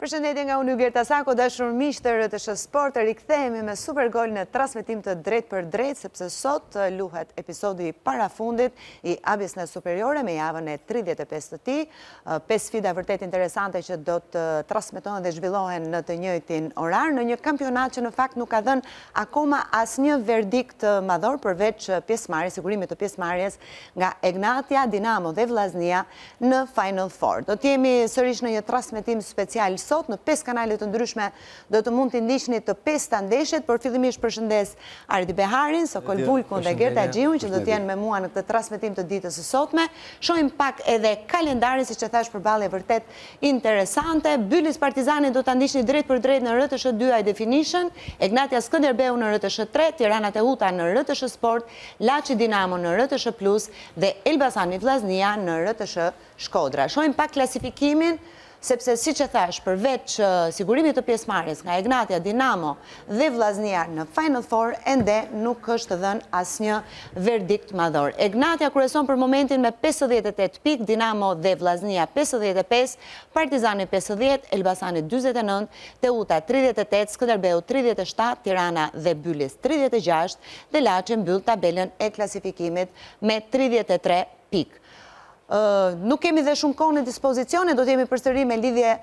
Përshëndetje nga unë Gerta Sako, dashur miq të RTS Sport, rikthehemi me super gol në transmetim të drejt për drejt, sepse sot luhet episodi parafundit i ABS në superiore me javën e 35 të tij. 5 sfida vërtet interesante që do të transmetohen dhe zhvillohen në të njëjtin orar, në një kampionat që në fakt nuk ka dhënë akoma asnjë verdikt madhor përveç pjesëmarrjes, sigurimit të pjesëmarrjes nga Egnatia, Dinamo dhe Vllaznia në Final Four. Do të jemi sërish në një transmetim special sot në 5 kanalet të ndryshme, do të mund të ndiqni të 5 ndeshjet, por fillimisht përshëndes Ardi Beharin, Sokol Vulkun dhe Gerta Gjiun që do të jenë me mua në këtë transmetim të ditës së sotme. Shohim pak edhe kalendarin, siç e thash, përballje vërtet interesante. Bylis Partizani do ta ndiqni drejt për drejt në RTS 2 High Definition, Egnatia Skënderbeu në RTS 3, Tirana Teuta në RTS Sport, Laçi Dinamo në RTS Plus dhe Elbasani Vllaznia në RTS Shkodra. Shohim pak klasifikimin, sepse siç e thash, përveç sigurimit të pjesëmarrjes nga Egnatia, Dinamo dhe Vllaznia në Final Four, ende nuk është dhënë asnjë verdikt madhor. Egnatia kryeson për momentin me 58 pikë, Dinamo dhe Vllaznia 55, Partizani 50, Elbasani 49, Teuta 38, Skënderbeu 37, Tirana dhe Bylis 36 dhe Laçi mbyll tabelën e klasifikimit me 33 pikë. Nuk kemi dhe shumë kohë në dispozicione, do të jemi përsëri me lidhje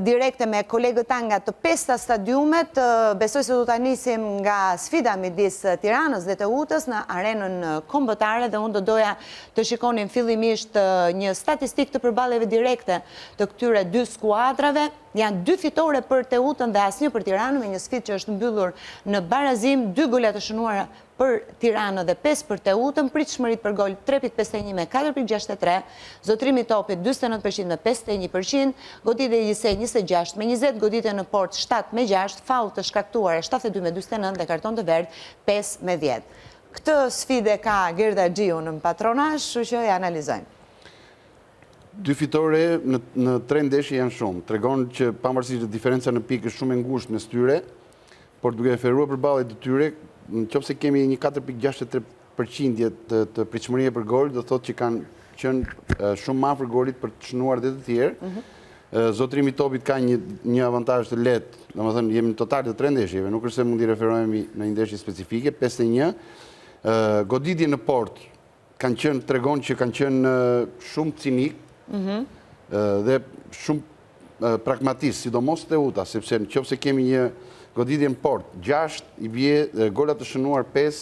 direkte me kolegët tanë nga të 5 stadiumet. Besoj se do ta nisim nga sfida midis Tiranës dhe Teutës në arenën kombëtare dhe unë do doja të shikonim fillimisht një statistik të përballjeve direkte të këtyre dy skuadrave. Janë 2 fitore për Teutën dhe asnjë për Tiranën, me një sfidë që është mbyllur në barazim, 2 gola të shënuara për Tiranë dhe 5 për Teutën, pritshmërit për gol 3.51 me 4.63, zotrimi topit 49% me 51%, goditje Jisej 26 me 20, goditje në port 7 me 6, faul të shkaktuar 72 me 49 dhe karton të verdh 5 me 10. Këtë sfide ka Gerda Gjiu në patronazh, kështu që e analizojmë. 2 fitore në 3 ndeshje janë shumë. Tregon që pavarësisht se diferenca në pikë është shumë e ngushtë mes tyre, por duke referuar përballjet e tyre, nëse kemi një 4.63% të pritshmërie për gol, do thotë që kanë qenë shumë afër golit për të shënuar dhe të tjerë. Zotrimi i topit ka një avantazh të lehtë, domethënë jemi në total të 3 ndeshjeve, nuk është se mund i referohemi në një ndeshje specifike, 5-1. Goditje në port tregon që kanë qenë shumë cinik dhe shumë pragmatist, sidomos Teuta, sepse nëse kemi një goditje në port 6, i bie gola të shënuar 5,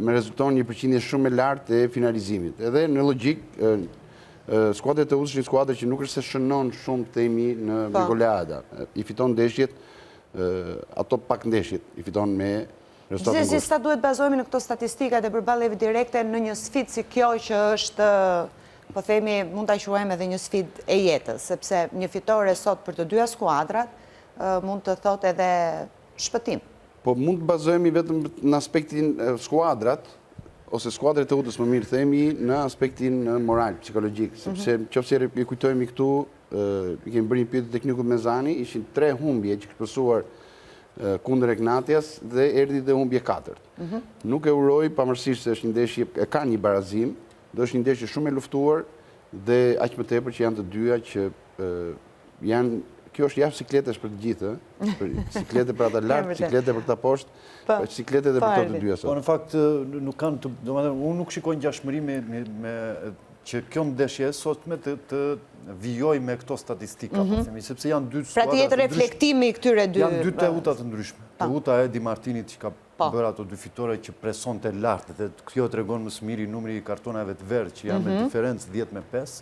me rezulton një përqindje shumë e lartë e finalizimit. Edhe në logjik, skuadra e Teutës është një skuadër që nuk është se shënon shumë temi në goleada. I fiton ndeshjet, ato pak ndeshjet, i fiton me rezultat të ngushtë. Si sa duhet bazohemi në këto statistika dhe përballjeve direkte në një sfidë si kjo që është, po themi, mund ta quajmë edhe një sfidë e jetës, sepse një fitore sot për të dyja skuadrat mund të thotë edhe shpëtim. Po mund të bazohemi vetëm në aspektin skuadrat, ose skuadrat e Teutës, më mirë themi, në aspektin moral, psikologjik, sepse nëse i kujtojmë këtu, i kemi bërë një pyetje teknikut Mezani, ishin 3 humbje që shpërsuar kundër Egnatias dhe erdhi dhe humbje 4. Nuk e uroj, pavarësisht se është një ndeshje e ka një barazim, do është një ndeshje shumë e luftuar dhe aq më tepër që janë të dyja që janë, kjo është jashtë sikletesh për të gjithë, siklete për ata lart, siklete për këta poshtë, siklete edhe për këto të dyja sot. Po në fakt nuk kanë të, domethënë unë nuk shikoj ngjashmëri me që kjo ndeshje sot me të vijoj me këto statistika, po themi, sepse janë 2 skuadra. Pra të jetë reflektimi këtyre dy. Janë 2 Teuta të ndryshme. Teuta e Di Martinit që ka bërë ato 2 fitore që presonte lart, dhe kjo tregon më së miri numri i kartonave të verdh që janë me diferencë 10 me 5,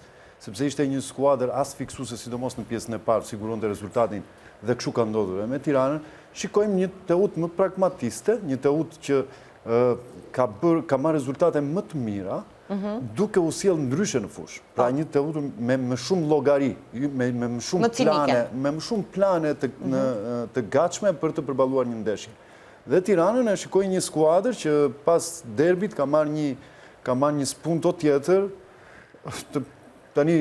sepse ishte një skuadër as fiksuese, sidomos në pjesën e parë, siguronte rezultatin dhe kështu ka ndodhur. Me Tiranën shikojmë një Teutë më pragmatiste, një Teutë që ka marrë rezultate më të mira, duke u sjell ndryshe në fushë. Pra një Teutë me më shumë llogari, me më shumë plane të gatshme për të përballuar një ndeshje. Dhe Tiranën e shikoj një skuadër që pas derbit ka marrë një spunto tjetër, tani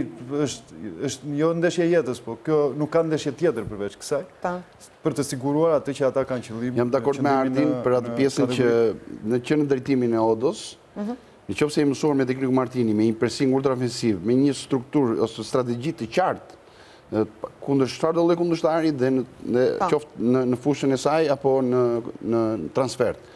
është jo ndeshje jetës, po kjo nuk ka ndeshje tjetër përveç kësaj, për të siguruar atë që ata kanë qëllim. Jam dakord me Ardin për atë pjesën që në drejtimin e Odos, nëse i mësuar me teknikun Martini, me një pressing ultraofensiv, me një strukturë ose strategji të qartë kundërshtar do lloj kundërshtari dhe qoftë në fushën e saj apo në transfert.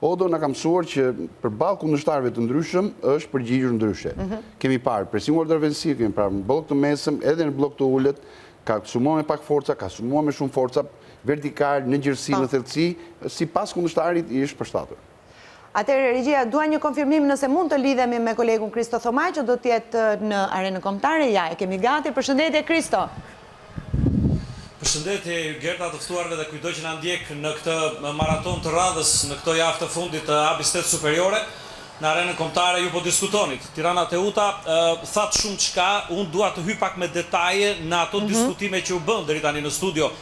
Odo na ka mësuar që përballë kundërshtarëve të ndryshëm është përgjigjur ndryshe. Kemi parë presinguar defensiv, kemi parë në blok të mesëm, edhe në blok të ulët, ka sumuar me pak forca, ka sumuar me shumë forca, vertikal, në gjerësi, në thellësi, sipas kundërshtarit i është përshtatur. Atëherë, regjia, dua një konfirmim nëse mund të lidhemi me kolegun Kristo Thomaj, që do t'jetë në arenën kombëtare. Ja, e kemi gati. Përshëndetje, Kristo. Përshëndetje, Gerta, të ftuarve dhe kujdo që na ndjek në këtë maraton të radhës, në këtë javë të fundit të ABC superiore, në arenën kombëtare ju po diskutonit. Tirana Teuta thatë shumë çka, unë dua të hyj pak me detaje në ato diskutime që u bën deri tani në studio.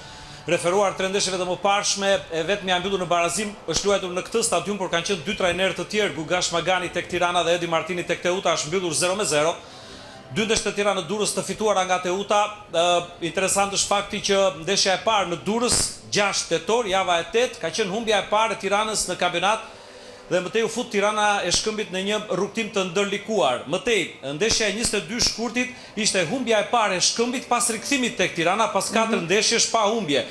Referuar 3 ndeshjeve të mëparshme, e vetëm janë mbyllur në barazim, është luajtur në këtë stadium, por kanë qenë 2 trajnerë të tjerë, Gugash Magani tek Tirana dhe Edi Martini tek Teuta, është mbyllur 0-0. 2 ndeshje të Tiranë në Durrës të fituara nga Teuta. Interesant është fakti që ndeshja e parë në Durrës 6 tetor, java e 8, ka qenë humbja e parë e Tiranës në kampionat dhe mëtej u fut Tirana e Shkëmbit në një rrugtim të ndërlikuar. Mëtej, ndeshja e 22 shkurtit ishte humbja e parë e Shkëmbit pas rikthimit tek Tirana, pas 4 ndeshjesh pa humbje.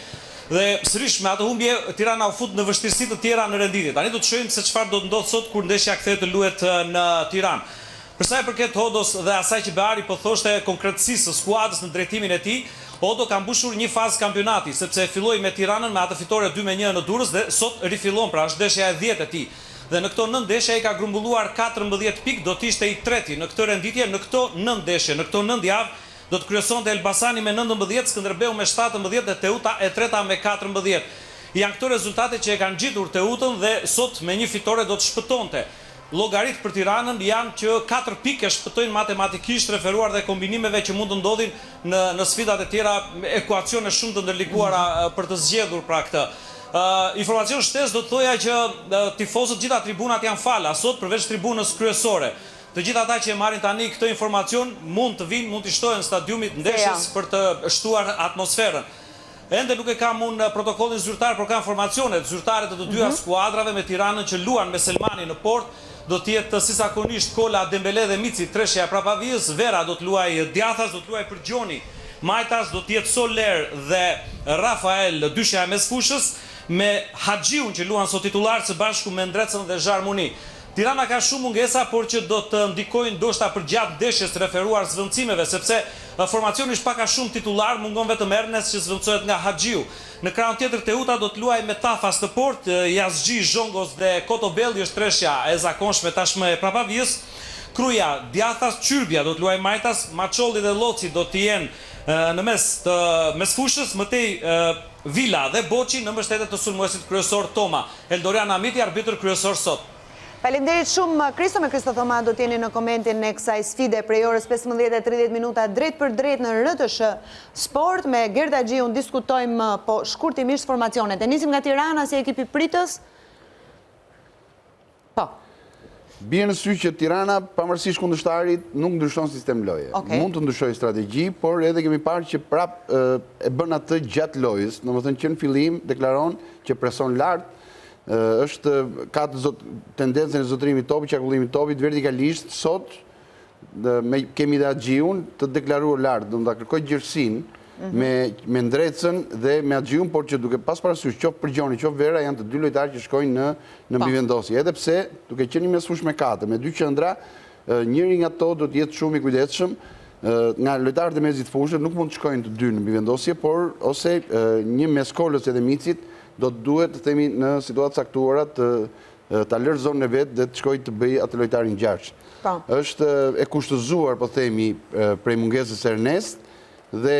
Dhe sërish me atë humbje Tirana u fut në vështirësi të tjera në renditje. Tani do të shohim se çfarë do të ndodhë sot kur ndeshja kthehet të luhet në Tiranë. Për sa i përket Odos dhe asaj që Beari po thoshte konkretësisë së skuadrës në drejtimin e tij, Odo ka mbushur një fazë kampionati, sepse filloi me Tiranën me atë fitore 2-1 në Durrës dhe sot rifillon, pra është ndeshja e 10 e tij. Dhe në këto 9 ndeshje ai ka grumbulluar 14 pikë, do të ishte i treti në këtë renditje, në këto 9 ndeshje, në këto 9 javë do të kryesonte Elbasani me 19, Skënderbeu me 17 dhe Teuta e treta me 14. Janë këto rezultate që e kanë gjitur Teutën dhe sot me një fitore do të shpëtonte. Llogarit për Tiranën janë që 4 pikë shpëtojnë matematikisht, referuar dhe kombinimeve që mund të ndodhin në sfidat e tjera, ekuacione shumë të ndërlikuara për të zgjedhur pra këtë. Informacion shtesë do të thoja që tifozët gjitha tribunat janë fala, sot përveç tribunës kryesore. Të gjitha ata që e marrin tani këtë informacion mund të vinë, mund të shtohen stadiumit ndeshjes për të shtuar atmosferën. Ende nuk e kam unë protokollin zyrtar, por ka informacionet zyrtare të dyja skuadrave me Tiranën që luan me Selmani në port. Do t'jetë sisakonisht Kola, Dembele dhe Mici, treshja e prapavijës, Vera do t'luaj Djathas, do t'luaj për Gjoni, Majtas, do t'jetë Soler dhe Rafael, dyshja e mesfushës, me Haxhiun që luan sot titular së bashku me Ndrecën dhe Zharmuni. Tirana ka shumë mungesa, por që do të ndikojnë ndoshta për gjatë ndeshjes referuar zvendësimeve, sepse formacioni është pak a shumë titular, mungon vetëm Ernest që zvendësohet nga Haxhiu. Në krahun tjetër Teuta do të luajë me Tafas të port, Yazgji, Zhongos dhe Kotobelli është treshja e zakonshme tashmë e prapavijës. Kruja, Djathas, Çyrbia do të luajë Majtas, Maçolli dhe Lloci do të jenë në mes të mesfushës, mëtej Vila dhe Boçi në mbështetje të sulmuesit kryesor Toma. Eldorian Amiti, arbitër kryesor sot. Faleminderit shumë, Kristo. Me Kristo Thoma do t'jeni në komentin në kësaj sfide prej orës 15:30 drejt për drejt në RTS Sport. Me Gerda Xhiun diskutojmë po shkurtimisht formacionet. E nisim nga Tirana si ekipi pritës? Po. Bie në sy që Tirana, pavarësisht kundërshtarit, nuk ndryshon sistem loje. Mund të ndryshojë strategji, por edhe kemi parë që prap e bën atë gjatë lojës, domethënë që në fillim deklaron që preson lart, ka tendencën e zotërimit topit, qarkullimit topit vertikalisht. Sot kemi dhe Haxhiun të deklaruar lart, do ta kërkoj gjerësinë me Ndrecën dhe me Haxhiun, por që duke pas parasysh qoftë për Gjoni, qoftë Vera, janë të dy lojtarë që shkojnë në mbivendosje. Edhe pse duke qenë një mesfush me 4, me 2 qendra, njëri nga to do të jetë shumë i kujdesshëm. Nga lojtarët e mezit fushës nuk mund të shkojnë të dy në mbivendosje, por ose një mes Kolës edhe Micit do të duhet të themi në situatë saktuara ta lërë zonën e vetë dhe të shkoj të bëj atë lojtarin gjash. Është e kushtëzuar, po themi, prej mungesës Ernest dhe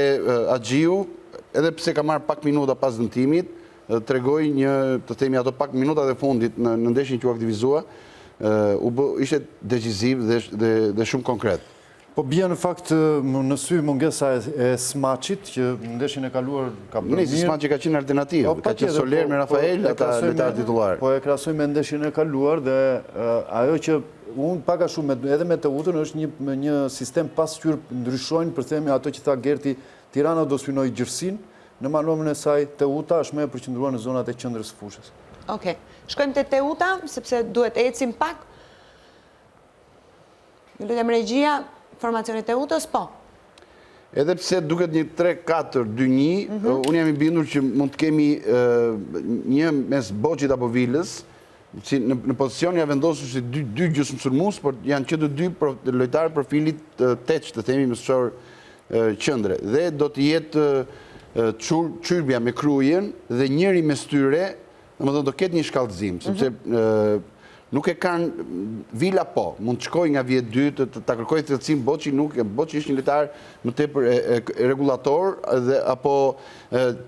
Haxhiu, edhe pse ka marrë pak minuta pas dëmtimit, tregoi një, të themi, ato pak minutat e fundit në ndeshjen që u aktivizua, ishte decisiv dhe shumë konkret. Po bie në fakt në sy mungesa e Smaçit që në ndeshjen e kaluar ka bërë mirë. Smaçi ka qenë alternativë, ka qenë Soler me Rafael, ata lojtarë titullar. Po e krahasoj me ndeshjen e kaluar dhe ajo që unë pak a shumë edhe me Teutën është një sistem pasqyr ndryshojnë, për themi ato që tha Gerti, Tirana do synojë gjërsinë, në manovrin e saj Teuta është më e përqendruar në zonat e qendrës së fushës. Okej. Shkojmë te Teuta sepse duhet ecim pak. Ju lutem regjia, formacionit Teutës, po. Edhe pse duket një 3-4-2-1, unë jam i bindur që mund të kemi një mes Boqit apo Vilës, që në pozicion ja vendosur si dy gjysmësulmues, por janë që të dy lojtarë profilit teq, të themi mësor qëndre. Dhe do të jetë Çyrbia me Krujen dhe njëri mes tyre, domethënë do ketë një shkallëzim, sepse nuk e kanë Vila po, mund të shkoj nga vjet 2 ta kërkojë thellësim Boqi, nuk Boqi është një lojtar më tepër rregullator dhe apo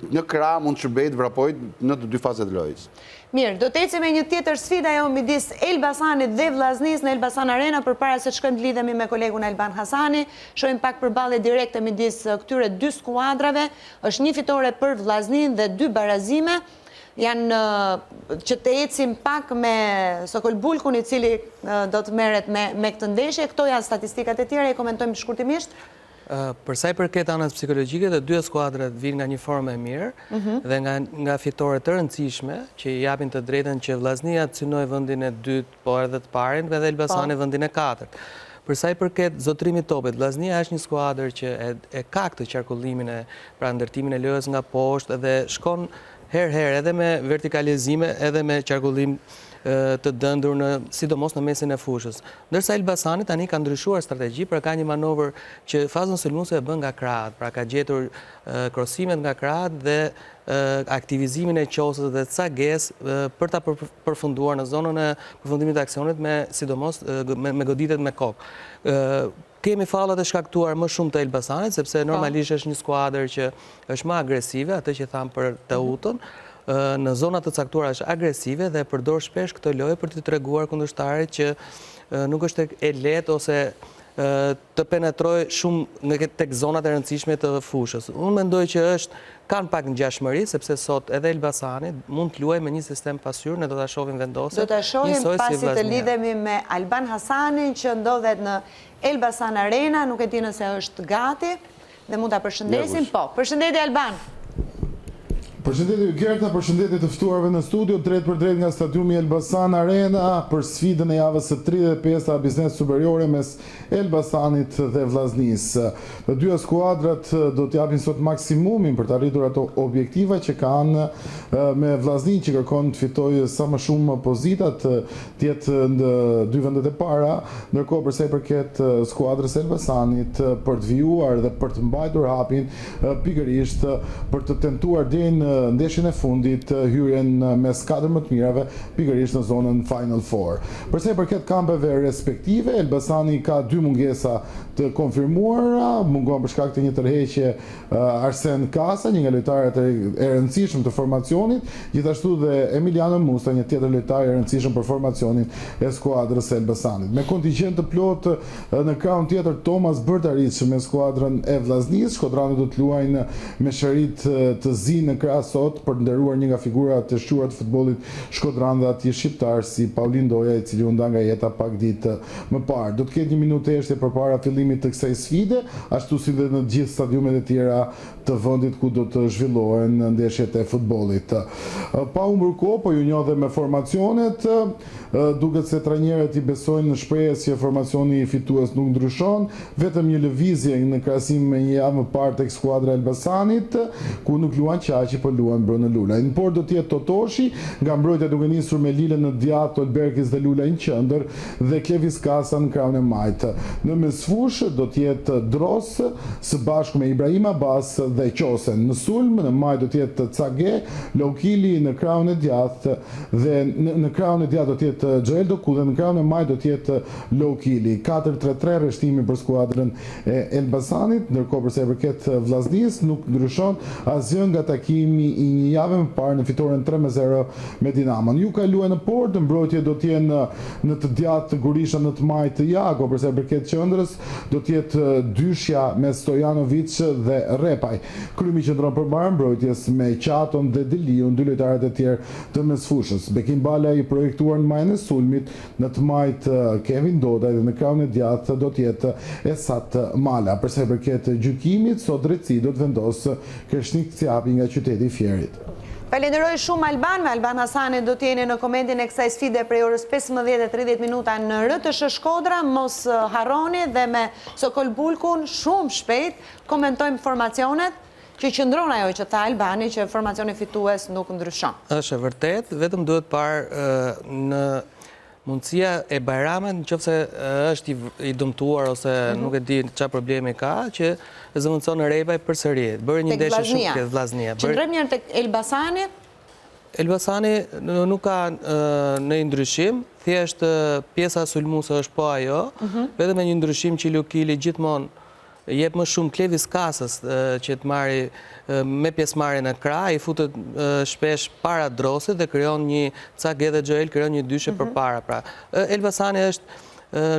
në krah mund të shërbejë vrapojë në të dy fazat e lojës. Mirë, do të ecim me një tjetër sfida jo midis Elbasanit dhe Vllaznisë në Elbasan Arena përpara se të shkojmë të lidhemi me kolegun Elban Hasani. Shohim pak përballje direkte midis këtyre dy skuadrave. Është një fitore për Vllaznin dhe 2 barazime. Janë që të ecim pak me Sokol Bulkun, i cili do të merret me këtë ndeshje. Këto janë statistikat e tjera, i komentojmë shkurtimisht. Për sa i përket anës psikologjike, të dy skuadrat vijnë nga një formë e mirë dhe nga fitore të rëndësishme që i japin të drejtën që Vllaznia të synojë vendin e dytë, po edhe të parin, dhe Elbasani vendin e katërt. Për sa i përket zotrimit topit, Vllaznia është një skuadër që e ka këtë qarkullimin pra ndërtimin e lojës nga poshtë dhe shkon herë edhe me vertikalizime edhe me qarkullim të dëndur sidomos në mesin e fushës. Ndërsa Elbasani tani ka ndryshuar strategji, pra ka një manovër që fazën sulmuese e bën nga krahët, pra ka gjetur krosimet nga krahët dhe aktivizimin e qosës dhe cages për ta përfunduar në zonën e përfundimit të aksionit sidomos me goditet me kokë. Kemi fallat e shkaktuar më shumë të Elbasanit, sepse normalisht është një skuadër që është më agresive, atë që thamë për Teutën, në zonat të caktuara është agresive dhe përdor shpesh këtë lojë për të treguar kundërshtarit që nuk është e lehtë ose të penetrojë shumë tek zonat e rëndësishme të fushës. Unë mendoj që kanë pak ngjashmëri, sepse sot edhe Elbasani mund të luajë me një sistem pasqyrë, ne do ta shohim vendosur. Do ta shohim pasi të lidhemi me Alban Hasanin që ndodhet në Elbasan Arena, nuk e di nëse është gati dhe mund ta përshëndesim. Po, përshëndetje Alban. Përshëndetje Gerta, përshëndetje të ftuarve në studio, drejt për drejt nga stadiumi Elbasan Arena për sfidën e javës së 35 biznes superiore mes Elbasanit dhe Vllaznisë. Të dyja skuadrat do të japin sot maksimumin për të arritur ato objektiva që kanë me Vllaznin që kërkon të fitojë sa më shumë pozitat, të jetë në 2 vendet e para, ndërkohë përsa i përket skuadrës Elbasanit për të vijuar dhe për të mbajtur hapin pikërisht për të tentuar deri në ndeshjen e fundit hyrjen mes 4 më të mirave pikërisht në zonën Final Four. Përsa i përket kampeve respektive, Elbasani ka 2 mungesa të konfirmuara, mungon për shkak të një tërheqje Arsen Kasa, një nga lojtarët e rëndësishëm të formacionit, gjithashtu dhe Emiliano Musta, një tjetër lojtar i rëndësishëm për formacionin e skuadrës së Elbasanit. Me kontingjent të plot në krahun tjetër Thomas Bërtariç me skuadrën e Vllaznisë, shkodranët do të luajnë me shërit të zi në krah sot për të nderuar një nga figurat të shquara të futbollit shkodran dhe atje shqiptar si Paulin Doja, i cili u nda nga jeta pak ditë më parë. Do të ketë një minutë eshtje përpara fillimit të kësaj sfide, ashtu si dhe në gjithë stadiumet e tjera të vendit ku do të zhvillohen ndeshjet e futbollit. Pa humbur kohë, po ju njoh dhe me formacionet, duket se trajnerët i besojnë në shprehjes që formacioni i fitues nuk ndryshon, vetëm një lëvizje në krahasim me një javë më parë tek skuadra e Elbasanit, ku nuk luan Qaqi, po luan Bruno Lula. Në por do të jetë Totoshi, nga mbrojtja duke nisur me Lile në djathtë, Olberkis dhe Lula në qendër dhe Klevis Kasa në krahun e majt. Në mesfush do të jetë Dros së bashku me Ibrahim Abbas dhe Qosen. Në sulm në majt do të jetë Cage, Lokili në krahun e djathtë dhe në krahun e djathtë do të jetë Xhoel Doku dhe në krahun e majt do të jetë Lokili. 4-3-3 rreshtimi për skuadrën e Elbasanit, ndërkohë përsa i përket Vllaznisë nuk ndryshon asgjë nga takimi i një jave më parë në fitoren 3-0 me Dinamon. Ju ka luajë në port, mbrojtje do të jenë në të djathtë Gurisha, në të majt Jago, përsa i përket qendrës do të jetë dyshja me Stojanovic dhe Repaj. Krymi qëndron përpara mbrojtjes me Qaton dhe Deliun, 2 lojtarët e tjerë të mesfushës. Bekim Bala i projektuar në majën e sulmit, në të majt Kevin Dodaj dhe në krahun e djathtë do të jetë Esat Mala. Përsa i përket gjykimit, sot drejtësi do të vendosë Kreshnik Ciapi nga qyteti i Fierit. Falenderoj shumë Alban, me Alban Hasani do t'jeni në komentin e kësaj sfide prej orës 15:30 minuta në RTS Shkodra, mos harroni dhe me Sokol Bulkun shumë shpejt komentojmë formacionet që qëndron ajo që tha Albani që formacioni fitues nuk ndryshon. Është e vërtet, vetëm duhet parë në mundësia e Bajramit, nëse është i dëmtuar ose nuk e di çfarë problemi ka, që zëvendëson në Rebaj përsëri. Bëri një ndeshje shumë të vllaznia. Qëndrojmë njërë tek Elbasani. Elbasani nuk ka në ndryshim, thjesht pjesa sulmuese është po ajo, vetëm me një ndryshim që Lukili gjithmonë jep më shumë Klevis Kasës që të marri me pjesëmarrje në krah, i futet shpesh para Drosit dhe krijon një ca Gedhe Xhoel krijon një dyshe përpara. Pra, Elbasani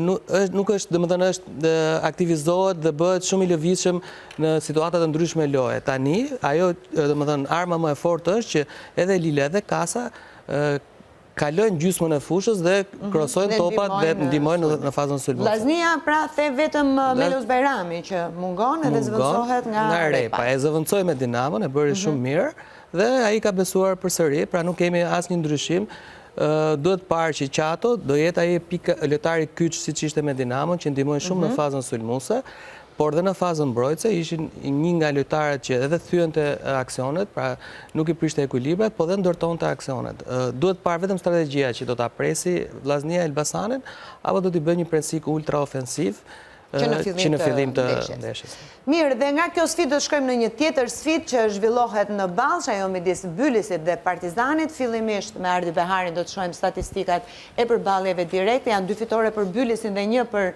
nuk është, domethënë është aktivizohet dhe bëhet shumë i lëvizshëm në situata të ndryshme loje. Tani, ajo domethënë arma më e fortë është që edhe Lila dhe Kasa kalojnë gjysmën e fushës dhe krosojnë topat dhe ndihmojnë në fazën sulmuese. Vllaznia pra the vetëm Melos Bajrami që mungon edhe zëvendësohet nga Repa. E zëvendësoi me Dinamon, e bëri shumë mirë dhe ai ka besuar përsëri, pra nuk kemi asnjë ndryshim. Duhet parë që Qato do jetë ai lojtari kyç siç ishte me Dinamon që ndihmoi shumë në fazën sulmuese. Por dhe në fazën mbrojtëse ishin një nga lojtarët që edhe thyente aksionet, pra nuk i prishte ekuilibrat, po dhe ndërtonte aksionet. Duhet parë vetëm strategjia që do ta presi vllaznia Elbasanin, apo do t'i bëjë një presik ultra ofensiv që në fillim të ndeshjes. Mirë, dhe nga kjo sfidë do të shkojmë në një tjetër sfidë që zhvillohet në Ballsh, ajo midis Bylisit dhe Partizanit. Fillimisht me Ardi Beharin do të shohim statistikat e përballjeve direkte. Janë 2 fitore për Bylisin dhe 1 për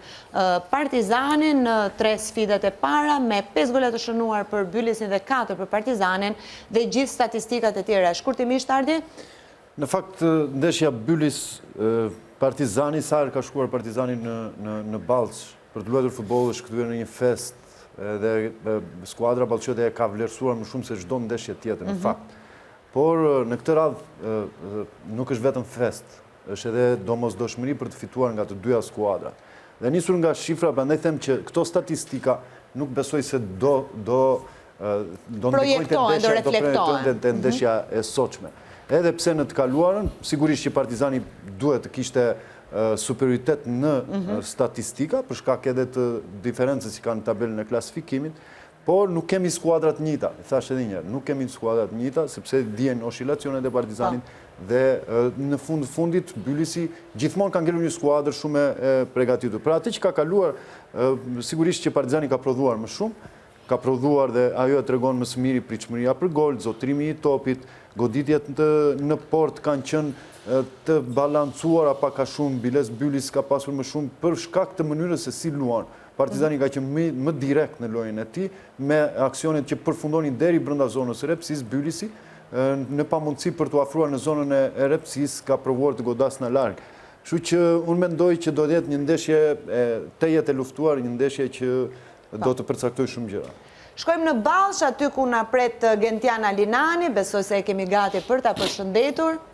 Partizanin në 3 sfidat e para, me 5 gola të shënuar për Bylisin dhe 4 për Partizanin dhe gjithë statistikat e tjera. Shkurtimisht, Ardi? Në fakt, ndeshja Bylis Partizani, sa herë ka shkuar Partizani në Ballsh për të luajtur futboll, është kthyer në një fest dhe skuadra ballshiore e ka vlerësuar më shumë se çdo ndeshje tjetër në fakt. Por në këtë radhë nuk është vetëm fest, është edhe domosdoshmëri për të fituar nga të dyja skuadrat. Dhe nisur nga shifra, prandaj them që këto statistika nuk besoj se do projektojnë te ndeshja e sotshme. Edhe pse në të kaluarën, sigurisht që Partizani duhet të kishte superioritet në statistika, për shkak edhe të diferencës që kanë në tabelën e klasifikimit, por nuk kemi skuadrat njëta, thash edhe një herë, nuk kemi skuadrat njëta, sepse dihen oscilacionet e Partizanit dhe në fundit Bylisi gjithmonë ka ngelur një skuadër shumë e përgatitur. Pra atë që ka kaluar, sigurisht që Partizani ka prodhuar më shumë, ka prodhuar dhe ajo e tregon më së miri pritshmëria për gol, zotrimi i topit, goditjet në port kanë qenë të balancuara pak a shumë, biles Bylis ka pasur më shumë për shkak të mënyrës se si luan. Partizani ka qenë më direkt në lojën e tij, me aksionet që përfundonin deri brenda zonës së repsis. Bylisi në pamundësi për të afruar në zonën e repsis ka provuar të godas në larg. Kështu që unë mendoj që do të jetë një ndeshje të jetë e luftuar, një ndeshje që do të përcaktoj shumë gjëra. Shkojmë në Ballsh, aty ku na pret Gentiana Linani, besoj se e kemi gati për ta përshëndetur.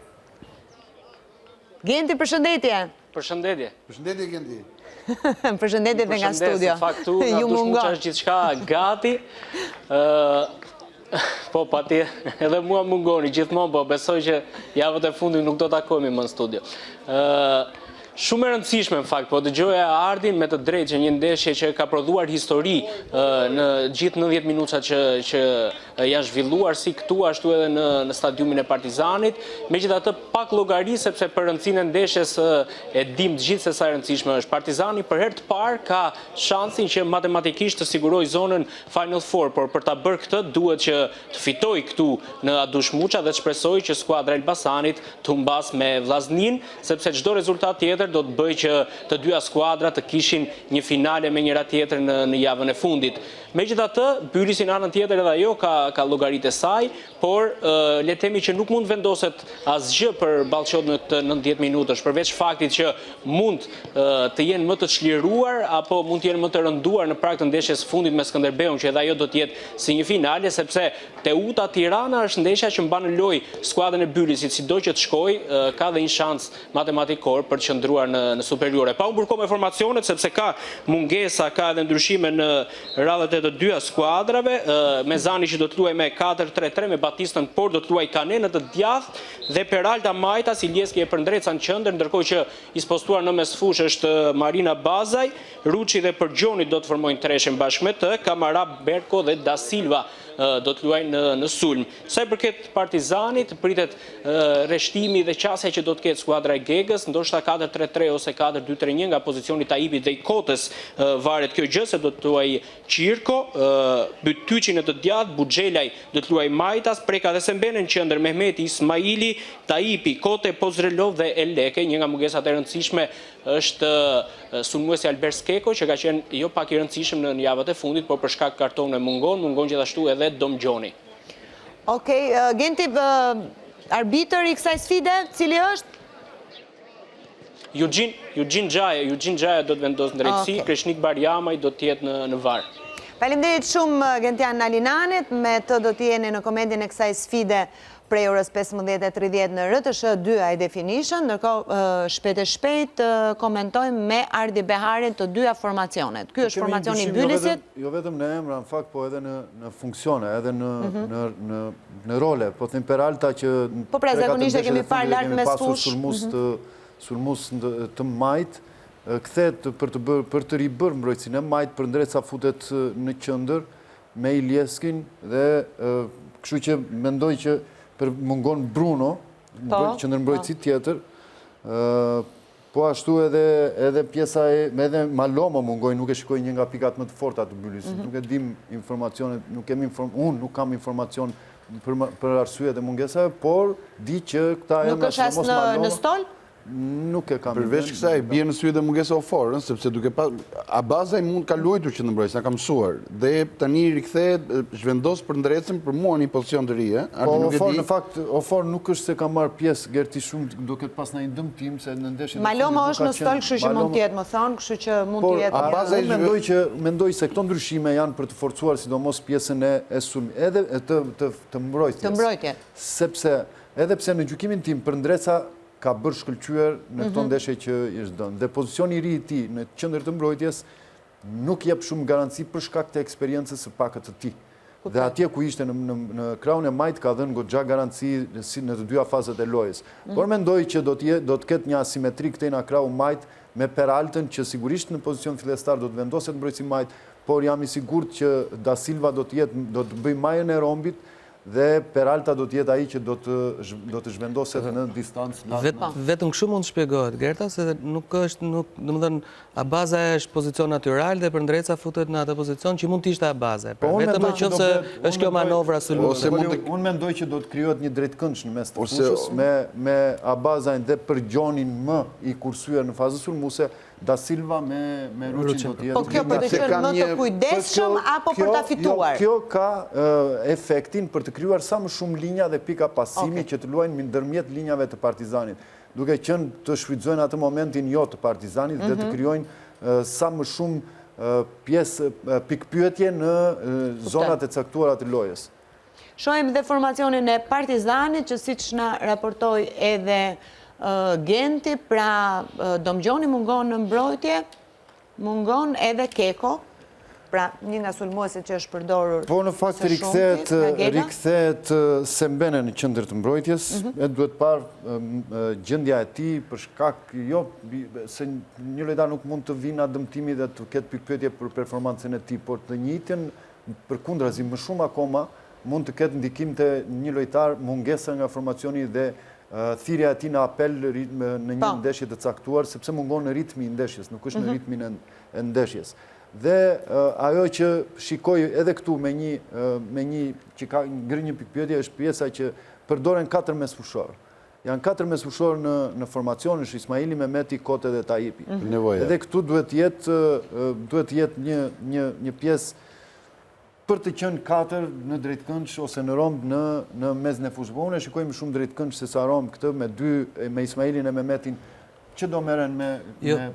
Genti, përshëndetje. Përshëndetje. Përshëndetje, Genti. Përshëndetje dhe nga studio. Faktu, nga dush mu qash gjithçka gati. Po, pati, edhe mua mungoni, gjithmonë, po besoj që javët e fundit nuk do takojmë më në studio. Shumë e rëndësishme në fakt, po dëgjoja Ardin me të drejtë që një ndeshje që ka prodhuar histori në gjithë 90 minuta që janë zhvilluar si këtu ashtu edhe në stadiumin e Partizanit, megjithatë pak llogari sepse për rëndësinë e ndeshjes e dim të gjithë se sa e rëndësishme është. Partizani për herë të parë ka shansin që matematikisht të sigurojë zonën Final Four, por për ta bërë këtë duhet që të fitojë këtu në Adush Muça dhe të shpresojë që skuadra e Elbasanit të humbas me vllaznin, sepse çdo rezultat tjetër do të bëjë që të dyja skuadrat të kishin një finale me njëra tjetër në javën e fundit. Megjithatë, Bylisi në anën tjetër edhe ajo ka llogaritë e saj, por le të themi që nuk mund vendoset asgjë për Ballshot në këtë 90 minutash, përveç faktit që mund të jenë më të çliruar apo mund të jenë më të rënduar në prag të ndeshjes fundit me Skënderbeun, që edhe ajo do të jetë si një finale, sepse Teuta Tirana është ndeshja që mban në lojë skuadrën e Bylisit, sido që të shkojë, ka dhe një shans matematikor për të qëndruar qëndruar në superiore. Pa unë burko me formacionet, sepse ka mungesa, ka edhe ndryshime në radhët e të dyja skuadrave, Mezani që do të luaj me 4-3-3 me Batistën, por do të luaj Kane në të djathtë dhe Peralta Majtas, Ilieski e përndreca në qendër, ndërkohë që i spostuar në mesfush është Marina Bazaj, Ruçi dhe Përgjoni do të formojnë treshen bashkë me të, Kamara, Berko dhe Da Silva do të luajnë në sulm. Sa i përket Partizanit, pritet rreshtimi dhe qasja që do të ketë skuadra e Gegës, ndoshta 4-3-3 ose 4-2-3-1 nga pozicioni Taipit dhe i Kotës varet kjo gjë, se do të luaj Qirko, Bytyqi në të djathtë, Buxhelaj do të luaj Majtas, Preka dhe Sembene në qendër, Mehmeti, Ismaili, Taipi, Kote, Pozrelov dhe Eleke. Një nga mungesat e rëndësishme është sulmuesi Albert Skeko, që ka qenë jo pak i rëndësishëm në javët e fundit, por për shkak kartonëve mungon gjithashtu edhe Domgjoni. Okej, Genti, arbitër i kësaj sfide, cili është? Eugene Gjaja do të vendosë në drejtësi, Kreshnik Barjamaj do të jetë në VAR. Faleminderit shumë Gentian Nalinanit, me të do të jeni në komendin e kësaj sfide prej orës 15:30 në RTS 2 High Definition, ndërkohë shpejt komentojmë me Ardi Beharin të dyja formacionet. Ky është formacioni i Bylisit. Jo vetëm në emra, në fakt, po edhe në funksione, edhe në role. Po them Peralta që po pra zakonisht e kemi parë lart mes fush. Sulmus të Majt, kthehet për të ribërë mbrojtësinë e Majt, përndreca futet në qendër me Ilieskin dhe kështu që mendoj që mungon Bruno, qendërmbrojtësi tjetër, po ashtu edhe pjesa edhe Malomo mungoj, nuk e shikoj një nga pikat më të forta të Bylisit, nuk e dim informacionet, unë nuk kam informacion për arsyet e mungesave, por di që këta e nuk është as në stol? Nuk e kam. Përveç kësaj, bie në sy dhe mungesa oforën, sepse duke pa Abazaj mund ka luajtur që në mbrojtës, na ka mësuar. Dhe tani rikthehet, zhvendos për ndrecën për mua një pozicion të ri, Po në fakt, Ofor nuk është se ka marrë pjesë Gerti shumë, duke pas në një dëmtim se në ndeshjen. Malomo është në stol, kështu që mund të jetë, më thonë, kështu që mund të jetë. Abazaj mendoj se këto ndryshime janë për të forcuar sidomos pjesën e sulm, edhe të mbrojtjes. Sepse edhe pse në gjykimin tim për ndreca ka bërë shkëlqyer në këto ndeshje që ishtë dënë. Dhe pozicioni i ri i tij në qendër të mbrojtjes nuk jep shumë garanci për shkak të eksperiencës së pakët të tij. Dhe atje ku ishte në krahun e Majt ka dhënë goxha garanci në të dyja fazat e lojës. Por mendoj që do të ketë një asimetri këtej në krahu Majt me Peraltën, që sigurisht në pozicion fillestar do të vendoset mbrojtësi Majt, por jam i sigurt që Da Silva do të bëjë majën e rombit dhe Peralta do të jetë ai që do të zhvendoset në distancë. Vetëm kështu mund të shpjegohet, Gerta, se nuk është, domethënë, Abaza është pozicion natyral dhe përndreca futet në atë pozicion që mund të ishte Abaza. Vetëm nëse është kjo manovra sulmuese. Unë mendoj që do të krijohet një drejtkëndsh në mes të fushës me Abazajn dhe Përgjonin më i kursyer në fazën sulmuese, Da Silva me Ruçin do të jetë. Po kjo për të qenë më të kujdesshëm apo për ta fituar? Kjo ka efektin për të krijuar sa më shumë linja dhe pika pasimi që të luajnë ndërmjet linjave të Partizanit, duke qenë të shfrytëzojnë atë momentin jo të Partizanit dhe të krijojnë sa më shumë pjesë pikpyetje në zonat e caktuara të lojës. Shohim dhe formacionin e Partizanit që siç na raportoi edhe Genti, pra Domgjoni mungon në mbrojtje, mungon edhe Keko, pra një nga sulmuesit që është përdorur. Po në fakt rikthehet Sembene në qendër të mbrojtjes, e duhet parë gjendja e tij për shkak se një lojtar nuk mund të vinë atë dëmtimi dhe të ketë pikpyetje për performancën e tij, por të njëjtën përkundrazi më shumë akoma mund të ketë ndikim te një lojtar mungesa nga formacioni dhe thirrja e tij në apel në një ndeshje të caktuar, sepse mungon në ritmi i ndeshjes, nuk është në ritmin e ndeshjes. Dhe ajo që shikoj edhe këtu me një që ka ngri një pikpyetje është pjesa që përdoren 4 mesfushorë. Janë 4 mesfushorë në formacion, është Ismaili, Mehmeti, Kote dhe Taipi. Edhe këtu duhet jetë një pjesë për të qenë 4 në drejtkëndsh ose në romb në mezën e fushës. Unë e shikoj më shumë drejtkëndsh se sa romb këtë me Ismailin e Mehmetin që do merren me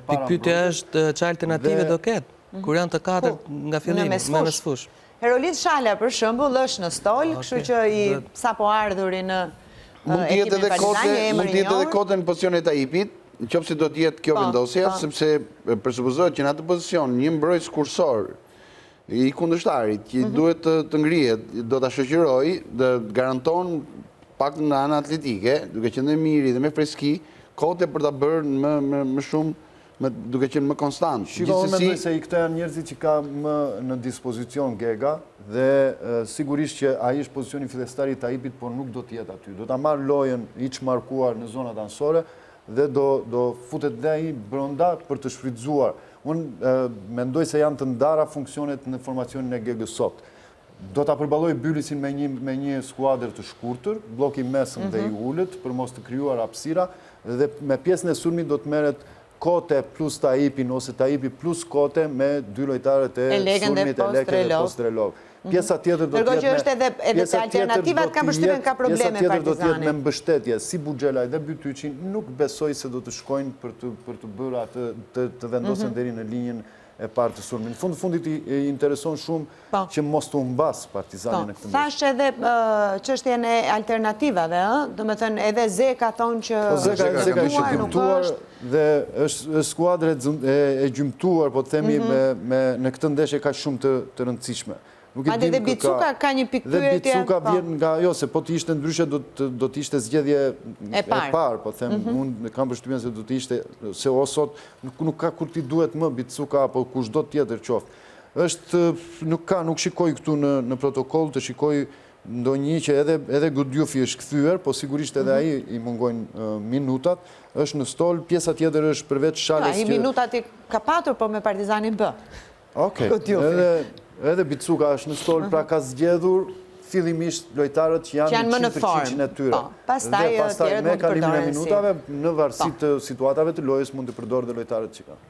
para. Pikpyetja është çfarë alternative do ketë kur janë të 4 nga fillimi me mesfush. Herolit Shala për shembull është në stol, kështu që i sapo ardhuri në mund të jetë edhe Kote në pozicionin e Taipit, nëse do të jetë kjo vendosja, sepse presupozohet që në atë pozicion një mbrojtës kursor i kundërshtarit që duhet të ngrihet, do ta shoqëroj, dhe garanton pak në anë atletike, duke qenë mirë dhe me freski, kote për ta bërë më shumë duke qenë më konstant. Shikoj, mendoj se i këto janë njerëzit që ka më në dispozicion Gega dhe sigurisht që ai është pozicioni fillestari i Taipit, por nuk do të jetë aty. Do ta marrë lojën i çmarkuar në zonat anësore dhe do futet dhe ai brenda për të shfrytzuar. Unë mendoj se janë të ndara funksionet në formacionin e Gegës sot. Do ta përballoj Bylisin me një skuadër të shkurtër, bloki mesëm dhe i ulët për mos të krijuar hapësira dhe me pjesën e sulmit do të merret Kote plus Taipin ose Taipi plus Kote me dy lojtarët e sulmit e Leke dhe Postrelov. Pjesa tjetër do të jetë që është edhe se alternativat kanë përshtypjen ka probleme Partizani. Pjesa tjetër do të jetë me mbështetje, si Buxhelaj dhe Bytyçin, nuk besoj se do të shkojnë për të bërë atë të vendosen deri në linjën e parë të sulmit. Në fundit i intereson shumë që mos të humbas Partizani në këtë ndeshje. Thash edhe çështjen e alternativave, do të thënë edhe Zeka thonë që Zeka është gjymtuar dhe është skuadre e gjymtuar, po të themi në këtë ndeshje ka shumë të rëndësishme. Madje dhe Bicuka ka një pikë pyetje. Dhe Bicuka vjen nga ajo se po të ishte ndryshe do të ishte zgjedhje e parë, po them, unë kam përshtypjen se do të ishte se o sot nuk ka kur ti duhet më Bicuka apo kushdo tjetër qoftë. Është nuk shikoj këtu në protokoll të shikoj ndonjë që edhe Gudjufi është kthyer, po sigurisht edhe ai i mungojnë minutat, është në stol, pjesa tjetër është përveç Shalës që ai minutat i ka patur po me Partizanin B. Okej. Edhe Bicuka është në stol, pra ka zgjedhur fillimisht lojtarët që janë 100% e tyre. Pastaj me kalimin e minutave, në varësi të situatave të lojës mund të përdorë dhe lojtarët që kanë.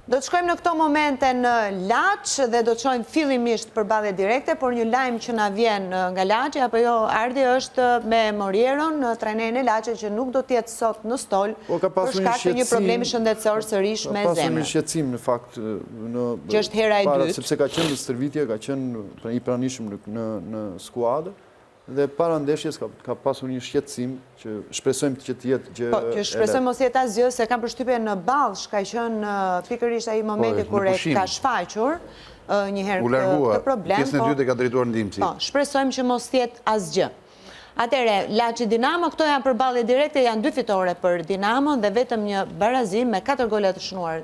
Do të shkojmë në këto momente në Laç dhe do të shojmë fillimisht përballje direkte, por një lajm që na vjen nga Laçi apo jo Ardi është me Morieron, trajnerin e Laçit që nuk do të jetë sot në stol për shkak të një problemi shëndetësor sërish me zemrën. Pasur një shqetësim në fakt që është hera e dytë, sepse ka qenë në stërvitje, ka qenë i pranishëm në skuadër. Dhe para ndeshjes ka pasur një shqetësim që shpresojmë që të jetë gjë. Po, që shpresojmë mos jetë asgjë, se kam përshtypjen në Ballsh ka qenë pikërisht ai momenti kur e ka shfaqur një herë këtë problem. Pjesën e dytë e ka drejtuar ndihmësi. Po, shpresojmë që mos jetë asgjë. Atëre, Laçi Dinamo, këto janë përballje direkte, janë 2 fitore për Dinamo dhe vetëm një barazim me 4 gola të shënuar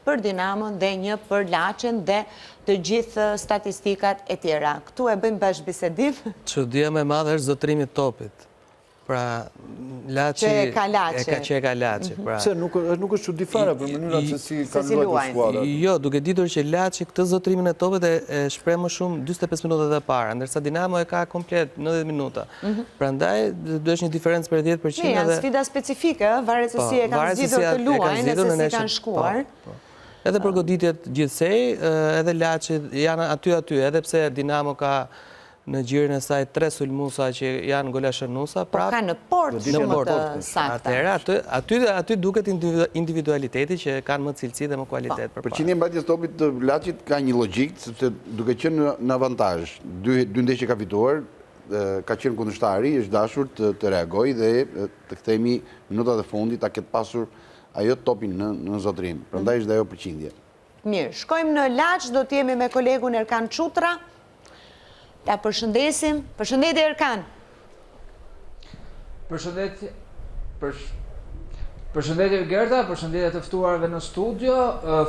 për Dinamo dhe 1 për Laçin dhe të gjithë statistikat e tjera. Këtu e bëjmë bashkë bisedim. Çudia më e madhe është zotrimi i topit. Pra, Laçi e ka Laçi. Pse nuk është çudi fare për mënyrën se si kanë luajtur skuadrat. Jo, duke ditur që Laçi këtë zotrimin e topit e shpreh më shumë 45 minutat e para, ndërsa Dinamo e ka komplet 90 minuta. Prandaj do është një diferencë për 10%. Janë sfida specifike, varet se si e kanë zgjitur të luajnë dhe se si kanë shkuar. Edhe për goditjet gjithsej, edhe Laçi janë aty, edhe pse Dinamo ka në gjirin e saj 3 sulmuesa që janë gola shënuesa, po ka në port shumë të sakta. Atëherë, aty duket individualiteti që kanë më cilësi dhe më kualitet përpara. Përqindja e mbajtjes topit të Laçit ka një logjik, sepse duke qenë në avantazh, 2 ndeshje ka fituar, ka qenë kundërshtari, është dashur të reagojë dhe të kthehemi minutat e fundit ta ketë pasur ajo topin në zotrim. Prandaj është ajo përqindje. Mirë, shkojmë në Laç, do të jemi me kolegun Erkan Çutra. Ta përshëndesim. Përshëndetje Erkan. Përshëndetje Gerta, përshëndetje të ftuarve në studio.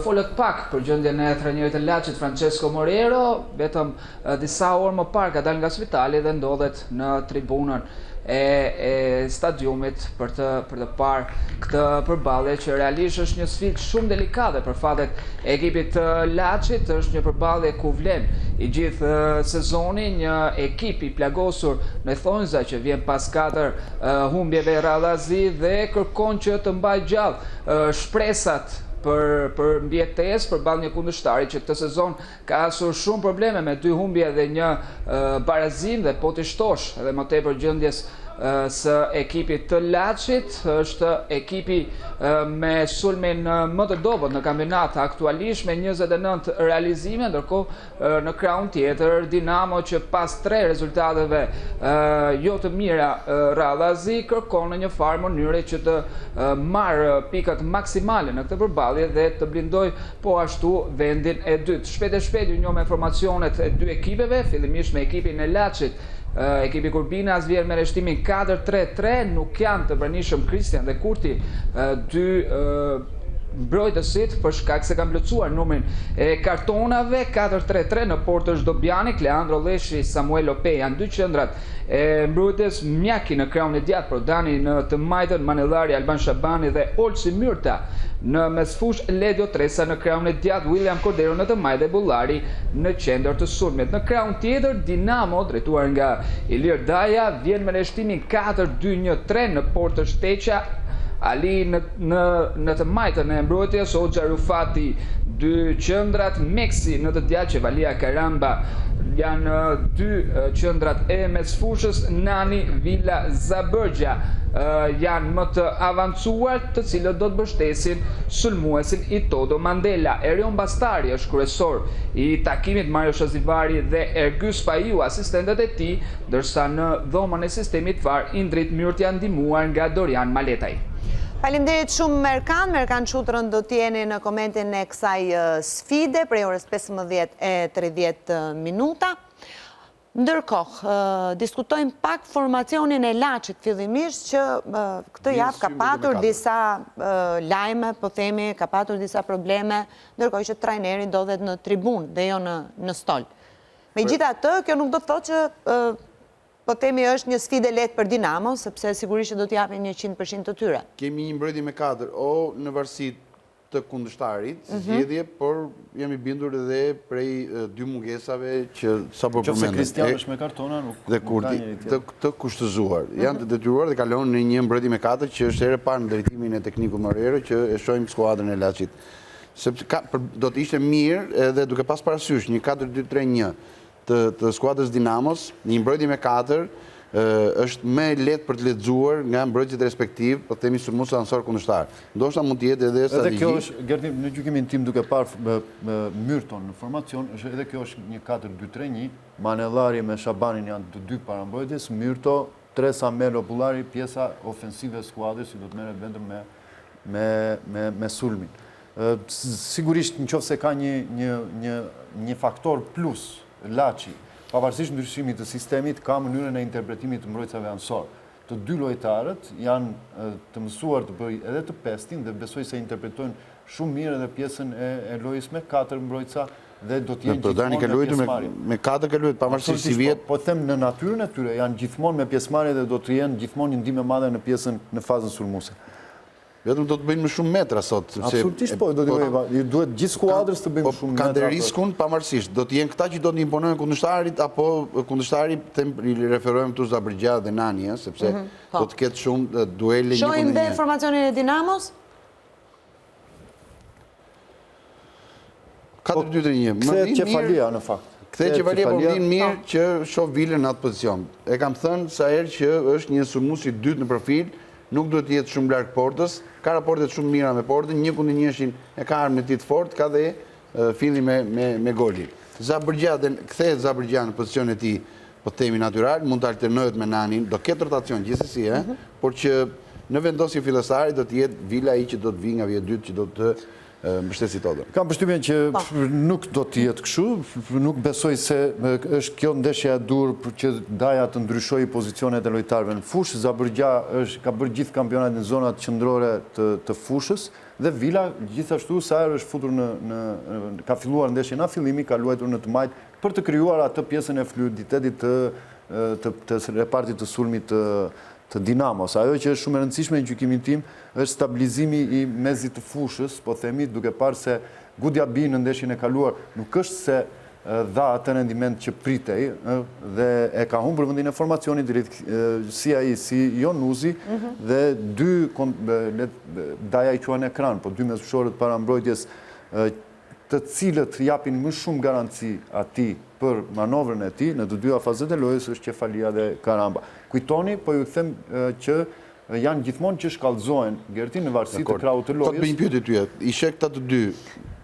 Folët pak për gjendjen e trajnerit të Laçit Francesco Moriero, vetëm disa orë më parë ka dalë nga spitali dhe ndodhet në tribunën e stadiumit për të parë këtë përballje që realisht është një sfidë shumë delikate për fatet e ekipit të Laçit. Është një përballje ku vlen i gjithë sezoni një ekip i plagosur me thonjza që vjen pas 4 humbjeve radhazi dhe kërkon që të mbajë gjallë shpresat për mbjetesë përballë një kundërshtari që këtë sezon ka pasur shumë probleme me 2 humbje dhe 1 barazim dhe po të shtosh edhe më tepër gjendjes së ekipit të Laçit, është ekipi me sulmin më të dobët në kampionat aktualisht me 29 realizime, ndërkohë në krahun tjetër Dinamo që pas 3 rezultateve jo të mira radhazi kërkon në një farë mënyre që të marrë pikat maksimale në këtë përballje dhe të blindoj po ashtu vendin e dytë. Shpejt e shpejt ju njohim informacionet e dy ekipeve, fillimisht me ekipin e Laçit. Ekipi Kurbinas vjen me rreshtimin 4-3-3, nuk janë të pranishëm Kristian dhe Kurti, dy mbrojtësit për shkak se kanë plotësuar numrin e kartonave. 4-3-3 në portësh Dobjani, Kleandro Leshi, Samuel Lope janë dy qendrat e mbrojtës, Mjaki në krahun e djathtë, Prodani në të majtën, Manellari, Alban Shabani dhe Olsi Myrta në mesfush, Ledio Tresa në krahun e djathtë, William Cordero në të majtë, Bullari në qendër të sulmit. Në krahun tjetër Dinamo drejtuar nga Ilir Daja vjen me rreshtimin 4-2-1-3 në portësh Teqa, Ali në të majtën e mbrojtjes, Hoxha Rufati, dy qendrat, Meksi në të djathtë, Valia Karamba janë dy qendrat e mesfushës, Nani, Villa, Zabërgja janë më të avancuar, të cilët do të mbështesin sulmuesin i Todo Mandela. Erion Bastari është kryesor i takimit, Mario Shazivari dhe Ergys Paiu asistentët e tij, ndërsa në dhomën e sistemit VAR Indrit Myrti janë ndihmuar nga Dorian Maletaj. Faleminderit shumë Merkan Çutrën do t'jeni në komentin e kësaj sfide prej orës 15:30 minuta. Ndërkohë, diskutojmë pak formacionin e Laçit fillimisht që këtë javë ka patur disa lajme, po themi, ka patur disa probleme, ndërkohë që trajneri ndodhet në tribun dhe jo në stol. Megjithatë, kjo nuk do të thotë që po themi është një sfidë lehtë për Dinamo, sepse sigurisht që do t'japin 100% të tyre. Kemi një mbrojtje me 4, o në varësi të kundërshtarit, zgjedhje, por jam i bindur edhe prej dy mungesave që sapo përmendëm. Qofse Kristian është me kartona, nuk dhe Kurti të kushtëzuar. Janë të detyruar dhe kalon në një mbrojtje me 4 që është herë parë në drejtimin e tekniku Morero që e shohim skuadrën e Laçit. Sepse do të ishte mirë edhe duke pas parasysh një 4-2-3-1 të skuadrës Dinamos, një mbrojtje me 4 është më lehtë për të lexuar nga mbrojtësit respektiv, po themi sulmues ansor kundërshtar. Ndoshta mund të jetë edhe strategji. Edhe kjo është, Gerti, në gjykimin tim duke parë Myrton në formacion, edhe kjo është një 4-2-3-1, Manellari me Shabanin janë të dy parambrojtës, Myrto, Tresa, Melo, Bullari, pjesa ofensive e skuadrës që do të merret vetëm me sulmin. Sigurisht nëse ka një faktor plus Laçi, pavarësisht ndryshimit të sistemit, ka mënyrën e interpretimit të mbrojtësave ansor. Të dy lojtarët janë të mësuar të bëjnë edhe të pestin dhe besoj se interpretojnë shumë mirë edhe pjesën e lojës me 4 mbrojtësa dhe do t'jenë gjithmonë me pjesëmarrje. Me 4 ka luajtur pavarësisht si vjet. Po them në natyrën e tyre janë gjithmonë me pjesëmarrje dhe do të jenë gjithmonë një ndihmë e madhe në fazën sulmuese. Vetëm do të bëjnë më shumë metra sot. Absolutisht po, duhet gjithë skuadrës të bëjmë shumë metra. Kanë dhe riskun pavarësisht. Do të jenë këta që do të imponojnë kundërshtarit, apo kundërshtari i referojmë tu Zabërgja dhe Nani, sepse do të ketë shumë duele një kundër një. Shohim dhe informacionin e Dinamos? 4-2-3-1. Kthehet Qefalia në fakt. Kthehet Qefalia, po vjen mirë që shoh Vilën në atë pozicion. E kam thënë sa herë që është një sulmues i dytë në profil, nuk duhet të jetë shumë larg portës, ka raportet shumë mira me portën, 1-1 e ka armën e tij të fortë, ka dhe fillim me goli. Zabërgja kthehet Zabërgja në pozicionin e tij, po themi natyral, mund të alternohet me Nanin, do ketë rotacion gjithsesi, por që në vendosje fillestare do të jetë Vila ai që do të vijë nga vjet dytë që do të mbështesi Todën. Kam përshtypjen që nuk do të jetë kështu, nuk besoj se është kjo ndeshja e dur që Daja të ndryshojë pozicionet e lojtarëve në fushë. Zabërgja ka bërë gjithë kampionatin në zonat qendrore të fushës dhe Vila gjithashtu sa herë është futur ka filluar ndeshjen nga fillimi, ka luajtur në të majtë për të krijuar atë pjesën e fluiditetit të repartit të sulmit të Dinamos. Ajo që është shumë e rëndësishme në gjykimin tim është stabilizimi i mezit të fushës, po themi duke parë se Gudjabi në ndeshjen e kaluar nuk është se dha atë rendiment që pritej dhe e ka humbur vendin e formacionit si ai si Jonuzi dhe dy Daja i quan ekran, po dy mesfushorët para mbrojtjes të cilët japin më shumë garanci ati për manovrën e ti në të dyja fazet e lojës është Qefalia dhe Karamba. Kujtoni, po ju them që janë gjithmonë që shkallëzohen Gerti në varësi të krahut të lojës. Të bëjmë pyetje tyje, ishe këta të dy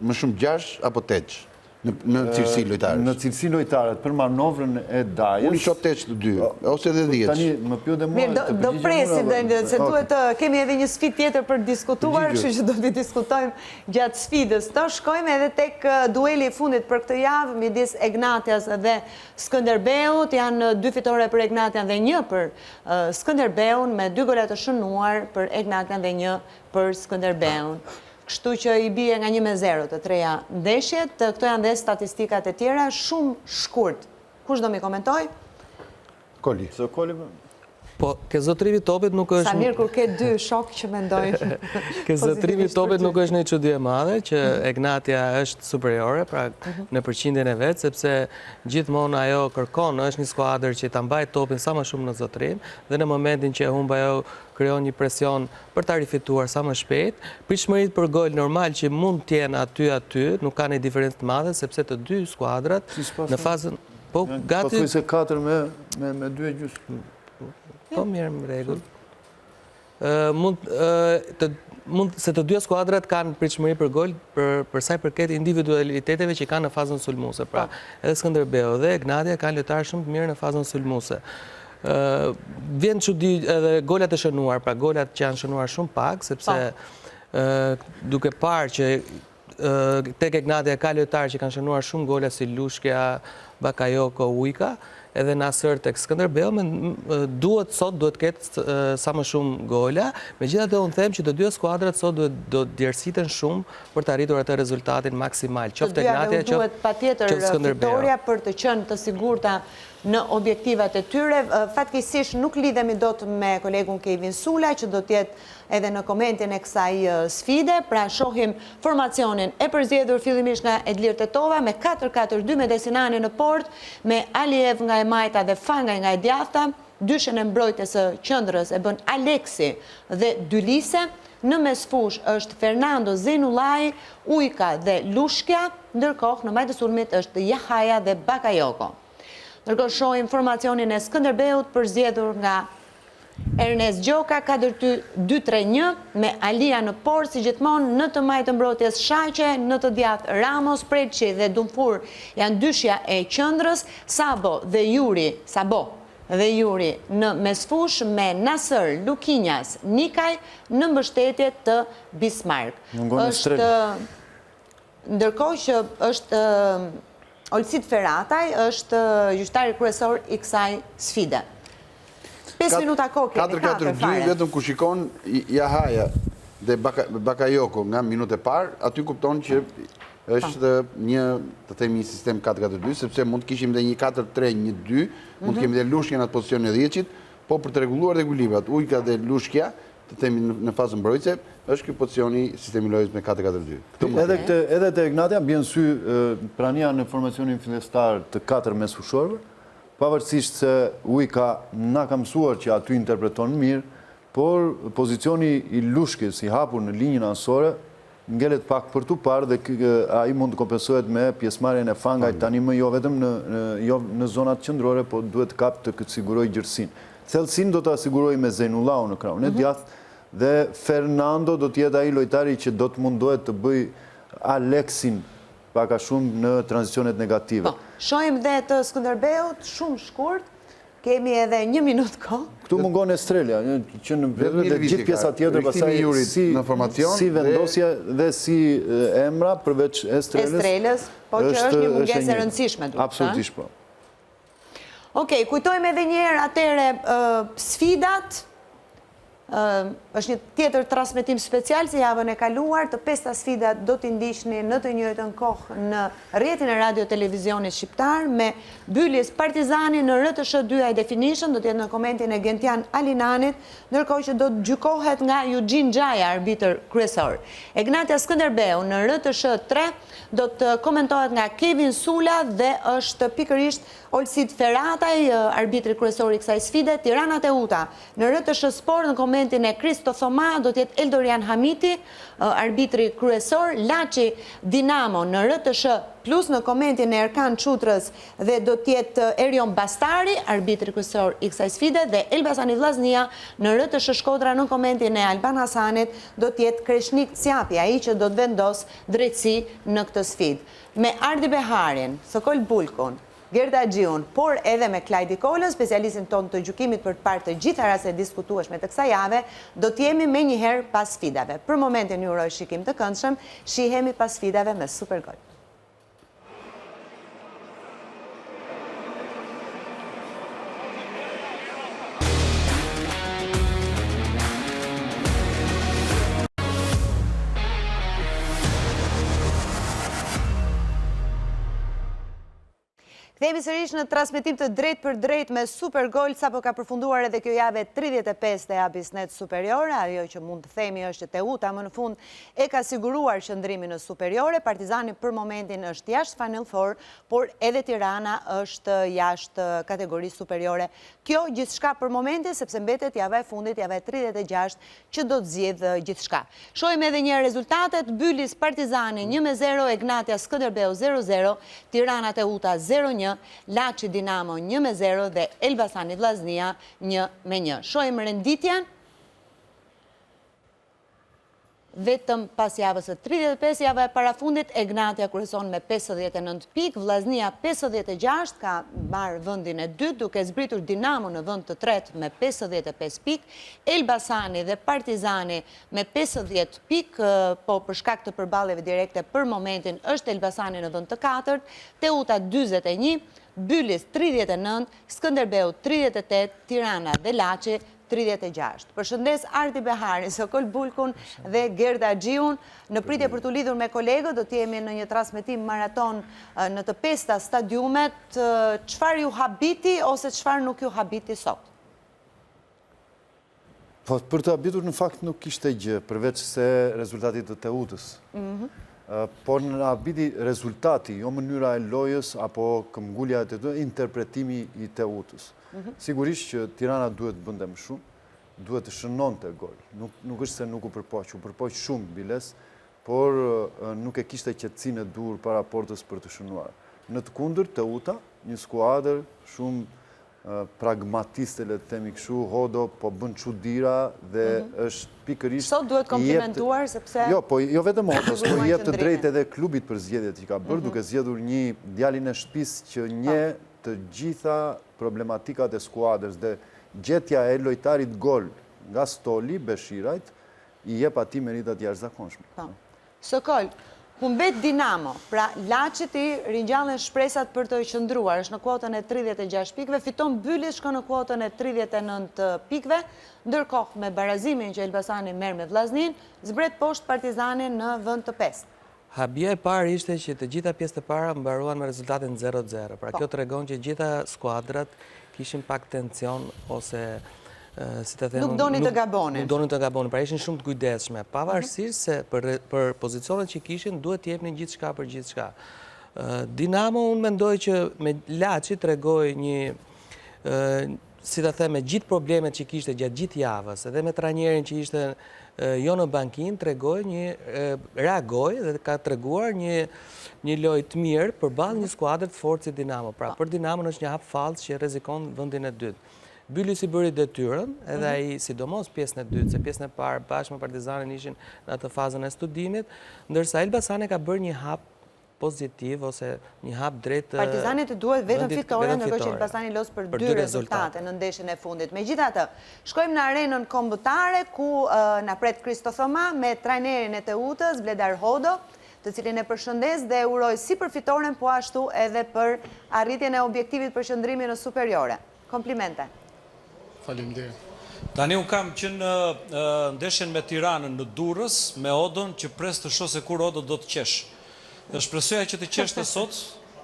më shumë 6 apo 8 në cilësi lojtarës? Në cilësi lojtarët për manovrën e dajës. Unë isho 8 të dy, ose dhe 10. Tani, më pjo dhe mua... Mirë, do presim, se duhet kemi edhe një sfidë tjetër për diskutuar, kështu që do të diskutojmë gjatë sfidës. To shkojmë edhe tek dueli i fundit për këtë javë, midis Egnatias dhe Skënderbeut. Janë 2 fitore për Egnatian dhe 1 për Skënderbeun, me 2 gola të shënuar për Egnatian dhe 1 për Skënderbeun. Kështu që i bie nga 1-0 të treja ndeshjet. Këto janë dhe statistikat e tjera, shumë shkurt. Kush do mi komentoj? Koli. Po, ke zotrimi topit nuk është... Sa mirë kur ke 2 shok që mendojnë. Ke zotrimi topit nuk është një çudi e madhe, që Egnatia është superiore, pra në përqindjen e vetë, sepse gjithmonë ajo kërkon, është një skuadër që ta mbajë topin sa më shumë në zotrim, dhe në momentin që e humb ajo krijon një presion për ta rifituar sa më shpejt. Pritshmëritë për gol normal që mund të jenë aty, nuk ka një diferencë të madhe, sepse të dy skuadrat në fazën... Po, gati... Po, se 4 me 2,5. Po, mirë, më regull. Se të dy skuadrat kanë pritshmëri për gol për sa i përket individualiteteve që kanë në fazën sulmuese. Pra, edhe Skënderbeu dhe Egnatia kanë lojtarë shumë të mirë në fazën sulmuese. Vjen çudi edhe golat e shënuar, pra golat që janë shënuar shumë pak, sepse duke parë që tek Egnatia ka lojtarë që kanë shënuar shumë gola si Lushkja, Bakayoko, Ujka, edhe Nasër tek Skënderbeu, sot duhet ketë sa më shumë gola. Megjithatë unë them që të dy skuadrat sot do djersiten shumë për të arritur atë rezultatin maksimal. Qoftë Egnatia, duhet patjetër fitoria për të qenë të sigurta në objektivat e tyre. Fatkeqësisht nuk lidhemi dot me kolegun Kevin Sula, që do t'jetë edhe në komentin e kësaj sfide. Pra shohim formacionin e përzgjedhur fillimisht nga Edlir Tetova me 4-4-2 me Desinani në port, me Aliev nga e majta dhe Fangaj nga e djathta. Dyshën e mbrojtjes së qendrës e bën Aleksi dhe Dylise. Në mesfush është Fernando Zenullai, Ujka dhe Lushkja, ndërkohë në majtë sulmit është Jahaja dhe Bakayoko. Ndërkohë shohim formacionin e Skënderbeut përzgjedhur nga Ernest Gjoka, 4-2-3-1 me Alia në port, si gjithmonë në të majtë mbrojtjes Shaqe, në të djathtë Ramos, Preçi dhe Dumfur janë dyshja e qendrës, Sabo dhe Juri në mesfush me Nasër, Lukinjas, Nikaj në mbështetje të Bismarck. Ndërkohë që është Olcit Ferataj, është gjyqtari kryesor i kësaj sfide. 5 minuta kohë kemi, 4-4-2, vetëm ku shikon Jahaja dhe Bakayoko nga minutë e parë, aty kupton që është një, të themi, sistem 4-4-2, sepse mund të kishim dhe një 4-3-1-2, mund të kemi dhe Lushkja në atë pozicion e 10-qit, po për të rregulluar dhe ekuilibrat, Ujka dhe Lushkja, të themi në fazën mbrojtëse, është ky pozicioni sistemi lojës me 4-4-2. Edhe te Egnatia bjen sy prania në formacionin fillestar të 4 mesfushorëve, pavarësisht se Ujka na ka mësuar që aty interpreton mirë, por pozicioni i Lushkës i hapur në linjën anësore ngelet pak për tu parë dhe ai mund të kompensohet me pjesëmarrjen e Fangajt tani më jo vetëm në zonat qendrore, po duhet kap të siguroj gjërsinë. Thellësinë do të asiguroj me Zeinullau në krahun e djathtë dhe Fernando do të jetë ai lojtari që do të mundohet të bëj Aleksin pak a shumë në tranzicionet negative. Shohim dhe të Skënderbeut, shumë shkurt, kemi edhe 1 minutë kohë. Këtu mungon Estrela, që në vedrë dhe gjithë pjesa tjetër pasaj si vendosja dhe si emra përveç Estrelës, po që është një mungesë e rëndësishme. Absolutisht po. Okej, kujtojmë edhe një herë atëre sfidat. Është një tjetër transmetim special si javën e kaluar, të 5 sfidat do t'i ndiqni në të njëjtën kohë në rrjetin e radio televizionit shqiptar, me Bylis Partizani në RTS2 High Definition, do t'jetë në komentin e Gentian Alinanit, ndërkohë që do të gjykohet nga Eugene Gjaja, arbitër kryesor. Egnatia Skënderbeu në RTS3 do të komentohet nga Kevin Sula dhe është pikërisht Olcit Ferataj, arbitri kryesor i kësaj sfide. Tirana Teuta në RTS Sport në komentin momentin e Kristo Thoma do t'jetë Eldorian Hamiti, arbitri kryesor, Laçi Dinamo në RTS plus në komentin e Erkan Çutrës dhe do t'jetë Erion Bastari, arbitri kryesor i kësaj sfide, dhe Elbasani Vllaznia në RTS Shkodra në komentin e Alban Hasanit do t'jetë Kreshnik Ciapi, ai që do të vendos drejtësi në këtë sfidë. Me Ardi Beharin, Sokol Bulkun, Gerda Gjiun, por edhe me Klajdi Kolën, specialistin tonë të gjykimit për të parë të gjitha rastet diskutueshme të kësaj jave, do t'jemi me njëherë pas sfidave. Për momentin ju uroj shikim të këndshëm, shihemi pas sfidave me Supergol. Kthehemi sërish në transmetim të drejt për drejt me Supergol, sapo ka përfunduar edhe kjo javë 35 e Abisnet Superiore. Ajo që mund të themi është që Teuta më në fund e ka siguruar qëndrimin në Superiore. Partizani për momentin është jashtë Final Four, por edhe Tirana është jashtë kategorisë superiore. Kjo gjithçka për momentin, sepse mbetet java e fundit, java e 36, që do të zgjedhë gjithçka. Shohim edhe një rezultatet: Bylis Partizani 1-0, Egnatia Skënderbeu 0-0, Tirana Teuta 0-1, Laçi Dinamo 1-0 dhe Elbasani Vllaznia 1-1. Shohim renditjen. Vetëm pas javës së 35, java e parafundit, Egnatia kryeson me 59 pikë, Vllaznia 56, ka marrë vendin e dytë, duke zbritur Dinamo në vend të tretë me 55 pikë, Elbasani dhe Partizani me 50 pikë, po për shkak të përballjeve direkte për momentin është Elbasani në vend të katërt, Teuta 41, Bylis 39, Skënderbeu 38, Tirana dhe Laçi 36. Përshëndes Ardi Beharin, Sokol Bulkun dhe Gerda Gjiun. Në pritje për të lidhur me kolegët, do t'jemi në një transmetim maraton në të pesta stadiumet. Çfarë ju habiti ose çfarë nuk ju habiti sot? Po, për të habitur në fakt nuk kishte gjë, përveç se rezultatit të Teutës. Por në habiti rezultati, jo mënyra e lojës apo këmbgulja e Teutës, interpretimi i Teutës. Sigurisht që Tirana duhet të bënde më shumë, duhet të shënonte gol. Nuk është se nuk u përpoq shumë Biles, por nuk e kishte qetësinë e dur para portës për të shënuar. Në të kundër, Teuta, një skuadër shumë pragmatiste, le të themi kështu, Hodo po bën çuditëra dhe është pikërisht... Sot duhet komplimentuar, sepse... Jo, po jo vetëm Hodos, po jep të drejtë edhe klubit për zgjedhjet që ka bërë, duke zgjedhur një djalin e shtëpisë që një të gjitha problematikat e skuadrës dhe gjetja e lojtarit gol nga Stoli, Beshirajt, i jep atij meritat jashtëzakonshme. Sokol, ku mbet Dinamo, pra Laçit i ringjallen shpresat për të qëndruar, është në kuotën e 36 pikëve, fiton Bylis, shkon në kuotën e 39 pikëve, ndërkohë me barazimin që Elbasani merr me Vllaznin, zbret poshtë Partizani në vend të pestë. Habia e parë ishte që të gjitha pjesët e para mbaruan me rezultatin 0-0. Pra kjo tregon që gjitha skuadrat kishin pak tension ose si të them, nuk doni të gabonin. Nuk doni të gabonin, pra ishin shumë të kujdesshme. Pavarësisht se për pozicionet që kishin duhet të jepnin gjithçka për gjithçka. Dinamo unë mendoj që me Laçi tregoi një si të them, me gjithë problemet që kishte gjatë gjithë javës, edhe me trajnerin që ishte jo në bankin, reagoi dhe ka treguar një lojë të mirë përballë një skuadër të fortë si Dinamo. Pra, për Dinamo është një hap fallës që rrezikon vendin e dytë. Bylis i bëri detyrën, edhe ai sidomos pjesën e dytë, se pjesën e parë bashkë me Partizanin ishin në atë fazën e studimit, ndërsa Elbasani ka bërë një hap pozitiv ose një hap drejt Partizanit duhet vetëm fitore, ndërkohë që Elbasani los për 2 rezultate në ndeshjen e fundit. Megjithatë, shkojmë në arenën kombëtare ku na pret Kristo Thoma me trajnerin e Teutës, Bledar Hodo, të cilin e përshëndes dhe uroj si për fitoren, po ashtu edhe për arritjen e objektivit për qëndrimin në superiore. Komplimente. Faleminderit. Tani unë kam që në ndeshjen me Tiranën në Durrës, me Odon, që pres të shoh se kur Odo do të qesh. Dhe shpresoja që të qeshte sot,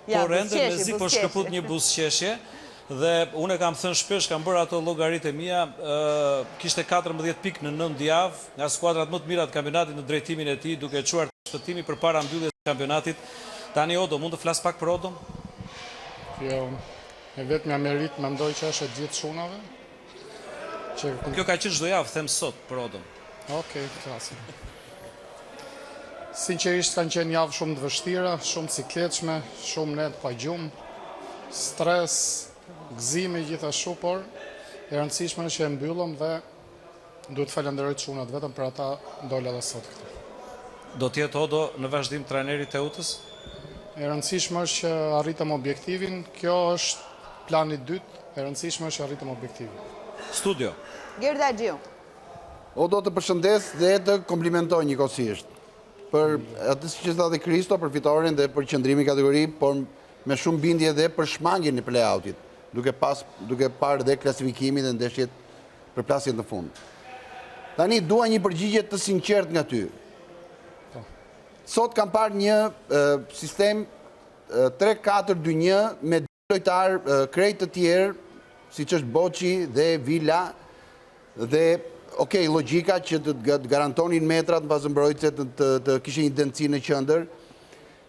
por ende me zi po shkëput një buzëqeshje, dhe unë e kam thënë shpesh, kam bërë ato llogaritë e mia, kishte 14 pikë në 9 javë, nga skuadrat më të mira të kampionatit në drejtimin e tij, duke çuar shpëtimi përpara mbylljes së kampionatit. Tani Odo, mund të flas pak për Odon? Jo, e vetmja merit mendoj që është e gjithë shunave, Kjo ka qenë çdo javë, them sot për Odën. Okej, klasin. Sinqerisht kanë qenë javë shumë të vështira, shumë cikletshme, shumë net pa gjumë, stres, gëzimi gjithashtu, por e rëndësishme është që e mbyllëm dhe duhet falenderoj çunat vetëm për ata dola edhe sot këtu. Do t'jetë Odo në vazhdim trajneri i Teutës? E rëndësishme është që arritëm objektivin, kjo është plani i dytë, e rëndësishme është që arritëm objektivin. Studio. Gerda Gjiu. Odo të përshëndes dhe të komplimentoj njëkohësisht për atë që tha dhe Kristo, për fitoren dhe për qëndrimi kategori, por me shumë bindje dhe për shmangjen në play-outit, duke parë dhe klasifikimin dhe ndeshjet për plasjet në fund. Tani, dua një përgjigje të sinqert nga ty. Sot kam parë një sistem 3-4-2-1 me dy lojtarë krejt të tjerë, si që është Boçi dhe Villa, dhe okej, logjika që të garantonin metrat në bazë mbrojtëse të kishin një dëndësi në qëndër.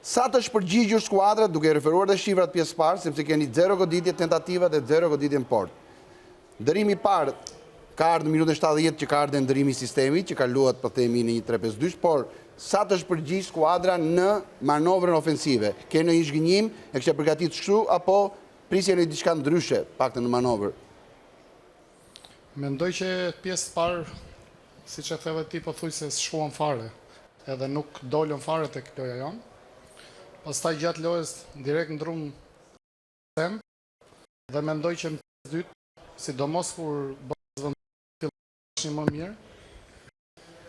Sa të shpërgjigjur skuadra, duke referuar dhe shifrat pjesë parë, sepse keni 0 goditje tentativa dhe 0 goditje në port. Ndërimi parë ka ardhë në minutën 70 që ka ardhë ndërimi sistemi, që ka luat për themi në një 3-5-2, por sa të shpërgjigj skuadra në manovrën ofensive? Kene një zhgënjim, e kështë përgatit shkru, apo prisje në diçka ndryshe, pak të në manovrë? Mendoj që pjesë parë, si që theve ti, po thuj se shkuan fare, edhe nuk dollën fare të loja janë. Pastaj gjatë lojës direkt ndrum tem, dhe mendoj që në pjesë dytë, sidomos kur bëzë vëndë një më mirë,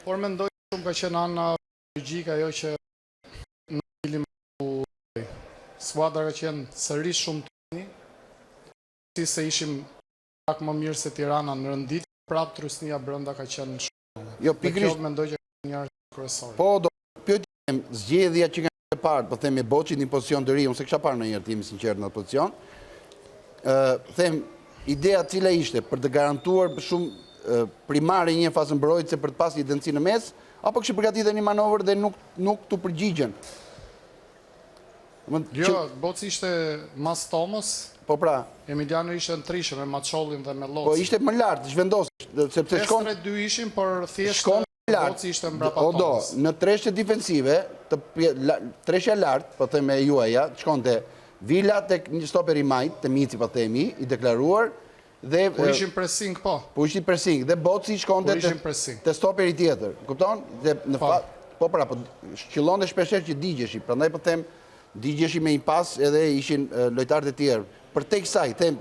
por mendoj që shumë ka qenë ana logjika jo që në filim u skuadra ka qenë sërish shumë të një, si se ishim pak më mirë se Tirana në rëndit, prapë Trysnia brenda ka qenë shumë. Jo, pikrisht. Kjo mendoj që ka një artë kryesore. Po, do pyetjem, zgjedhja që nga e parë, po themi Boçi një pozicion të ri, unë se kësha parë në njërë timi sinqert në atë pozicion, them, ideja cila ishte për të garantuar shumë primare një fazë mbrojtëse për të pas një dëndësi në mes, apo kështë përgatitur një manovër dhe nuk të përgjigjen? Jo, Boçi ishte mas Thomas, po pra, Emiliano ishte në trishë me Maçollin dhe me Locin. Po ishte më lartë, zhvendosë, sepse shkon... 5-3-2 ishim, por thjeshtë Boçi ishte mbrapa Thomas. Odo, në treshtë defensive, treshja lartë, po theme e juaja, shkonte Villa të një stoper i majtë, të mici, po themi, i deklaruar, dhe... Po ishim pressing, po. Po ishim pressing, dhe Boçi shkonte të stoper i tjetër, kupton? Po pra, po shqillon dhe shpesher që digjeshi, prandaj po them, digjeshi me një pas edhe ishin lojtarët e tjerë. Për tek saj, them,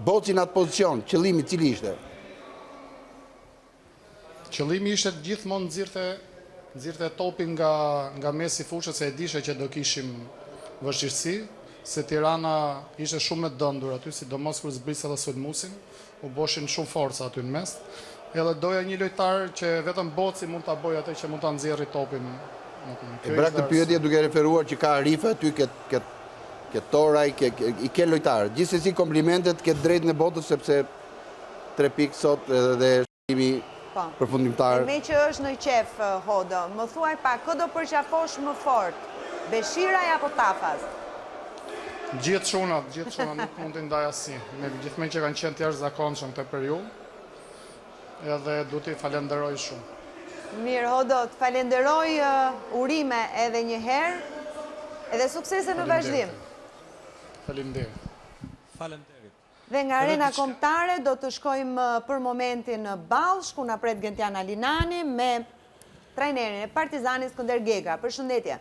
Boçi në atë pozicion, qëllimi cili ishte? Qëllimi ishte gjithmonë nxirrte topin nga mesi fushës, se e dishe që do kishim vështirësi, se Tirana ishte shumë e dëndur aty, sidomos kur zbrisë edhe Sulmusin, u boshin shumë forca aty në mes, edhe doja një lojtar që vetëm Boçi mund ta bëjë atë që mund ta nxjerrë topin. E brak të pyetje duke referuar që ka Arifa aty këtë Toraj, i ke lojtarë. Gjithsesi komplimentet këtë drejt në botës, sepse 3 pikë sot dhe shqimi përfundimtar. Me që është në qef, Hodo, më thuaj pa, këdo përqafosh më fort, Beshiraj apo Tafas? Gjithë shunat nuk mund të ndaj asi. Me gjithme që kanë qenë tjerë zakonshëm të periudhë, edhe du t'i falenderoj shumë. Mirë, Hodo, të falenderoj urime edhe një herë, edhe suksese në vazhdim. Faleminderit. Faleminderit. Dhe nga arena kombëtare do të shkojmë për momentin në Ballsh, ku na pret Gentiana Linani me trajnerin e Partizanit Skënder Gega. Përshëndetje.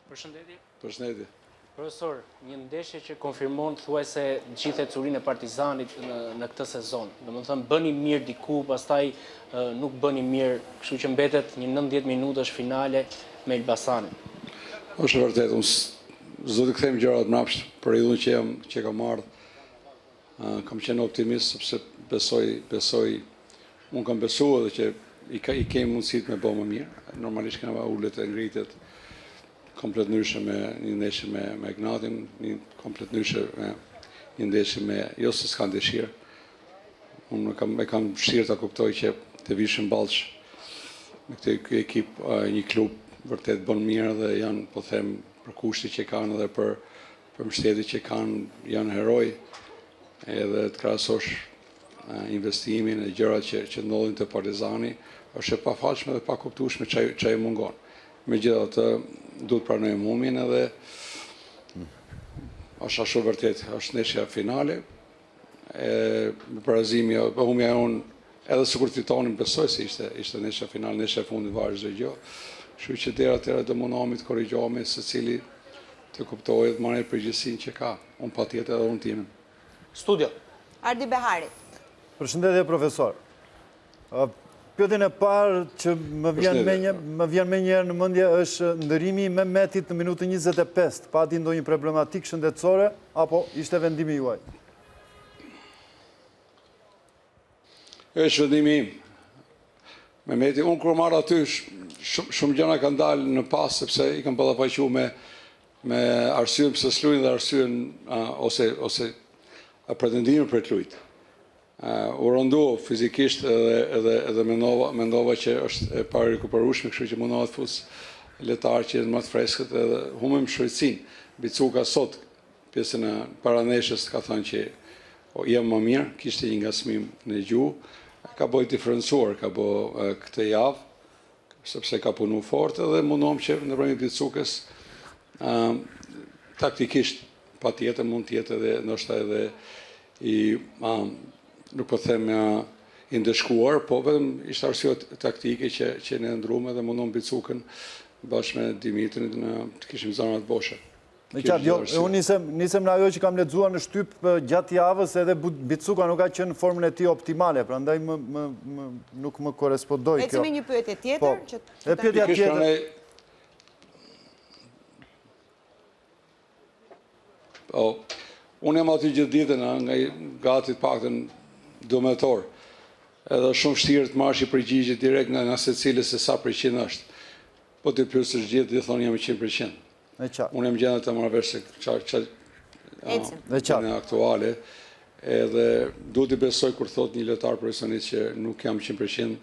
Përshëndetje. Përshëndetje. Profesor, një ndeshje që konfirmon thuajse gjithë ecurinë e Partizanit në këtë sezon. Domethënë bëni mirë diku, pastaj nuk bëni mirë, kështu që mbetet një 90 minutash finale me Elbasanin. Është vërtet, unë zdo të këthejmë gjërat mrapsht për idhun që kam ardhë. Kam qenë optimist, sepse besoj, unë kam besu edhe që i kemi mundësit me bo më mirë. Normalisht kanë ullet e ngritet komplet ndryshe me një ndeshje me Ignatin, një komplet ndryshe me një ndeshje me jo se s'kan dëshirë. Unë e kam shirë të kuptoj që të vishën Ballsh me këtë ekip, një klub vërtet bën mirë dhe janë, po them, për kushti që kanë dhe për mbështetjet që kanë, janë heroj. edhe të krahasosh investimin e gjërat që ndodhin te Partizani, është e pafalshme dhe pa kuptueshme çai mungon. Megjithatë, duhet pranojmë humbin edhe është ashtu vërtet, është ndeshja finale. Barazimi, humbja jonë, edhe sikur fitonin, besoj se ishte ndeshja finale, ndeshja fundit varet çdo gjë. Kështu që deri atëherë do mundohemi të korrigjohemi, secili të kuptojë dhe marrë përgjegjësinë që ka. Unë patjetër edhe unë timin. Studio. Ardi Behari. Përshëndetje, profesor. Pyetjen e parë që më vjen me njerë në mendje është ndërimi me Mehmetit në minutën 25. Pati ndonjë problematik shëndetësore apo ishte vendimi juaj? Është vendimi im. Mehmeti, unë kur marr aty shumë gjëra kanë dalë në pas sepse i kam ballafaqur me arsyen pse s'luajnë dhe arsyen ose pretendimin për të luajtur. U rëndu fizikisht edhe mendova që është e parë rikuperueshme, kështu që mundova të fus letar që janë më të freskët edhe humbim shfrytësinë. Bicuka sot pjesën e paraneshës ka thënë që jam më mirë, kishte një ngacmim në gjuhë, ka bëj diferencuar, ka bëj këtë javë, sepse ka punu fort edhe mundom që në brëmi Bicukës taktikisht pa tjetër mund tjetë edhe ndoshta edhe nuk po them i ndëshkuar, po vetëm ishte arsye taktike që ne ndruam dhe mundom Bicukën bashkë me Dimitrin të kishim zonat boshe. Me qatë, unë nisem në ajo që kam lexuar në shtyp gjatë javës edhe Bicuka nuk ka qenë në formën e tij optimale, prandaj nuk më korrespondoi kjo. Ecim një pyetje tjetër E pyetja tjetër. Unë jam aty gjithë ditën nga gati të paktën 12 orë. Edhe shumë vështirë të marrësh përgjigje direkt nga secili se sa përqind është. Po ti pyesësh gjithë, dhe thonë jam 100%. Unë jam gjendë të marrë vesh se çfarë aktuale, edhe duhet të besoj kur thot një lojtar profesionist që nuk jam 100%,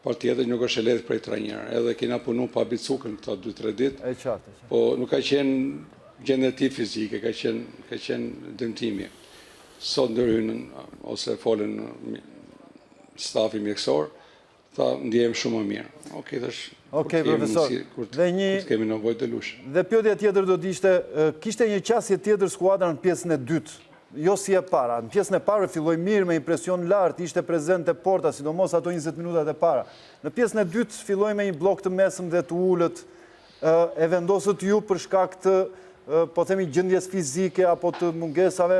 patjetër nuk është e lehtë për trajner. Edhe kena punu pa Bicukën këto 2-3 ditë. Po nuk ka qenë gjendja e tij fizike, ka qenë dëmtimi. Sot ndërhynën ose folën stafi mjekësor, tha ndjehem shumë më mirë. Okej, profesor. Kur kemi nevojë të lush. Dhe pyetja tjetër do të ishte, kishte një qasje tjetër skuadra në pjesën e dytë, jo si e para. Në pjesën e parë filloi mirë me impresion lart, ishte prezente Porta, sidomos ato 20 minutat e para. Në pjesën e dytë filloi me një blok të mesëm dhe të ulët, e vendosët ju për shkak të, po themi, gjendjes fizike apo të mungesave,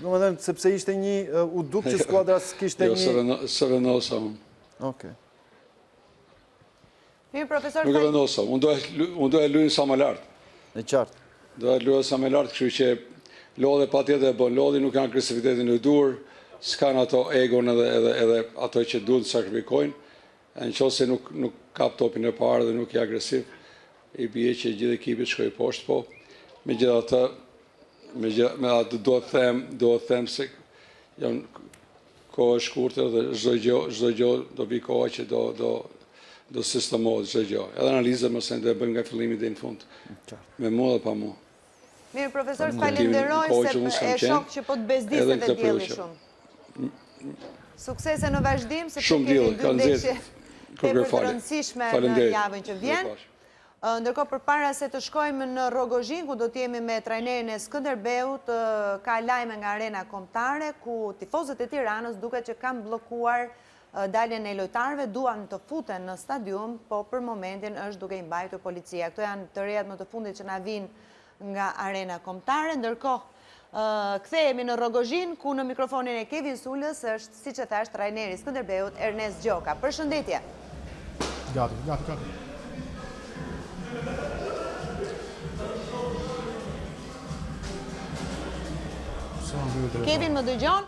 domethënë sepse ishte një uduk që skuadra kishte një. Jo, së vendosa unë. Okej. Nuk e vendosa, unë do e luajnë sa më lartë. Në qartë. Do e luajnë sa më lartë, kështu që Lodhi patjetër e bën. Lodhi nuk kanë agresivitetin e dur, s'kan ato egon edhe ato që duhet të sakrifikojnë. Nëse nuk kap topin e parë dhe nuk i agresiv, i bie që gjithë ekipi shkojë poshtë, po megjithatë do të them se janë kohë shkurtër dhe çdo gjë do vi koha që do sistemohet çdo gjë. Edhe analizën mos e bëjmë nga fillimi deri në fund. Me mua dhe pa mua. Mirë, profesor, falenderoj se e shoh që po të bezdisët e dielli shumë. Suksese në vazhdim, se kemi dy ndeshje tepër të rëndësishme në javën që vjen. Ndërkohë, përpara se të shkojmë në Rogozhin, ku do t'jemi me trajnerin e Skënderbeut, ka lajme nga arena kombëtare, ku tifozët e Tiranës duket që kanë bllokuar daljen e lojtarëve, duan të futen në stadium, po për momentin është duke i mbajtur policia. Këto janë të rejat më të fundit që na vinë nga arena kombëtare. Ndërkohë, kthehemi në Rogozhin, ku në mikrofonin e Kevin Sulës është, siç e thash, trajneri i Skënderbeut Ernest Gjoka. Përshëndetje. Gati. Kevin, më dëgjon?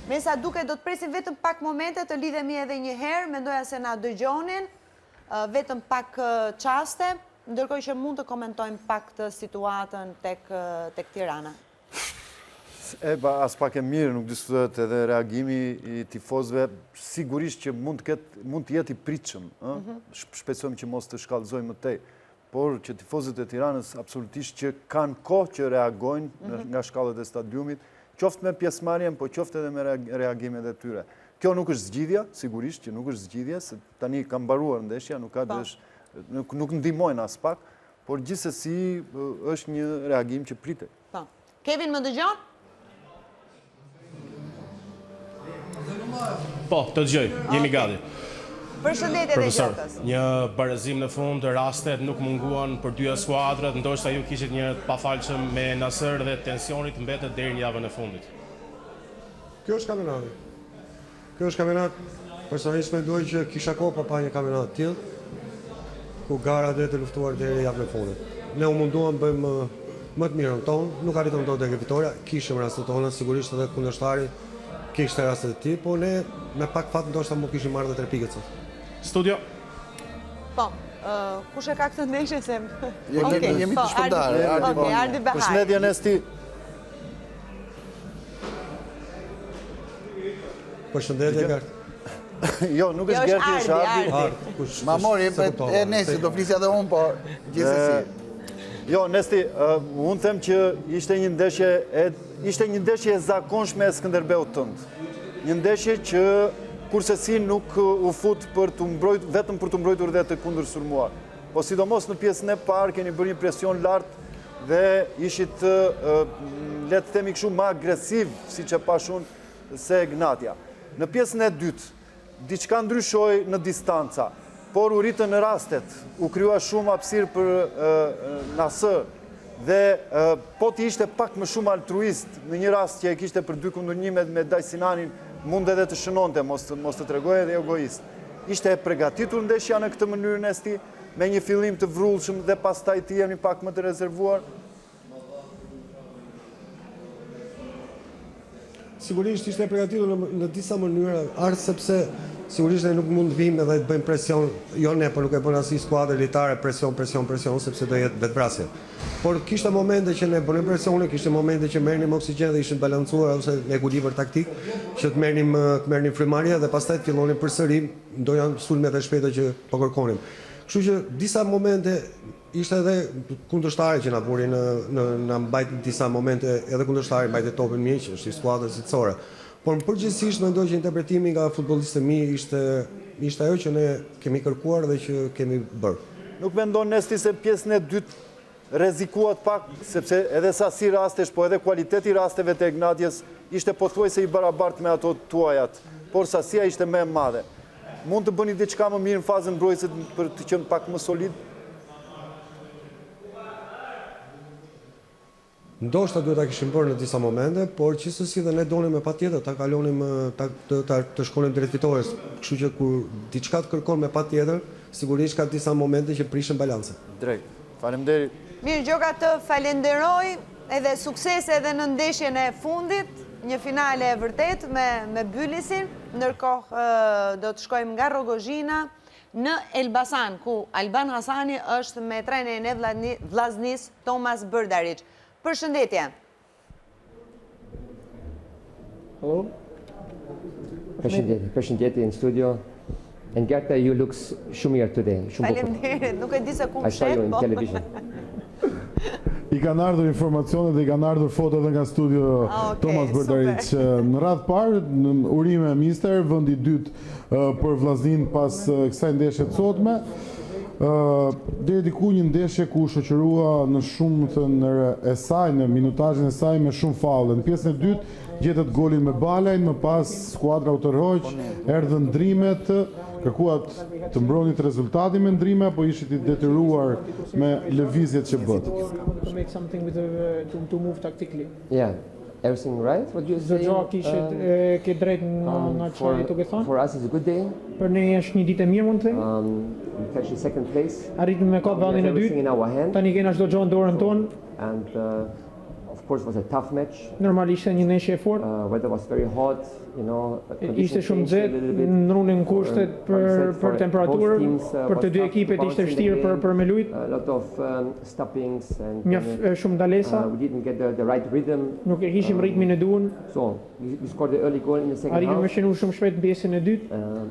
Me sa duke do të presim vetëm pak momente të lidhemi edhe një herë, mendoja se na dëgjonin, vetëm pak qaste, ndërkohë që mund të komentojmë pak të situatën tek Tirana. As pak e mirë nuk diskutohet edhe reagimi i tifozëve, sigurisht që mund të jetë i pritshëm, shpresojmë që mos të shkallëzojmë më tej. por që tifozët e Tiranës absolutisht që kanë kohë që reagojnë nga shkallët e stadiumit, qoftë me pjesëmarrjen, po qoftë edhe me reagimet e tyre. Kjo nuk është zgjidhja, sigurisht që nuk është zgjidhja, se tani ka mbaruar ndeshja, nuk ndihmojnë as pak, por gjithsesi është një reagim që pritet. Kevin, më dëgjon? Po, të dëgjoj, jemi gati. Përshëndetje dhe Gjokës. Një barëzim në fund, rastet nuk munguan për dyja skuadrat, ndoshta ju kishit një pafalqëm me Nasër dhe tensionit mbetet deri në javën e fundit. Kjo është kampionati. Kjo është kampionat, personalisht mendoj që kisha kohë për pa një kampionat të tillë, ku gara duhet të luftuar deri javën e fundit. Ne u munduam bëjmë më të mirën tonë, nuk arritëm dot tek fitoria, kishim rastet tona, sigurisht edhe kundërshtari kishte rastet e tij, po ne me pak fat ndoshta mund kishim marrë 3 pikë sot. Studio. Po, kush e ka këtë ndeshje se... Jemi të shpërndarë. Okej, Ardi Behaj. Përshëndetje Nesti. Përshëndetje Gert. Jo, nuk është Gerti, është Ardi. Ma mori, Nesti, do flisja dhe unë, po gjithsesi. Jo, Nesti, unë them që ishte një ndeshje e zakonshme e Skënderbeut tënd. Një ndeshje që kurse si nuk u fut vetëm për të mbrojtur dhe të kundërsulmuar. Po sidomos në pjesën e parë keni bërë një presion lartë dhe ishit, le të themi kështu, më agresiv, siç e pash unë, se Gnatja. Në pjesën e dytë, diçka ndryshoi në distanca, por u ritën në rastet, u krija shumë hapësirë për Nasër dhe po ti ishte pak më shumë altruist në një rast që e kishte për 2-1 me Dajsinanin, mund edhe të shënonte, mos të tregoje edhe egoist. Ishte e përgatitur ndeshja në këtë mënyrë Nesti, me një fillim të vrullshëm dhe pastaj të jemi pak më të rezervuar? Sigurisht ishte e përgatitur në disa mënyra, sepse sigurisht ne nuk mund të vim edhe të bëjmë presion, jo ne, por nuk e bën asnjë skuadër lojtare presion, sepse do jetë vetvrasje. Por kishte momente që ne bënim presione, kishte momente që merrnim oksigjen dhe ishin balancuar ose me ekuilibër taktik, që të merrnim frymarrje dhe pastaj të fillonin përsëri, do janë sulmet e shpejta që po kërkonim. Kështu që disa momente ishte edhe kundërshtari që na buri në mbajt disa momente, edhe kundërshtari mbajti topin mirë, që është i skuadrës cilësore. Por në përgjithësisht mendoj që interpretimi nga futbollistët e mi ishte ajo që ne kemi kërkuar dhe që kemi bërë. Nuk mendon Nesti se pjesën e dytë rrezikuat pak, sepse edhe sasi rastesh, po edhe kualiteti rasteve të Gnatjes ishte pothuajse i barabartë me ato tuajat, por sasia ishte më e madhe. Mund të bëni diçka më mirë në fazën mbrojtëse për të qenë pak më solid? Ndoshta duhet ta kishim bërë në disa momente, por gjithsesi dhe ne donim me patjetër ta kalonim të shkonim drejt fitores. Kështu që kur diçka të kërkon me patjetër, sigurisht ka disa momente që prishën balancën. Drejt. Faleminderit. Mirë, Gjoka, të falenderoj edhe sukses edhe në ndeshjen e fundit, një finale e vërtet me Bylisin, ndërkohë do të shkojmë nga Rogozhina në Elbasan, ku Alban Hasani është me trenerin e vllaznis Tomas Brdarić. Përshëndetje. Hello. Përshëndetje in studio. And Gerta, you look shumë mirë today. Faleminderit, nuk e di se ku më I saw you in television. I kanë ardhur informacionet dhe i kanë ardhur fotot nga studio Tomas Brdarić. Në radhë parë, në urime mister, vendi dytë për vllaznin pas kësaj ndeshje të sotme. Deri diku një ndeshje ku shoqërua në shumën e saj, në minutazhin e saj me shumë falle. Në pjesën e dytë gjetët golin me balajn, më pas skuadra u tërhoq, erdhën ndrimet, kërkuat të mbronit rezultatin me ndrime, po ishit i detyruar me lëvizjet që bët. To make something with to move tactically. Yeah. Everything right? What you say? Ke drejt nga çfarë duke thënë? For us it's a good day. Për ne është një ditë e mirë, mund të them. It's actually second place. Arritëm me kap vendin e dytë. Tani kena çdo gjë në dorën tonë. And of course, it was a tough match. Normalisht një ndeshje e fortë. Weather was very hot, you know. Ishte shumë nxehtë, ndrunin kushtet për temperaturën. Për të dy ekipet ishte vështirë për me lujt. A lot of stoppings and shumë ndalesa. We didn't get the right rhythm. Nuk e kishim ritmin e duhur. So, we scored the early goal in the second half. Arritëm me shënuar shumë shpejt në pjesën e dytë.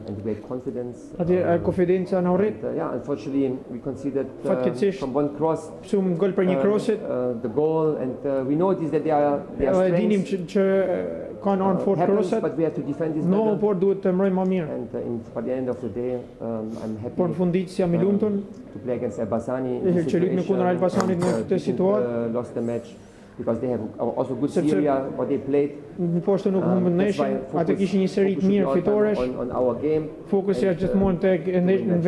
And we had confidence. Atë konfidenca na rrit. Yeah, unfortunately we conceded Fatkeqësisht from one cross. Shumë gol për një crossit. The goal and we noticed that they are dinim që kanë anë fort crosset. But we have to defend this better. No, por duhet të mbrojmë më mirë. And by the end of the day, I'm happy. Por në fundit jam I lumtur. To play against Elbasani. Që lutem kundër Elbasanit në këtë situatë. Lost the match. Because they have also good Syria, what they played. Po ashtu nuk humbën ndeshjen, atë kishin një seri të mirë fitoresh. Fokusi është gjithmonë tek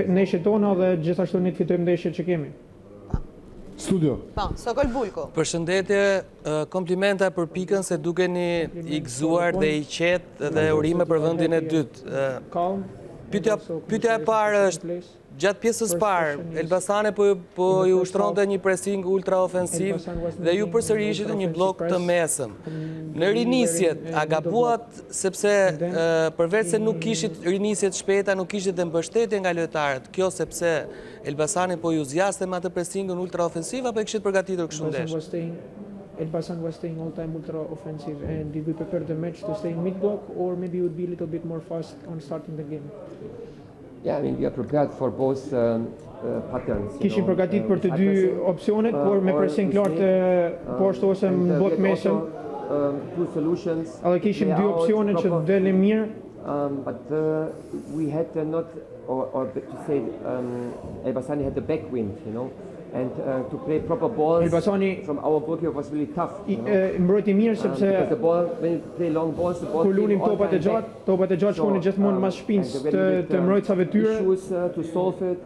ndeshjet tona dhe gjithashtu ne të fitojmë ndeshjet që kemi. Studio. Po, Sokol Bulko. Përshëndetje, komplimenta për pikën se dukeni I gëzuar dhe I qetë dhe urime për vendin e dytë. Pyetja e parë është gjatë pjesës parë, Elbasani po ju ushtronte një pressing ultra ofensiv dhe ju përsërishit një blok të mesëm. Në rinisjet, a gabuat sepse përveç se nuk kishit rinisjet shpeta, nuk kishit dhe mbështetje nga lojtarët, kjo sepse Elbasani po ju zjaste me atë pressingën ultra ofensiv apo e kishit përgatitur kështu ndesh? Elbasan was staying all time ultra offensive, and did we prepare the match to stay in mid block, or maybe would be a little bit more fast on starting the game? Yeah, I mean, we are prepared for both patterns. Kishim përgatit për të dy opsionet, por me pressing lartë poshtë ose në blok mesëm. Two solutions. Edhe kishim dy opsione që delin mirë. But we had not, or to say, Elbasani had the backwind, you know. And to play proper balls from our goalkeeper was really tough. Mbrojti mirë sepse because the ball, when you play long balls, the ball kur lunim topat e gjatë shkonin gjithmonë mas shpinës të mbrojtësave tyre. Issues to solve it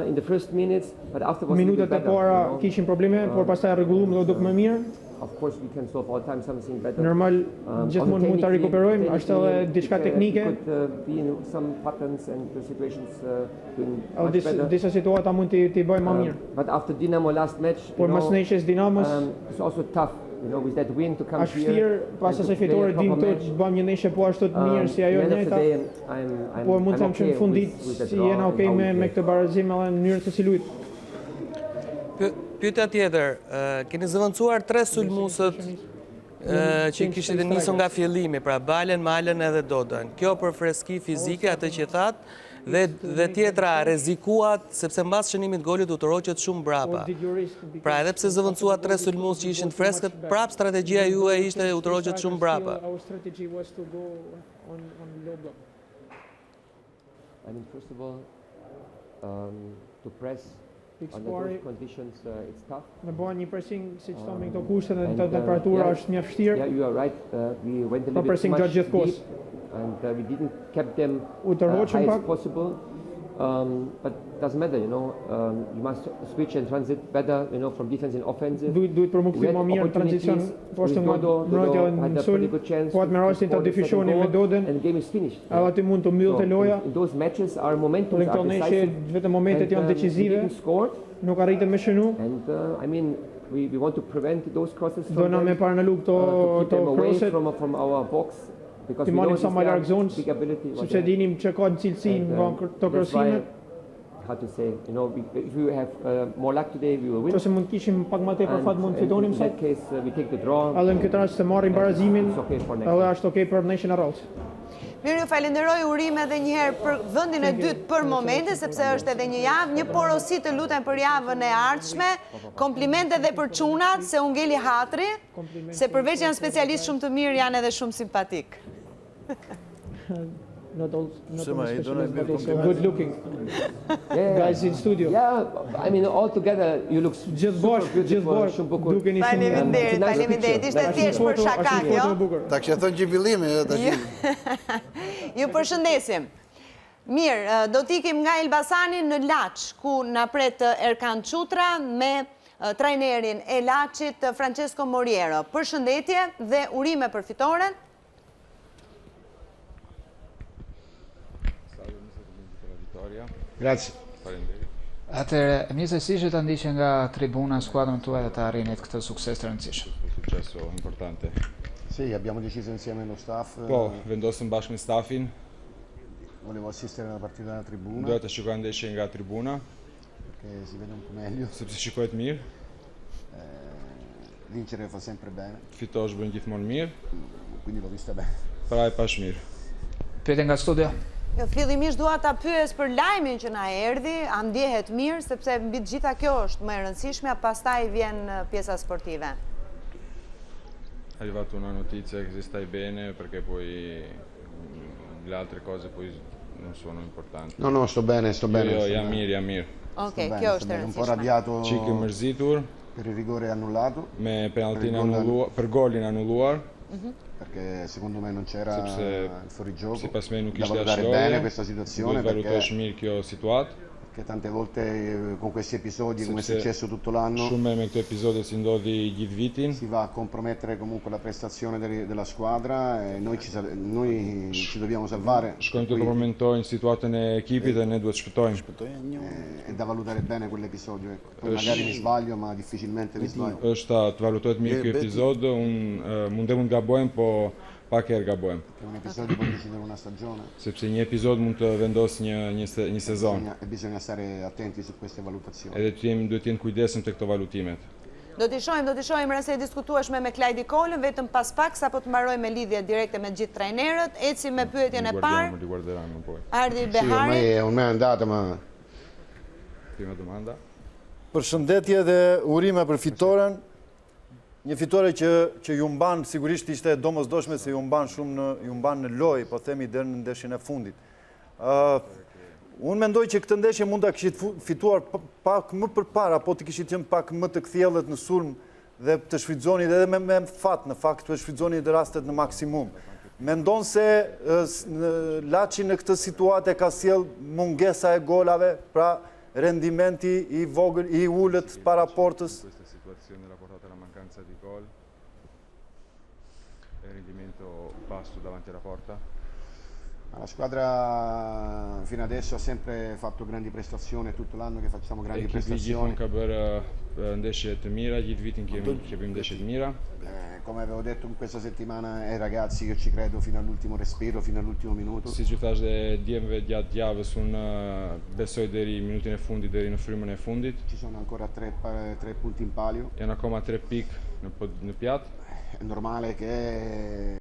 in the first minutes, but afterwards minutat e para kishin probleme, por pastaj rregulluam dhe u duk më mirë. Of course we can solve all time something better. Normal gjithmonë mund ta rikuperojmë, është edhe diçka teknike. Be in some patterns and situations doing much better. Disa situata mund t'i bëjmë më mirë. But after Dinamo last match, por mas ndeshjes Dinamos, it's also tough. You know, with that win to come here. Vështirë pas asaj fitore dim të bëjmë një ndeshje po ashtu të mirë si ajo njëjta. Por mund të them që në fundit si jena okay me këtë barazim edhe në mënyrën se si luajt. Pyetja tjetër, keni zëvendësuar 3 sulmuesët që kishit nisur nga fillimi, pra Balen, Malen edhe Dodën. Kjo për freski fizike, atë që thatë, dhe tjetra rrezikuat sepse mbas shënimit golit u toroqet shumë brapa. Pra edhe pse zëvendësuat 3 sulmues që ishin të freskët, prap strategjia juaj ishte u toroqet shumë brapa. Our strategy was to go on low block. I mean, first of all, to press under those conditions, it's tough. Në bëhen një pressing siç thonë këto kushte dhe temperatura është mjaft vështirë. Yeah, you are right. We went a little bit too much deep, and we didn't keep them high as possible. But it doesn't matter, you know. You must switch and transit better, you know, from defense and offensive. Duhet për më më mirë tranzicion poshtë nga mbrojtja në sul. Po atë me rastin ta dyfishoni me Dodën. And the game is finished. Aty mund të mbyllte loja. Those matches are momentums. Këto ndeshje vetëm momentet janë decisive. Nuk arritëm me shënu. And I mean, we want to prevent those crosses from them. Do na me paranalu këto crosset from our box. Ti manim sa më larg zonës, sepse dinim që ka në cilësi nga këto krosimet. How to say, you know, if we have more luck today, we will win. Nëse mund kishim pak më tepër fat mund fitonim sot. In that case, we take the draw. Edhe në këtë rast të marrim barazimin, edhe është okay për ndeshjen e radhës. Mirë, ju falenderoj, urime edhe njëherë për vendin e dytë për momente, sepse është edhe një javë, një porosi të lutem për javën e ardhshme, komplimente edhe për çunat, se u ngeli hatri, se përveç janë specialistë shumë të mirë, janë edhe shumë simpatik. Not specialist, but also good looking. Guys in studio. Yeah, I mean, all together you look super beautiful. Faleminderit, ishte thjesht për shaka kjo. Ta kisha thënë që fillimi, Ju përshëndesim. Mirë, do t'ikim nga Elbasani në Laç, ku na pret Erkan Çutra me trajnerin e Laçit Francesco Moriero. Përshëndetje dhe urime për fitoren. Grazie. Atëherë, mirësesi që ta ndiqni nga tribuna skuadrën tuaj dhe të arrinit këtë sukses të rëndësishëm. successo importante. Sì, abbiamo deciso insieme lo staff. Po, vendosëm bashkë me stafin. Volevo assistere alla partita dalla tribuna. Doja të shikoj ndeshjen nga tribuna. Perché si vede un po' meglio. Sepse shikohet mirë. Vincere fa sempre bene. Fitosh bën gjithmonë mirë. Quindi l'ho vista bene. Pra e pash mirë. Pyetje nga studio. Jo, fillimisht dua ta pyes për lajmin që na erdhi, a ndjehet mirë sepse mbi të gjitha kjo është më e rëndësishme, pastaj vjen pjesa sportive. È arrivata una notizia che si stai bene perché poi le altre cose poi non sono importanti. No, sto bene. Jo, jam mirë. Okej, kjo është e Un po' rëndësishme. arrabbiato Çik i mërzitur per il rigore annullato. Me penaltin anulluar, për golin anulluar. Perché secondo me non c'era il fuorigioco. Sipas me nuk da ishte valutare ashtore. bene questa situazione Duhet valutosh mirë kjo situatë. perché tante volte con questi episodi, come è successo tutto l'anno, Shumë me këtë episode si ndodhi gjithë vitin. si va a compromettere comunque la prestazione della squadra e noi ci dobbiamo salvare. Shkojnë të kompromentojnë situatën e ekipit dhe ne duhet shpëtojmë. È da valutare bene quell'episodio, ecco. Poi magari mi sbaglio, ma difficilmente mi sbaglio. Është të valutohet mirë ky episod, unë mundem të gabojmë, po pak herë gabojmë. Che un episodio può decidere una stagione. Sepse një episod mund të vendos një sezon. E bisogna stare attenti su queste valutazioni. Edhe duhet të jenë kujdesëm të këto valutimet. Do t'i shohim rase e diskutueshme me Klajdi Kolën, vetëm pas pak sa po të mbarojmë me lidhje direkte me gjithë trajnerët, ecim me pyetjen e parë. Ardi Behari. Ormai è andata, ma Prima domanda. Përshëndetje dhe urime për fitoren. Një fitore që ju mban, sigurisht ishte domosdoshme se ju mban në lojë, po themi deri në ndeshjen e fundit. Unë mendoj që këtë ndeshje mund ta kishit fituar pak më përpara, po të kishit qenë pak më të kthjellët në sulm dhe të shfrytëzoni edhe me fat, në fakt të shfrytëzoni të rastet në maksimum. Mendon se Laçi në këtë situatë ka sjell mungesa e golave, pra rendimenti i vogël i ulët para portës. Situazione rapportata alla mancanza di gol e rendimento basso davanti alla porta. La squadra fino adesso ha sempre fatto grandi prestazioni, tutto l'anno che facciamo grandi prestazioni. Ka bërë ndeshje të mira, gjithë vitin kemi bëjmë ndeshje të mira. Come avevo detto in questa settimana ai ragazzi, io ci credo fino all'ultimo respiro, fino all'ultimo minuto. Si që thash dhe djemve gjatë javës, unë besoj deri minutin e fundit, deri në frymën e fundit. Ci sono ancora tre punti in palio. Janë akoma 3 pikë në pjatë. È normale che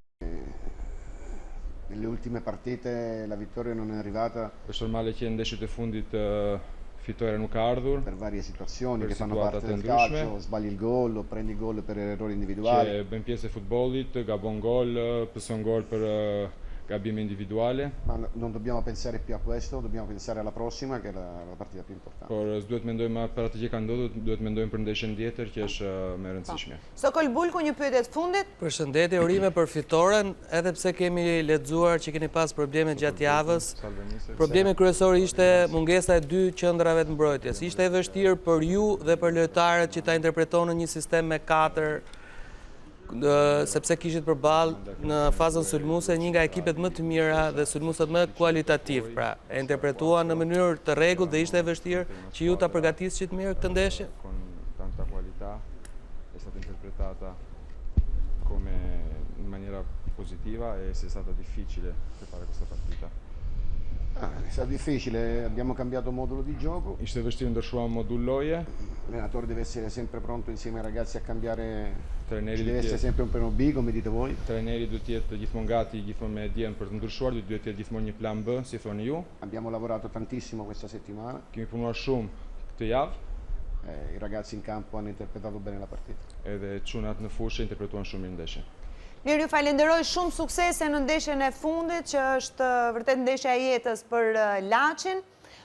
nelle ultime partite la vittoria non è arrivata. Është normale që ndeshjet e fundit fitoria nuk ka ardhur. Per varie situazioni che fanno parte del calcio, sbagli il gol o prendi il gol per errori individuali. Që bën pjesë e futbollit, gabon gol, pëson gol për gabime individuale. Ma non dobbiamo pensare più a questo, dobbiamo pensare alla prossima che è la partita più importante. Por s'duhet mendojmë për atë që ka ndodhur, duhet mendojmë për ndeshjen tjetër që është më e rëndësishme. Sokol Bulku, një pyetje të fundit. Përshëndetje, urime për fitoren, edhe pse kemi lexuar që keni pas probleme gjatë javës. Problemi kryesor ishte mungesa e 2 qendrave të mbrojtjes. Ishte e vështirë për ju dhe për lojtarët që ta interpretonin një sistem me 4, sepse kishit përballë në fazën sulmuese një nga ekipet më të mira dhe sulmuesat më kualitativ, pra e interpretuan në mënyrë të rregullt dhe ishte e vështirë që ju ta përgatisni mirë këtë ndeshje. Con tanta qualità è stata interpretata come in maniera positiva e se è stata difficile preparare questa partita. È stato difficile, abbiamo cambiato modulo di gioco. Ishte vështirë ndryshuam modull loje. L'allenatore deve essere sempre pronto insieme ai ragazzi a cambiare. Trajneri deve essere sempre un piano B, come dite voi. Trajneri duhet të jetë gjithmonë gati, gjithmonë me dijen për të ndryshuar, duhet të jetë gjithmonë një plan B, si thoni ju. Abbiamo lavorato tantissimo questa settimana. Kemi punuar shumë këtë javë. I ragazzi in campo hanno interpretato bene la partita. Edhe çunat në fushë interpretuan shumë mirë ndeshjen. Mirë, ju falenderoj shumë suksese në ndeshjen e fundit, që është vërtet ndeshja e jetës për Laçin.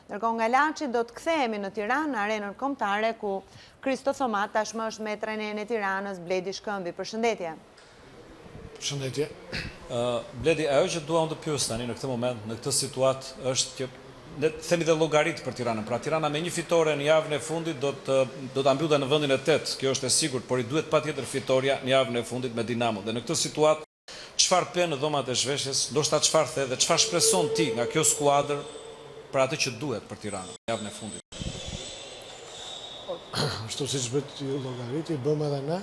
Ndërkohë nga Laçi do të kthehemi në Tiranë, në arenën kombëtare, ku Kristo Thomat tashmë është me trajnerin e Tiranës, Bledi Shkëmbi. Përshëndetje. Përshëndetje. Bledi, ajo që dua unë të pyes tani në këtë moment, në këtë situatë, është që ne themi dhe llogarit për Tiranën. Pra Tirana me një fitore në javën e fundit do ta mbyllë në vendin e 8. Kjo është e sigurt, por i duhet patjetër fitoria në javën e fundit me Dinamo. Dhe në këtë situatë, çfarë pe në dhomat e zhveshjes, ndoshta çfarë the dhe çfarë shpreson ti nga kjo skuadër për atë që duhet për Tiranën në javën e fundit? Ashtu siç bëhet llogariti, bëmë edhe ne.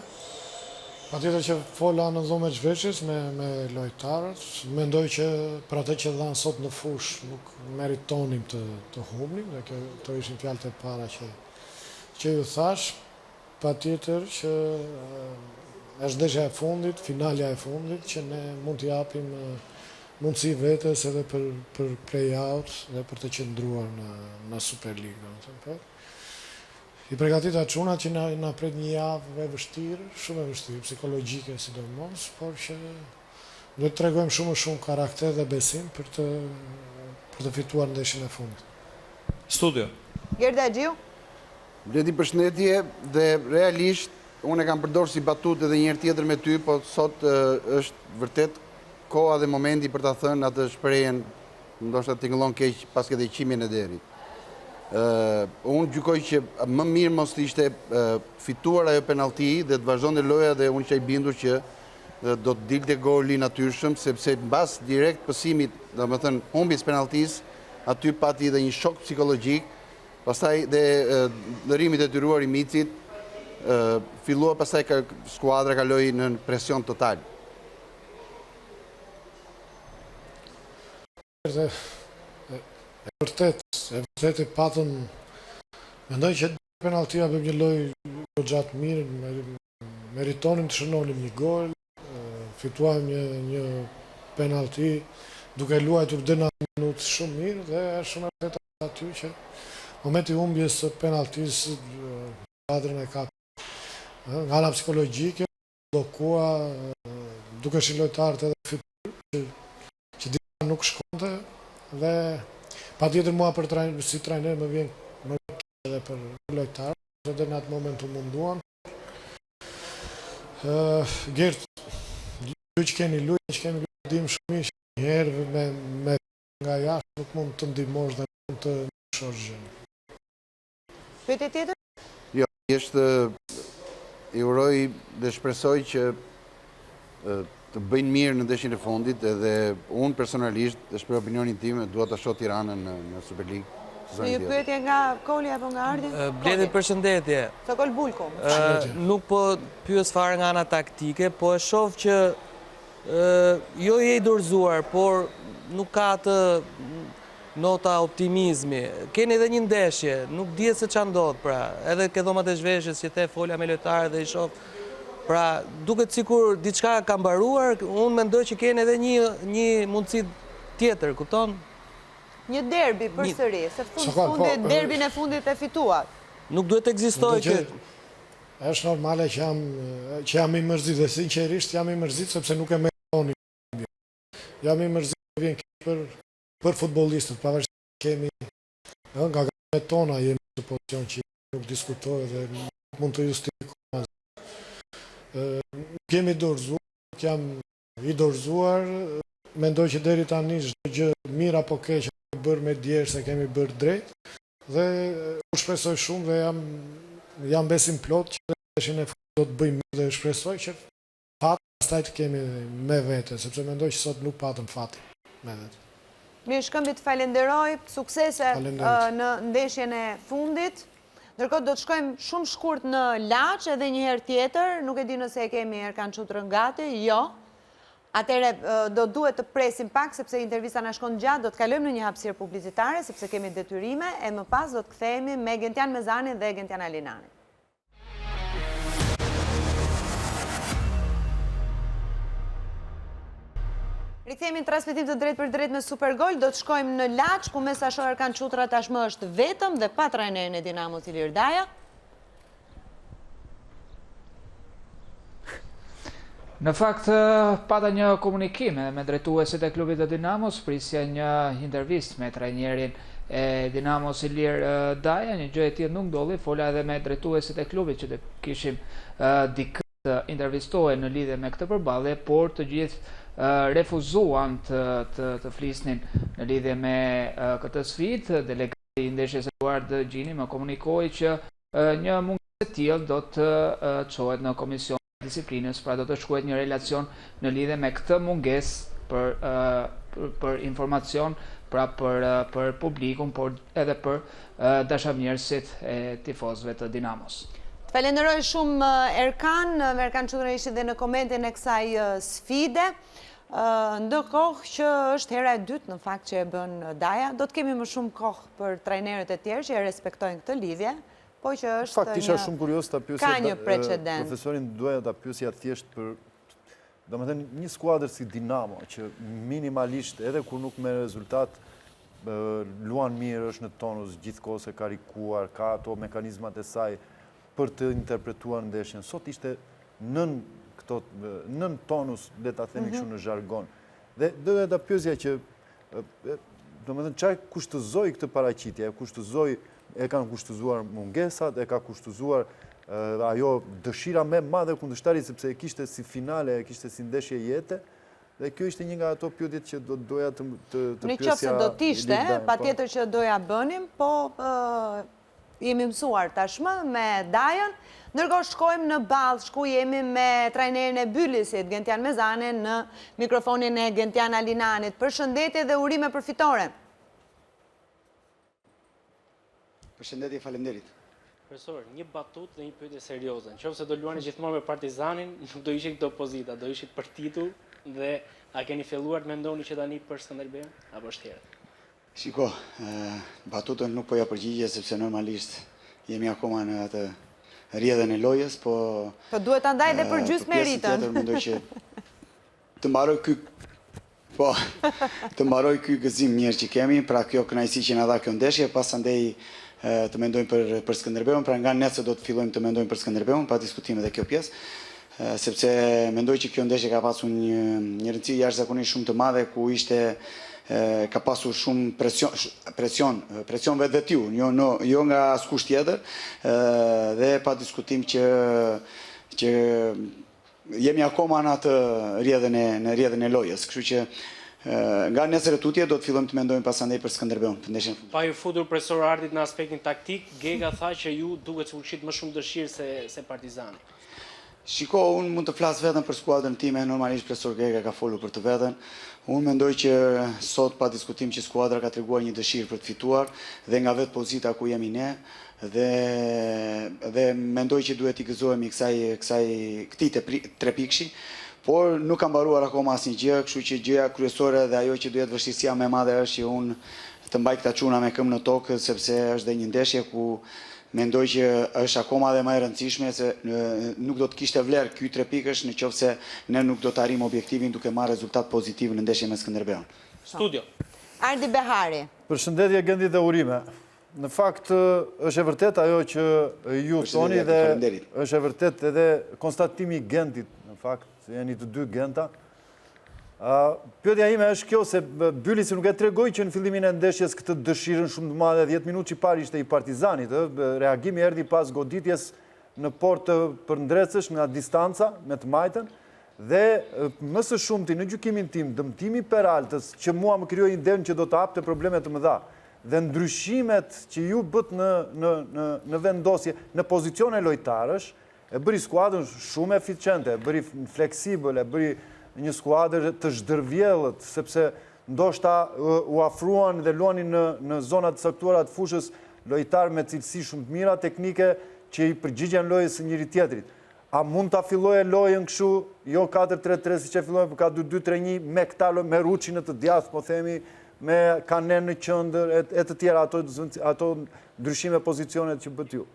Patjetër që fola në zonë zhveshjes me lojtarët, mendoj që për atë që dhanë sot në fush nuk meritonim të humnim, dhe këto ishin fjalët e para që ju thash. Patjetër që është ndeshja e fundit, finalja e fundit, që ne mund t'i japim mundësi vetes edhe për play-out dhe për të qëndruar në Superligë. I përgatita çuna që na pret një javë e vështirë, shumë e vështirë, psikologjike sidomos, por që duhet të tregojmë shumë karakter dhe besim për të fituar ndeshjen e fundit. Studio. Gerda Gjiu. Bledi, përshëndetje, dhe realisht unë e kam përdorur si batut edhe njëherë tjetër me ty, po sot është vërtet koha dhe momenti për ta thënë atë shprehjen, ndoshta tingëllon keq pas këtë qimin e derit. Unë gjykoj që më mirë mos të ishte fituar ajo penalti dhe të vazhdonte loja, dhe unë që i bindur që do të dilte goli natyrshëm, sepse mbas direkt pësimit, domethënë humbjes penaltis, aty pati edhe një shok psikologjik, pastaj dhe lërimit e tyruar i Micit, fillua pastaj skuadra kaloi në presion total. E vërtet e patën, mendoj që penaltia për një lojë gjatë mirë, meritonim të shënonim një gol, fituam një penalti duke luajtur dhe 90 minutë shumë mirë, dhe është shumë e vërtet aty që momenti humbjes së penaltisë kuadrën e kapë. Nga ana psikologjike, blokua, duke shi lojtarët edhe fitur, që dita nuk shkonte, dhe patjetër mua si trajner më vjen edhe për lojtarët, dhe në atë moment u munduan. Gert, ju që keni lujë, dim shumë që njëherë me nga jashtë nuk mund të ndihmosh dhe mund të shosh gjë. Pyetje tjetër? Jo, është i uroj dhe shpresoj që të bëjnë mirë në ndeshjen e fundit, edhe unë personalisht, dhe shpreh opinionin tim, dua ta shoh Tiranën në Superligë. Një pyetje nga Koli apo nga Ardi? Bledi, përshëndetje. Sokol Bulko. Nuk po pyes fare nga ana taktike, po e shoh që jo je i dorëzuar, por nuk ka të nota optimizmi. Keni edhe një ndeshje, nuk dihet se ç'a ndodh, pra, edhe ke dhomat e zhveshjes që the folja me lojtarët dhe i shoh. Pra, duket sikur diçka ka mbaruar, unë mendoj që keni edhe një mundësi tjetër, kupton? Një derbi përsëri, se fundit derbin e fundit e fituar. Nuk duhet të ekzistojë që është normale që jam i mërzit, dhe sinqerisht jam i mërzit sepse nuk e meritoni. Jam i mërzit që vjen keq për futbollistët, pavarësisht kemi nga gamet tona jemi në pozicion që nuk diskutohet dhe nuk mund të justifikohet. Nuk jemi dorëzuar, nuk jam i dorëzuar, mendoj që deri tani çdo gjë mirë apo keq kemi bërë me djerë se kemi bërë drejt, dhe u shpresoj shumë dhe jam besim plot që ndeshjen e fundit do të bëjmë mirë, dhe shpresoj që fati pastaj të kemi me vete, sepse mendoj që sot nuk patëm fati me vete. Mirë, Shkëmbi, të falenderoj, suksese në ndeshjen e fundit. Ndërkohë do të shkojmë shumë shkurt në Laç edhe një herë tjetër, nuk e di nëse e kemi Erkan Çutrën gati, jo. Atëre do duhet të presim pak, sepse intervista na shkon gjatë, do të kalojmë në një hapësirë publicitare, sepse kemi detyrime, e më pas do të kthehemi me Gentian Mezanin dhe Gentian Alinanin. Rikthehemi në transmetim të drejt për drejt me Supergol, do të shkojmë në Laç, ku me sa shoh Erkan Çutra tashmë është vetëm dhe pa trajnerin e Dinamos Ilir Daja. Në fakt, pata një komunikim me drejtuesit e klubit të Dinamos, prisja një intervist me trajnerin e Dinamos Ilir Daja, një gjë e tjetër nuk ndolli, fola edhe me drejtuesit e klubit që të kishim dikë të intervistohen në lidhje me këtë përballje, por të gjithë refuzuan të flisnin në lidhje me këtë sfidë. Delegati i ndeshjes Eduard Gjini më komunikoi që një mungesë e tillë do të çohet në komision e disiplinës, pra do të shkruhet një relacion në lidhje me këtë mungesë për informacion, pra për publikun, por edhe për dashamirësit e tifozëve të Dinamos. Të falenderoj shumë Erkan Çudra ishte dhe në komentin e kësaj sfide, ndërkohë që është hera e dytë në fakt që e bën Daja. Do të kemi më shumë kohë për trajnerët e tjerë që e respektojnë këtë lidhje, po që është fakt isha shumë kurios ta pyesja ka një precedent. Profesorin doja ta pyesja thjesht për domethënë një skuadër si Dinamo që minimalisht edhe kur nuk merr rezultat luan mirë, është në tonus, gjithkohës e karikuar, ka ato mekanizmat e saj për të interpretuar ndeshjen. Sot ishte nën tonus, le ta themi kështu në zhargon. Dhe doja ta pyesja që domethënë çfarë kushtëzoi këtë paraqitje? E kanë kushtëzuar mungesat, e ka kushtëzuar ajo dëshira më e madhe kundërshtarit sepse e kishte si finale, e kishte si ndeshje jete. Dhe kjo ishte një nga ato pyetjet që doja të pyesja. Në qoftë se do të ishte, patjetër që doja bënim, po jemi mësuar tashmë me Dajën, ndërkohë shkojmë në Ballë, jemi me trajnerin e Bylisit, Gentian Mezane, në mikrofonin e Gentian Alinanit. Përshëndetje dhe urime për fitoren. Përshëndetje, faleminderit. Profesor, një batut dhe një pyetje serioze. Nëse do luani gjithmonë me Partizanin, nuk do ishit këtë opozita, do ishit për titull dhe a keni filluar të mendoni që tani për Skënderbeun apo është tjetër? Shiko, batutën nuk po ja përgjigje sepse normalisht jemi akoma në atë rrjedhën e lojës, po duhet ta ndaj edhe për gjysmë meritën. Tjetër mendoj që të mbaroj ky gëzim mirë që kemi, pra kjo kënaqësi që na dha kjo ndeshje, pasandej të mendojmë për Skënderbeun, pra nga nesër do të fillojmë të mendojmë për Skënderbeun, pa diskutim edhe kjo pjesë, sepse mendoj që kjo ndeshje ka pasur një rëndësi jashtëzakonisht shumë të madhe, ku ka pasur shumë presion vetë tiu, jo nga askush tjetër, dhe pa diskutim që jemi akoma në atë rrjedhën e lojës, kështu që nga nesër e tutje do të fillojmë të mendojmë pasandej për Skënderbeun. Pa ju futur profesor Ardit në aspektin taktik, Gega tha që ju duket se u shit më shumë dëshirë se Partizani. Shiko, unë mund të flasë vetën për skuadrën time, normalisht profesor Gega ka folur për të vetën. Unë mendoj që sot pa diskutim që skuadra ka treguar një dëshirë për të fituar dhe nga vetë pozita ku jemi ne dhe mendoj që duhet i gëzohemi këtij tre pikëshi, por nuk kam mbaruar akoma asnjë gjë, kështu që gjëja kryesore dhe ajo që duhet vështirësia më e madhe është që unë të mbaj këta çuna me këmbë në tokë, sepse është dhe një ndeshje ku mendoj që është akoma dhe më e rëndësishme se nuk do të kishte vlerë ky 3 pikësh nëse ne nuk do të arrijmë objektivin duke marrë rezultat pozitiv në ndeshjen me Skënderbeun. Studio. Ardi Behari. Përshëndetje Gendi dhe urime. Në fakt është e vërtet ajo që ju thoni dhe është e vërtet edhe konstatimi i Gendit, në fakt, se jeni të dy Genta. Pyetja ime është kjo, se Bylisi nuk e tregoi që në fillimin e ndeshjes këtë dëshirën shumë të madhe, 10 minutë që parë ishte i Partizanit, reagimi erdhi pas goditjes në portë për ndrecësh nga distanca me të majtën, dhe më së shumti në gjykimin tim, dëmtimi Peraltës, që mua më krijoi idenë që do të hapte probleme të mëdha, dhe ndryshimet që ju bët në vendosje, në pozicione lojtarësh, e bëri skuadrën shumë eficiente, e bëri fleksibël, e bëri një skuadër të zhdërvjellët, sepse ndoshta u afruan dhe luanin në zonat të caktuara të fushës lojtar me cilësi shumë të mira teknike që i përgjigjen lojës së njëri tjetrit. A mund ta fillojë lojën kështu, jo 4-3-3 siç e filloi, por ka 2-2-3-1 me këta me Ruçi në të djathtë, po themi, me Kanen në qendër e të tjera ato ndryshime pozicionet që bët ju.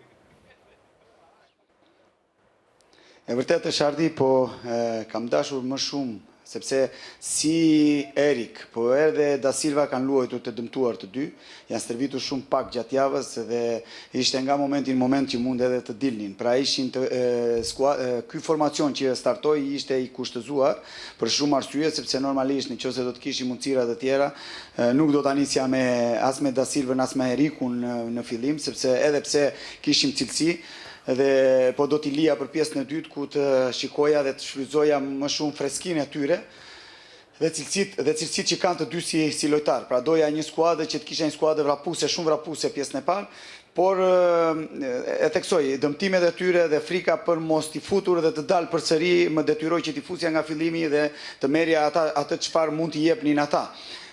E vërtet është Ardi, po kam dashur më shumë, sepse si Erik, po edhe Da Silva kanë luajtur të dëmtuar të dy, janë stërvitur shumë pak gjatë javës dhe ishte nga moment që mund edhe të dilnin. Pra ishin ky formacion që startoi ishte i kushtëzuar për shumë arsye, sepse normalisht nëse do të kishim mundësira të tjera, nuk do ta nisja as me Da Silva as me Erikun në fillim, sepse edhe pse kishim cilësi, dhe po do t'i lija për pjesën e dytë ku të shikoja dhe të shfrytëzoja më shumë freskinë e tyre dhe cilësitë që kanë të dy si lojtar. Pra doja një skuadër që të kisha një skuadër vrapuse, shumë vrapuse pjesën e parë, por e theksoj, dëmtimet e tyre dhe frika për mos t'i futur dhe të dalë përsëri më detyroi që t'i fusja nga fillimi dhe të merrja atë çfarë mund t'i jepnin ata.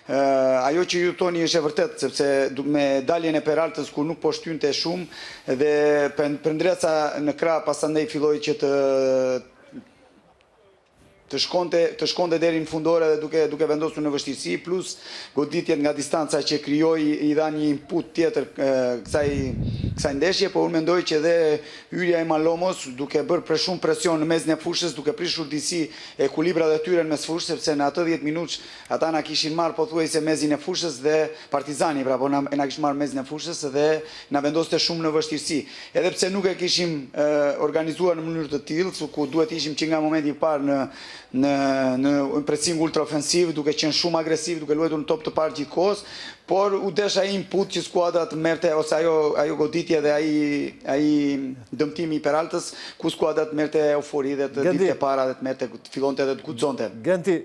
ajo që ju thoni është e vërtet, sepse me daljen e Peraltës kur nuk po shtynte shumë dhe Prandreca në krah pasandej filloi që të shkonte deri në fundore dhe duke vendosur në vështirësi, plus goditjet nga distanca që krijoi i dha një input tjetër kësaj ndeshje, por unë mendoj që edhe hyrja e Malomos duke bërë shumë presion në mesin e fushës, duke prishur disi ekuilibrat e tyre në mes fushës, sepse në atë 10 minutë ata na kishin marrë pothuajse mesin e fushës dhe Partizani, pra po na kishin marrë mesin e fushës dhe na vendoste shumë në vështirësi. Edhe pse nuk e kishim organizuar në mënyrë të tillë, ku duhet ishim që nga momenti i parë në pressing ultraofensiv, duke qenë shumë agresiv, duke luajtur në top të parë gjithë kohës, por u desh ai input që skuadra të merrte, ose ajo goditje dhe ai dëmtimi i Peraltës, ku skuadra të merrte eufori dhe të ditë e para dhe të fillonte edhe të guxonte. Genti,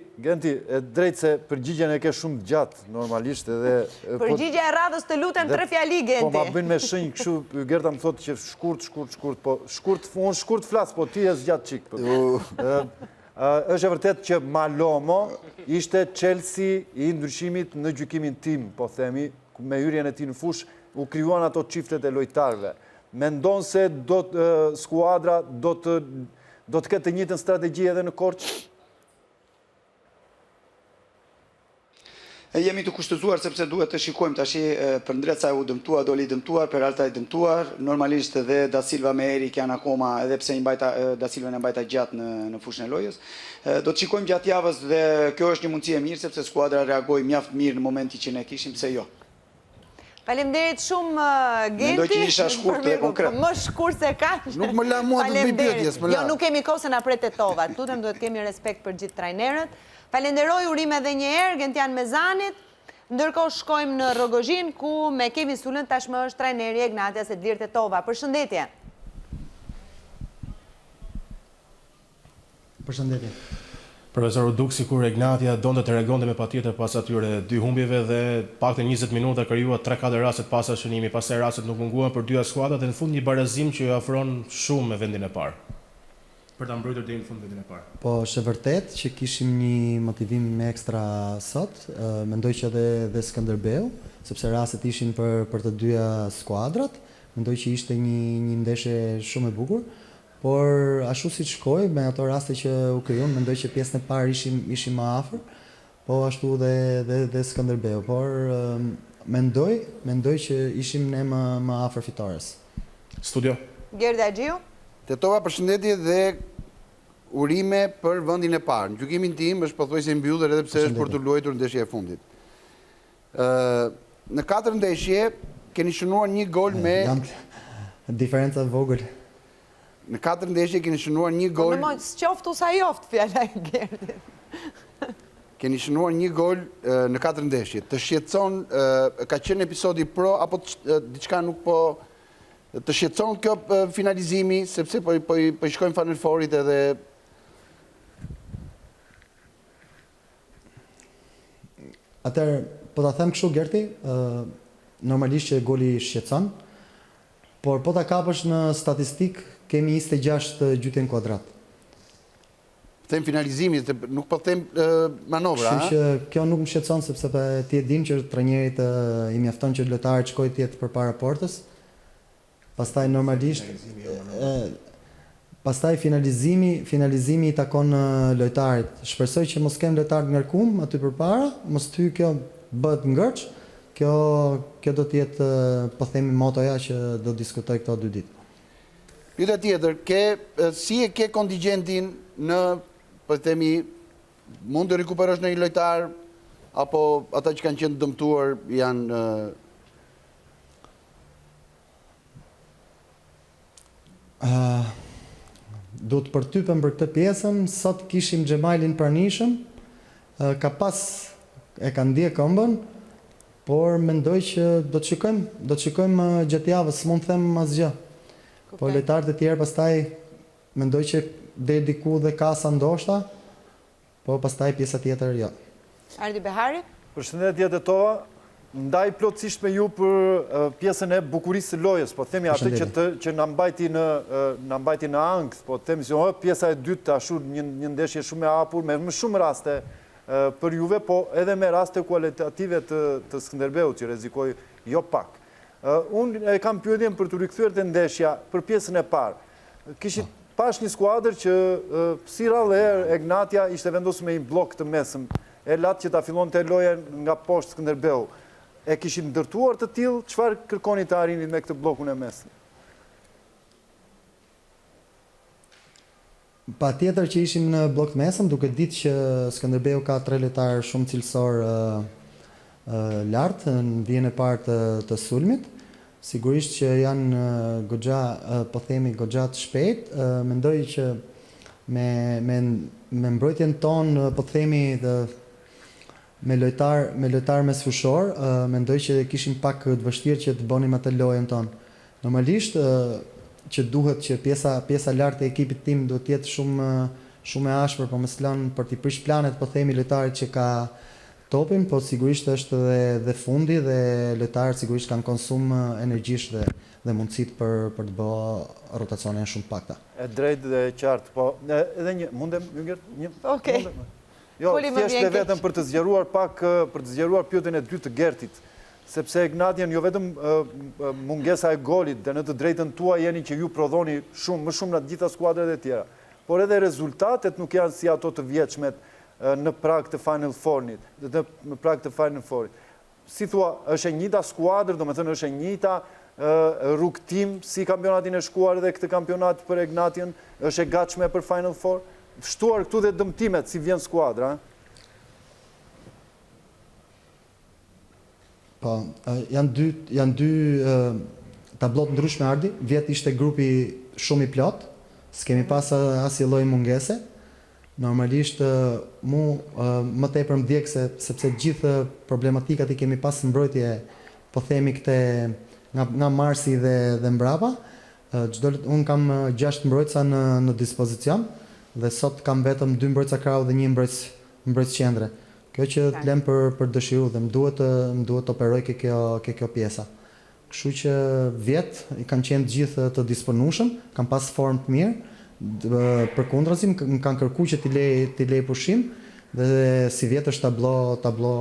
e drejtë se përgjigjen e ke shumë gjatë normalisht edhe përgjigja e radhës të lutem 3 fjali, Genti. Po ma bëjnë me shenjë kështu, Gerta më thotë që shkurt, po shkurt flas, po ti e zgjat çik. Është e vërtet që Malomo ishte Chelsea i ndryshimit në gjykimin tim, po themi, me hyrjen e tij në fushë u krijuan ato çiftet e lojtarëve. Mendon se skuadra do të ketë të njëjtën strategji edhe në Korçë? Jemi të kushtëzuar sepse duhet të shikojmë tash Prandreca u dëmtuar, doli dëmtuar, Peralta i dëmtuar, normalisht edhe Da Silva me Erik janë akoma, edhe pse Da Silva në mbajta gjatë në fushën e lojës. Do të shikojmë gjatë javës dhe kjo është një mundësi e mirë sepse skuadra reagoi mjaft mirë në momenti që ne kishim, pse jo. Faleminderit shumë, Genti. Mendoj që isha shkurt dhe konkret. Më shkurt se kaq. Nuk më la mua të bëj pyetjes, më la. Jo, nuk kemi kohë se na pret tetova. Lutem duhet kemi respekt për gjithë trajnerët. Falenderoj urim edhe një herë Gentian Mezanit. Ndërkohë shkojmë në Rogozhin ku me Kevin Sulën tashmë është trajneri Ignatias Edlir Tetova. Përshëndetje. Përshëndetje. Profesor, duk sikur Ignatia donte të reagonte me patjetër pas atyre 2 humbjeve dhe paktën 20 minuta krijua 3-4 raste pas shënimit, pastaj rastet nuk munguan për 2 skuadrat dhe në fund një barazim që ju ofron shumë me vendin e parë. Për ta mbrojtur deri në fund vendin e parë. Po, është vërtet që kishim një motivim me ekstra sot, mendoj që edhe Skënderbeu, sepse rastet ishin për të dyja skuadrat, mendoj që ishte një ndeshje shumë e bukur. Por ashtu si shkoj, me ato raste që u krijuan, mendoj që pjesën e parë ishim më afër, po ashtu dhe Skënderbeu, por mendoj që ishim ne më afër fitores. Studio. Gerdi Axhiu. Tetova, përshëndetje dhe urime për vendin e parë. Në gjykimin tim është pothuajse i mbyllur edhe pse është për të luajtur ndeshja e fundit. Në 4 ndeshje keni shënuar 1 gol me diferenca vogël. Në 4 ndeshje keni shënuar 1 gol. Po më s'qoftu sa joft fjala e Gerdit. Keni shënuar 1 gol në 4 ndeshje. Të shqetëson, ka qenë episodi pro apo diçka nuk po të shqetëson kjo finalizimi, sepse po i shkojmë Final Fourit edhe Atëherë, po ta them kështu Gerti, normalisht që goli shqetëson, por po ta kapësh në statistik kemi 26 gjytje në kuadrat. Them finalizimi, nuk po them manovra. Kështu që kjo nuk më shqetëson sepse ti e dim që trajnerit i mjafton që lojtarët shkojnë të jetë përpara portës. Pastaj normalisht pastaj finalizimi i takon lojtarit. Shpresoj që mos kem lojtar të ngarkum aty përpara, mos ty kjo bëhet ngërç. Kjo do të jetë, po themi, motoja që do diskutoj këto 2 ditë. Pyetja tjetër, si e ke kontingjentin në, po themi, mund të rikuperosh në një lojtar apo ata që kanë qenë dëmtuar janë do të përtypem për këtë pjesën, sot kishim Xhemailin pranishëm, ka pas e ka ndje këmbën, por mendoj që do të shikojmë gjatë javës, s'mund të them asgjë. Po lojtarët e tjerë pastaj mendoj që deri diku dhe kasa ndoshta, po pastaj pjesa tjetër jo. Ardi Behari? Përshëndetje Tetova. Ndaj plotësisht me ju për pjesën e bukurisë së lojës, po themi atë që na mbajti në ankth, po themi se pjesa e dytë ashtu një ndeshje shumë e hapur me më shumë raste për juve, po edhe me raste kualitative të Skënderbeut që rezikoj jo pak. Unë e kam pyetjen për të rikthyer të ndeshja për pjesën e parë. Kishit pash një skuadër që si rallë Egnatia ishte vendosur me një blok të mesëm, e latë që ta fillon të lojen nga poshtë Skënderbeu. E kishin ndërtuar të tillë, çfarë kërkoni të arrinit me këtë blokun e mesëm? Pa tjetër që ishim në blok të mesëm, duke ditë që Skënderbeu ka 3 lojtarë shumë cilësor lartë në vijën e parë të sulmit. Sigurisht që janë goxha, po themi goxha të shpejt. Mendoj që me mbrojtjen tonë, po themi me lojtar mes fushor, mendoj që kishim pak të vështirë që të bënim atë lojën tonë. Normalisht që duhet që pjesa lartë e ekipit tim do të jetë shumë e ashpër, po mos lën për t'i prish planet, po themi lojtarit që ka topin, po sigurisht është dhe fundi dhe lojtarët sigurisht kanë konsum energjish dhe mundësit për të bërë rotacione shumë pakta. E drejt dhe qartë, po edhe një, mundem, një? Okej. Jo, thjesht e vetëm për të zgjeruar pak, për të zgjeruar pyetjen e dytë të Gertit, sepse Ignatian jo vetëm mungesa e golit dhe në të drejtën tuaj jeni që ju prodhoni më shumë në të gjitha skuadrat e tjera, por edhe rezultatet nuk janë si ato të vjeçmet në prag të Final Four-it, në prag të Final Four-it. Si thua, është e njëjta skuadër, domethënë është e njëjta rrugtim si kampionatin e shkuar dhe këtë kampionat për Ignatian, është e gatshme për Final Four? Shtuar këtu dhe dëmtimet si vjen skuadra, Po, janë dy tablot ndryshme Ardi. Vjet ishte grupi shumë i plot, s'kemi pas asnjë lloj mungese. Normalisht më tepër m'djeg sepse gjithë problematikat i kemi pas mbrojtje, po themi këte nga marsi dhe mbrapa. Unë kam 6 mbrojtësa në dispozicion dhe sot kam vetëm 2 mbrojtësa krau dhe 1 mbrojtës qendre. Kjo që të lem për dëshiru dhe më duhet të operoj kjo pjesa. Kështu që vjetë i kanë qenë gjithë të disponueshëm, kanë pas formë të mirë, për kundrazi më kanë kërku që t'i lej pushim dhe si vjetë është tablo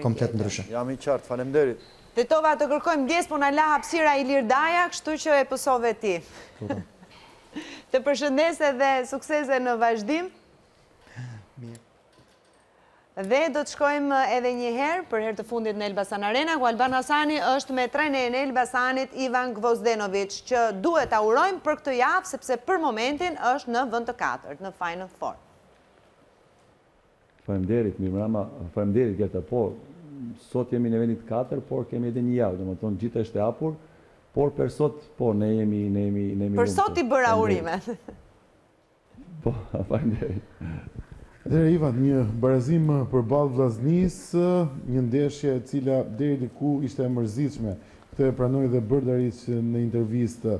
komplet ndryshe. Jam i qartë, faleminderit. Tetova të kërkojmë ndjes, po na la hapësira Ilir Daja, kështu që e pësove ti. Të përshëndese dhe suksese në vazhdim. Dhe do të shkojmë edhe një herë për herë të fundit në Elbasan Arena, ku Alban Hasani është me trenerin e Elbasanit Ivan Gvozdenovic, që duhet ta urojmë për këtë javë sepse për momentin është në vend të 4 në Final Four. Faleminderit Mirmama, faleminderit Gerta, po sot jemi në vendin të 4, por kemi edhe një javë, domethënë gjithë është e hapur, por për sot po ne jemi për sot i bëra urimet. Po, faleminderit. Dhe Ivan, një barazim përballë Vllaznis, një ndeshje e cila deri diku ishte e mërzitshme. Këtë e pranoi dhe Brdariç në intervistë.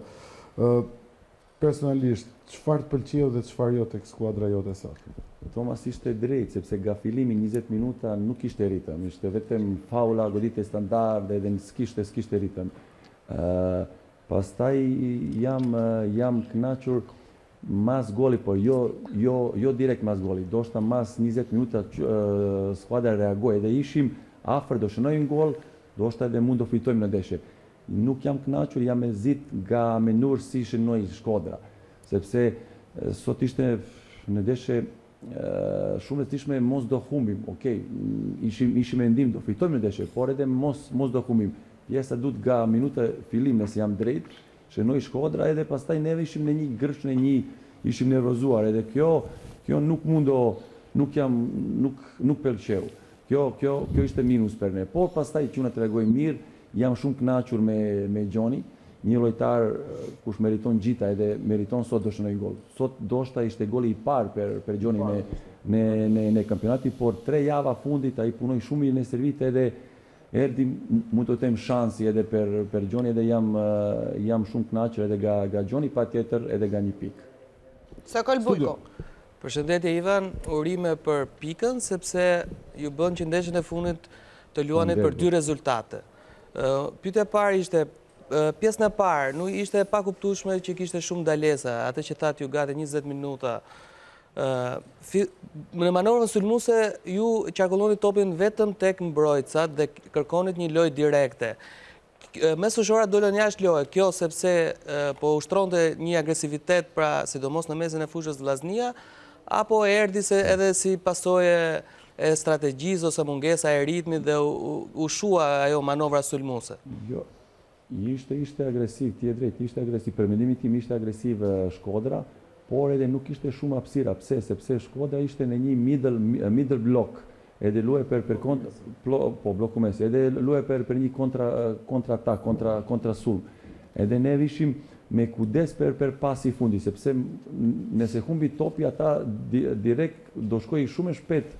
Personalisht, çfarë të pëlqeu dhe çfarë jo tek skuadra jote sot? Thomas ishte drejt, sepse nga fillimi 20 minuta nuk ishte ritëm. Ishte vetëm faula, goditje standarde dhe s'kishte ritëm. Pastaj jam kënaqur mas goli, po jo direkt mas goli, do shta mas 20 minuta skuadra reagoj, edhe ishim afër, do shënojmë gol, do shta edhe mund do fitojmë në ndeshje. Nuk jam kënaqur, jam e zit nga menur si shënoj Shkodra, sepse sot ishte në ndeshje shumë e thjeshme mos do humbim, okej, ishim mendim do fitojmë në ndeshje, por edhe mos do humbim. Pjesa duhet nga minuta fillim, nëse jam drejt, shënoj Shkodra, edhe pastaj neve ishim në një gërsh, ishim nervozuar, edhe kjo nuk pëlqeu. Kjo ishte minus për ne. Por pastaj që unë të reagoj mirë, jam shumë kënaqur me Gjoni, një lojtar kush meriton gjitha edhe meriton sot do shënoj gol. Sot doshta ishte goli i parë për Gjoni në kampionati, por 3 java fundit a i punoj shumë i në servite edhe erdi mund të tem shansi edhe për Gjoni edhe jam shumë kënaqur edhe nga Gjoni, pa tjetër edhe nga një pikë. Sokol Bujko. Përshëndetje Ivan, urime për pikën, sepse ju bën që ndeshjen e fundit të luani për 2 rezultate. Pyetja e parë ishte, pjesën e parë, nuk ishte pa kuptueshme që kishte shumë dalesa, atë që thatë ju gati 20 minuta Në manovrën sulmuese ju qarkulloni topin vetëm tek mbrojtësat dhe kërkonit një lojë direkte. Mesueshora dolën jashtë lojë, kjo sepse po ushtronte një agresivitet, pra sidomos në mesin e fushës vllaznia, apo erdhi edhe si pasojë e strategjisë ose mungesa e ritmit dhe u shua ajo manovra sulmuese? Jo, ishte agresiv, ti e drejt, ishte agresiv. Për mendimin tim ishte agresiv Shkodra, por edhe nuk ishte shumë hapësira. Pse? Sepse Shkodra ishte në një middle block, edhe luaj për bloku mes, edhe luaj për një kontra-atak, kontra-sulm. Edhe ne vishim me kudes për pasi fundi, sepse nëse humbi topi, ata direkt do shkoj shumë shpejt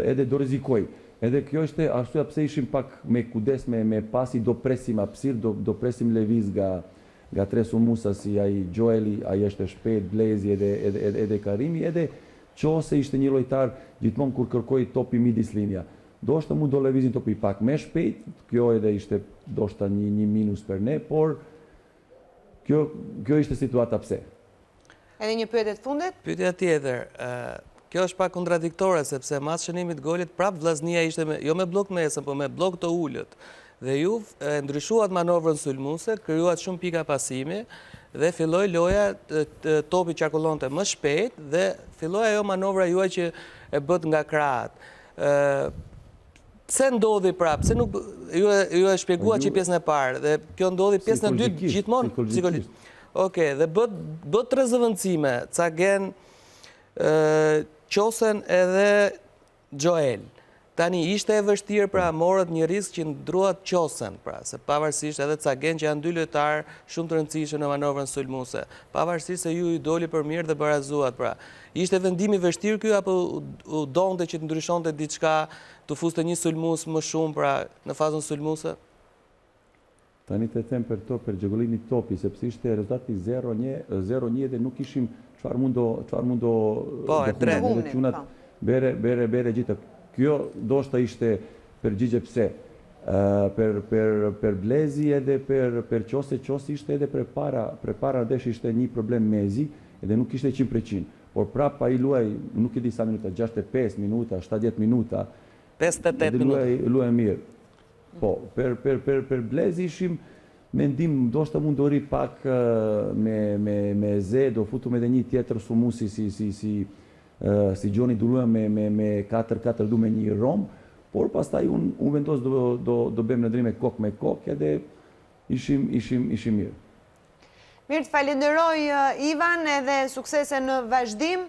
edhe do rrezikoj. Edhe kjo ishte ashtu pse ishim pak me kudes me pasi, do presim hapësirë, do presim lëviz nga tre sulmuesa si ai Joeli, ai është shpejt, Blezi edhe Karimi, edhe qose ishte një lojtar gjithmonë kur kërkoi topi midis linja. Do shta mund do lëvizin topi pak me shpejt, kjo edhe ishte do shta një minus për ne, por kjo ishte situata pse. Edhe një pyetje të fundit? Pyetja tjetër, kjo është pak kontradiktore, sepse mas shënimit golit, prap vllaznia ishte jo me blok mesën, po me blok të ullët. Dhe ju ndryshuat manovrën sulmuese, krijuat shumë pika pasimi dhe filloi loja, topi qarkullonte më shpejt dhe filloi ajo manovra juaj që e bët nga krahët. Pse ndodhi prap? Pse nuk ju e shpjeguat që pjesën e parë dhe kjo ndodhi pjesën e dytë gjithmonë psikologjisht. Okej, dhe bët tre zëvendësime, Cagen, Qosen edhe Joel. Tani ishte e vështirë, pra morët një risk që ndruat Qosen, pra, se pavarësisht edhe Cagen që janë dy lojtarë shumë të rëndësishëm në manovrën sulmuese, pavarësisht se ju i doli për mirë dhe barazuat, pra. Ishte vendimi vështirë ky apo u donte që të ndryshonte diçka, të fuste një sulmues më shumë, pra, në fazën sulmuese? Tani të them për to, për xhegullimi topi, sepse ishte rezultati 0-1 dhe nuk ishim çfarë mundo po, e tre çunat bere gjithë. Kjo do shta ishte përgjigje pse. Per Blezi edhe per Qose ishte edhe për para ndesh ishte një problem mezi edhe nuk ishte 100%. Por prap pa i luaj, nuk e di sa minuta, 65 minuta, 70 minuta. 58 minuta. Luaj mirë. Po, per Blezi ishim mendim, do shta mundori pak me Z, do futum edhe një tjetër sumusi si Gjoni du luem me 4-4-2 me një rom, por pastaj unë vendos do bëjmë në drime kok me kok edhe ishim mirë. Mirë, të falenderoj Ivan edhe suksese në vazhdim.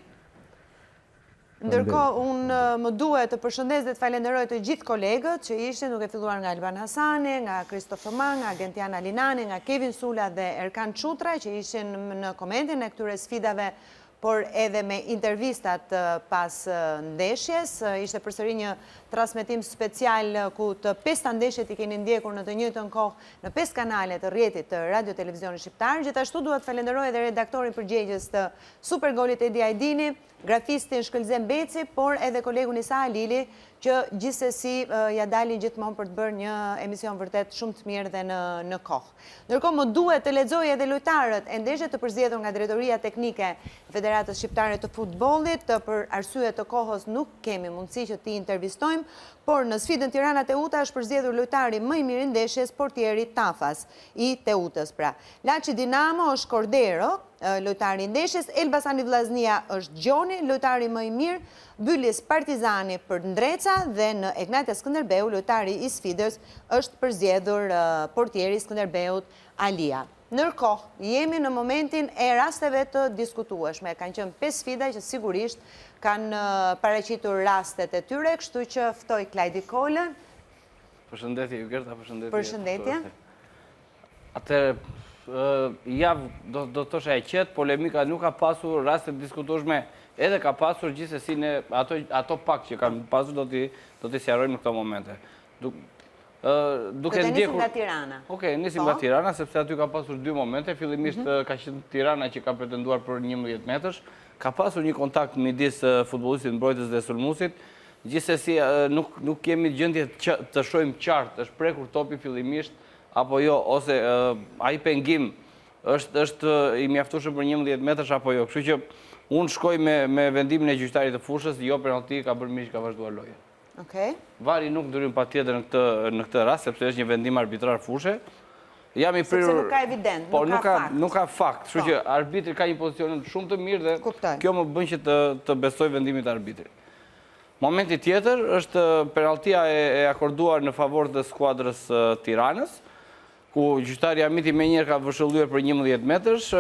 Ndërkohë, unë më duhet të përshëndes dhe të falenderoj të gjithë kolegët që ishte, duke filluar nga Alban Hasani, nga Kristof Thoma, nga Gentiana Linani, nga Kevin Sula dhe Erkan Qutra që ishin në komentin e këtyre sfidave, por edhe me intervistat pas ndeshjes. Ishte përsëri një transmetim special ku të 5 ndeshjet i keni ndjekur në të njëjtën kohë në 5 kanale të rrjetit të Radio Televizionit Shqiptar. Gjithashtu duhet falenderoj edhe redaktorin përgjegjës të Supergolit Edi Ajdini, grafistin Shkëlzem Beci, por edhe kolegun Isa Alili, që gjithsesi ja dalin gjithmonë për të bërë një emision vërtet shumë të mirë dhe në kohë. Ndërkohë më duhet të lexoj edhe lojtarët e ndeshjet të përzgjedhur nga Drejtoria Teknike e Federatës Shqiptare të Futbollit. Për arsye të kohës nuk kemi mundësi që t'i intervistojmë, por në sfidën Tirana Teuta është përzgjedhur lojtari më i mirë i ndeshjes, portieri Tafas i Teutës. Pra, Laçi Dinamo është Cordero, lojtari i ndeshjes, Elbasani Vllaznia është Gjoni, lojtari më i mirë, Bylis Partizani për Ndreca dhe në Egnatja Skënderbeu, lojtari i sfidës është përzgjedhur portieri Skënderbeut Alia. Ndërkohë, jemi në momentin e rasteve të diskutueshme. Kanë qenë 5 sfida që sigurisht kanë paraqitur rastet e tyre, kështu që ftoj Klajdi Kolën. Përshëndetje, Jugerta, përshëndetje. Përshëndetje. Atëherë, javë do të thosha e qetë, polemika nuk ka pasur raste të diskutueshme, edhe ka pasur gjithsesi në ato pak që kanë pasur do t'i sqarojmë në këto momente. Këtë nisim nga Tirana. Okej, nisim nga Tirana, sepse aty ka pasur 2 momente. Fillimisht ka qenë Tirana që ka pretenduar për 11 metrësh. Ka pasur një kontakt midis futbollistit mbrojtës dhe sulmuesit. Gjithsesi nuk kemi gjendje të shohim qartë, është prekur topi fillimisht apo jo, ose ai pengim është i mjaftueshëm për 11 metrash apo jo. Kështu që Unë shkoj me vendimin e gjyqtarit të fushës, jo penalti, ka bërë mirë që ka vazhduar lojën. Vari nuk ndryrim pa tjetër në këtë rast, sepse është një vendim arbitrar fushe. Sepse nuk ka evident, nuk ka fakt. Nuk ka fakt, kështu që arbitri ka një pozicion shumë të mirë dhe kjo më bën që të besoj vendimit të arbitrit. Momenti tjetër është penaltia e akorduar në favor të skuadrës Tiranës, ku gjyqtari Amiti menjëherë ka vëshëlluar për 11 metrësh,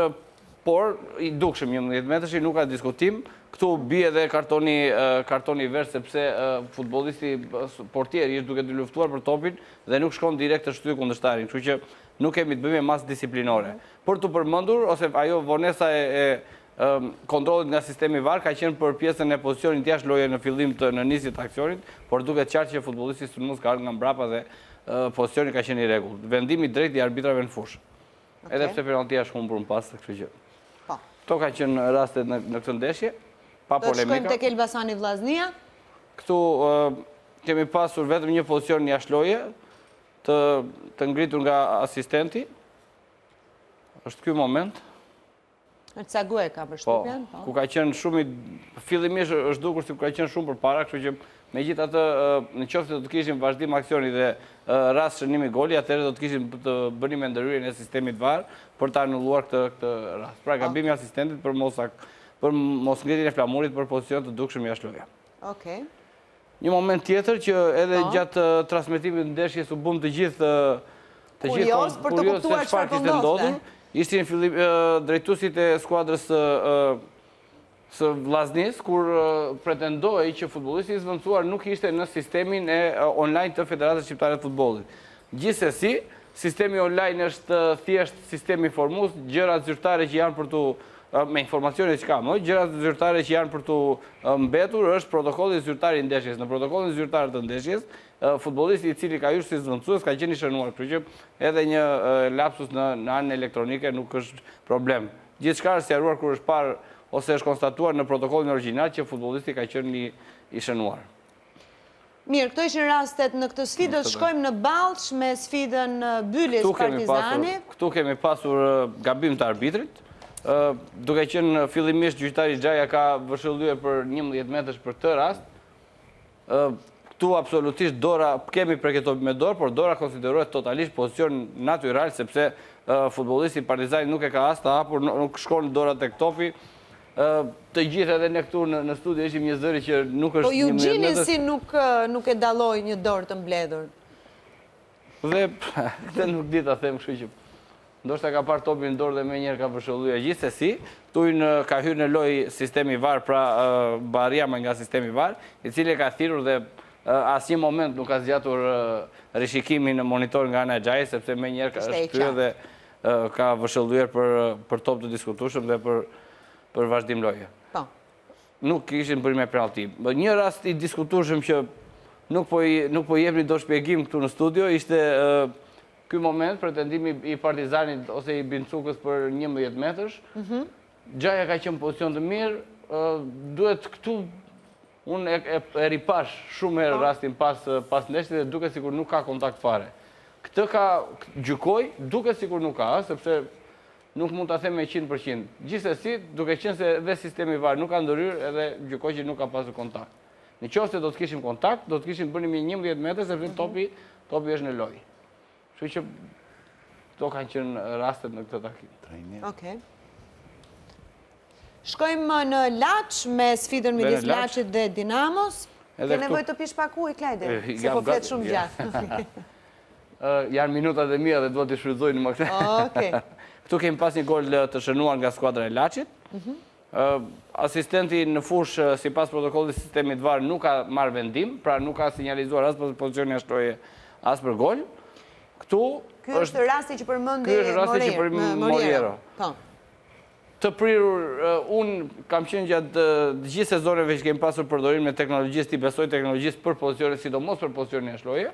por i dukshëm 11 metrësh, nuk ka diskutim. Këtu bie edhe kartoni verë sepse futbollisti portieri është duke të luftuar për topin dhe nuk shkon direkt të shtyjë kundërshtarin, kështu që nuk kemi të bëjmë mas disiplinore. Për të përmendur, ose ajo vonesa e kontrollit nga sistemi VAR ka qenë për pjesën e pozicionit jashtë loje në fillim në nisje të aksionit, por duket qartë që futbollisti sulmues ka ardhur nga mbrapa dhe pozicioni ka qenë i rregullt. Vendimi drejt i arbitrave në fushë. Edhe pse penaltia është humbur më pas, kështu që. Kto kanë qenë rastet në këtë ndeshje. Pa polemika. Do shkojmë tek Elbasani Vllaznia. Këtu kemi pasur vetëm një pozicion jashtë loje të ngritur nga asistenti. Është ky moment. Cague ka përshtypjen, po. Ku ka qenë shumë fillimisht është dukur si ku ka qenë shumë përpara, kështu që megjithatë në qoftë do të kishim vazhdim aksioni dhe rast shënimi goli, atëherë do të kishim të bënim me ndërhyrjen e sistemit VAR për ta anulluar këtë rast. Pra gabimi i asistentit për mos ngritjen e flamurit për pozicion të dukshëm jashtë loje. Okej. Një moment tjetër që edhe gjatë transmetimit të ndeshjes u bëm të gjithë kurioz për të kuptuar çfarë po ndodhte. Ishin drejtuesit e skuadrës së Vllaznisë, kur pretendoi që futbollisti i zvendësuar nuk ishte në sistemin online të Federatës Shqiptare të Futbollit. Gjithsesi, sistemi online është thjesht sistemi formues, gjërat zyrtare që janë për të me informacionet që kam, gjërat zyrtare që janë për të mbetur është protokolli zyrtar i ndeshjes. Në protokollin zyrtar të ndeshjes, futbollisti i cili ka hyrë si zvendësues ka qenë i shënuar, kështu që edhe një lapsus në anën elektronike nuk është problem. Gjithçka është sqaruar kur është parë ose është konstatuar në protokollin origjinal që futbollisti ka qenë i shënuar. Mirë, këto ishin rastet në këtë sfidë, do të shkojmë në Ballç me sfidën Bylis Partizani. Këtu kemi pasur gabim të arbitrit. Duke qenë fillimisht gjyqtari Xhaja ka vëshëlluar për 11 metrësh për këtë rast. Këtu absolutisht Dora kemi prekëtopi me dorë, por Dora konsiderohet totalisht pozicion natyral sepse futbollisti Partizani nuk e ka as të hapur, nuk shkon Dora tek topi. Të gjithë edhe ne këtu në studio ishim një zëri që nuk është 11 metrësh. Po Eugjini si nuk e dalloi një dorë të mbledhur. Dhe nuk di ta them, kështu që ndoshta ka parë topin në dorë dhe menjëherë ka vëshëlluar. Gjithsesi, këtu ka hyrë në lojë sistemi VAR, pra Barriama nga sistemi VAR, i cili ka thirrur dhe asnjë moment nuk ka zgjatur rishikimin në monitor nga ana e Xhajës, sepse menjëherë ka shtyr dhe ka vëshëlluar për top të diskutueshëm dhe për vazhdim loje. Po. Nuk kishin bërë me penalti. Një rast i diskutueshëm që nuk po jepni do shpjegim këtu në studio ishte ky moment, pretendimi i Partizanit ose i Bincukës për 11 metrësh. Xhaja ka qenë pozicion të mirë, duhet këtu unë e ripash shumë herë rastin pas ndeshjes dhe duket sikur nuk ka kontakt fare. Këtë ka gjykoj, duket sikur nuk ka, sepse nuk mund ta them me 100%. Gjithsesi, duke qenë se dhe sistemi VAR nuk ka ndërhyrë, edhe gjykoj që nuk ka pasur kontakt. Në qoftë se do të kishim kontakt, do të kishim bërë me 11 metrë sepse topi është në lojë. Kështu që to kanë qenë rastet në këtë takim. Okej. Shkojmë në Laç me sfidën midis Laçit dhe Dinamos. Ke nevojë të pish pak ujë, Klajde, se po flet shumë gjatë. Janë minutat e mia dhe duhet të shfrytëzoj në më këtë. Okej. Këtu kemi pas një gol të shënuar nga skuadra e Laçit. Asistenti në fushë sipas protokollit të sistemit VAR nuk ka marrë vendim, pra nuk ka sinjalizuar as për pozicionin jashtë loje as për gol. Ky është rasti që përmendi Moriero. Të prirur, unë kam qenë gjatë gjithë sezoneve që kemi pasur përdorim me teknologjisë, ti besoj teknologjisë për pozicionin, sidomos për pozicionin jashtë loje.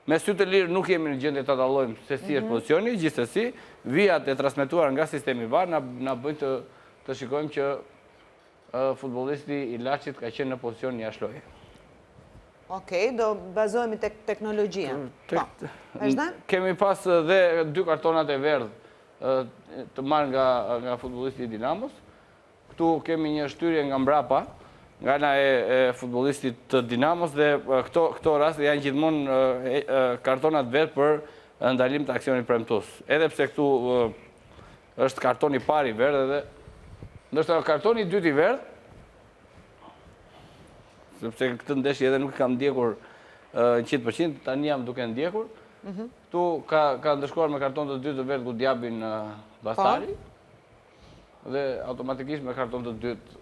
Me sy të lirë nuk jemi në gjendje të dallojmë se si është pozicioni, gjithsesi, vijat e transmetuar nga sistemi VAR na bëjnë të shikojmë që futbollisti i Laçit ka qenë në pozicionin jashtë loje. Okej, do bazohemi tek teknologjia. Vazhdo? Kemi pas dhe 2 kartonat e verdhë të marrë nga futbollisti i Dinamos. këtu kemi një shtyrje nga mbrapa, nga ana e futbollistit të Dinamos, dhe këto raste janë gjithmonë kartonat vetë për ndalim të aksionit premtues. Edhe pse këtu është kartoni i parë i verdhë dhe ndërsa kartoni i dytë i verdhë, sepse këtë ndeshje edhe nuk kam ndjekur 100%, tani jam duke ndjekur. Tu ka ndëshkuar me karton të dytë të verdhë Gudjabin Bastari dhe automatikisht me karton të dytë.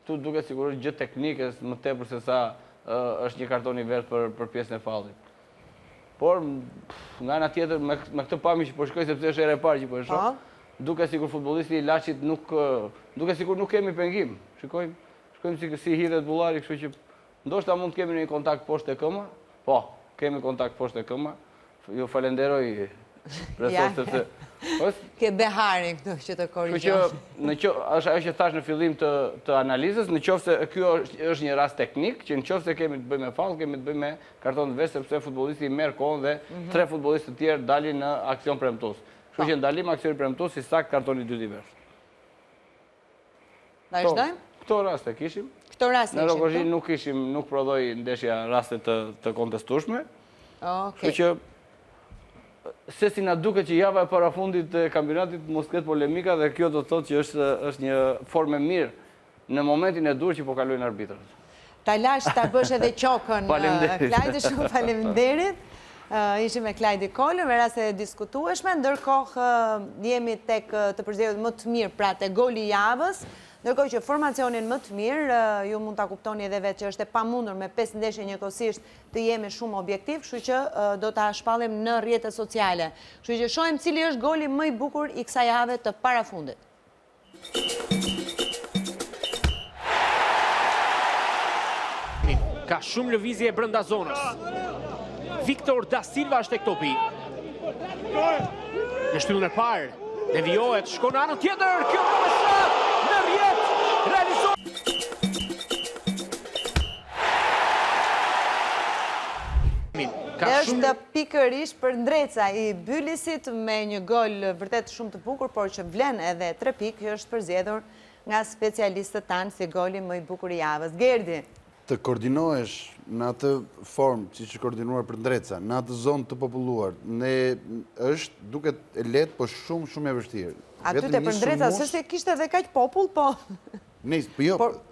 Tu duke sigurisht gjë teknikës më tepër se sa është një karton i verdhë për pjesën e fallit. Por nga ana tjetër me këtë pamje që po shkoj sepse është era e parë që po e shoh, duke sikur futbollisti i Laçit duke sikur nuk kemi pengim. Shkojmë si hidhet bullari, kështu që ndoshta mund të kemi një kontakt poshtë e këmbë. Po, kemi kontakt poshtë e këmbë. Ju falenderoj sepse ke beharin këtu që të korrigjosh. Është ajo që thash në fillim të analizës, në qoftë se ky është një rast teknik, që në qoftë se kemi të bëjmë me faull, kemi të bëjmë me karton të vetë, sepse futbollisti merr kohën dhe 3 futbollistë të tjerë dalin në aksion premtues. Kështu që ndalim aksioni premtues si sakt kartoni i dytë i verdhë. Vazhdojmë? Këto raste kishim. Në Rogozhi nuk prodhoi ndeshja raste të kontestueshme. Kështu që se si na duket që java e parafundit të kampionatit mos ketë polemika dhe kjo do të thotë që është një formë mirë në momentin e dur që po kalojnë arbitrat. Ta lash ta bësh edhe qokën. Klajdi, shumë faleminderit. Ishim me Klajdi Kolë me raste diskutueshme, ndërkohë jemi tek të përzgjedhjet më të mirë, pra te goli i javës. Ndërkohë që formacionin më të mirë, ju mund ta kuptoni edhe vetë që është e pamundur me 5 ndeshje njëkohësisht të jemi shumë objektiv, kështu që do ta shpallim në rrjetet sociale. Kështu që shohim cili është goli më i bukur i kësaj jave të parafundit. Ka shumë lëvizje brenda zonës. Victor da Silva është tek topi. Në shtyllën e parë, devijohet, shkon në anën tjetër, kjo në rrjet, realizohet. Është pikërisht për ndreca i Bylisit me një gol vërtet shumë të bukur, por që vlen edhe 3 pikë, është përzgjedhur nga specialistët tanë si goli më i bukur i javës. Gerdi. Të koordinohesh në atë formë që është koordinuar për ndreca, në atë zonë të populluar, është duket e lehtë, po shumë e vështirë. Aty te për ndreca, se kishte edhe kaq popull, po...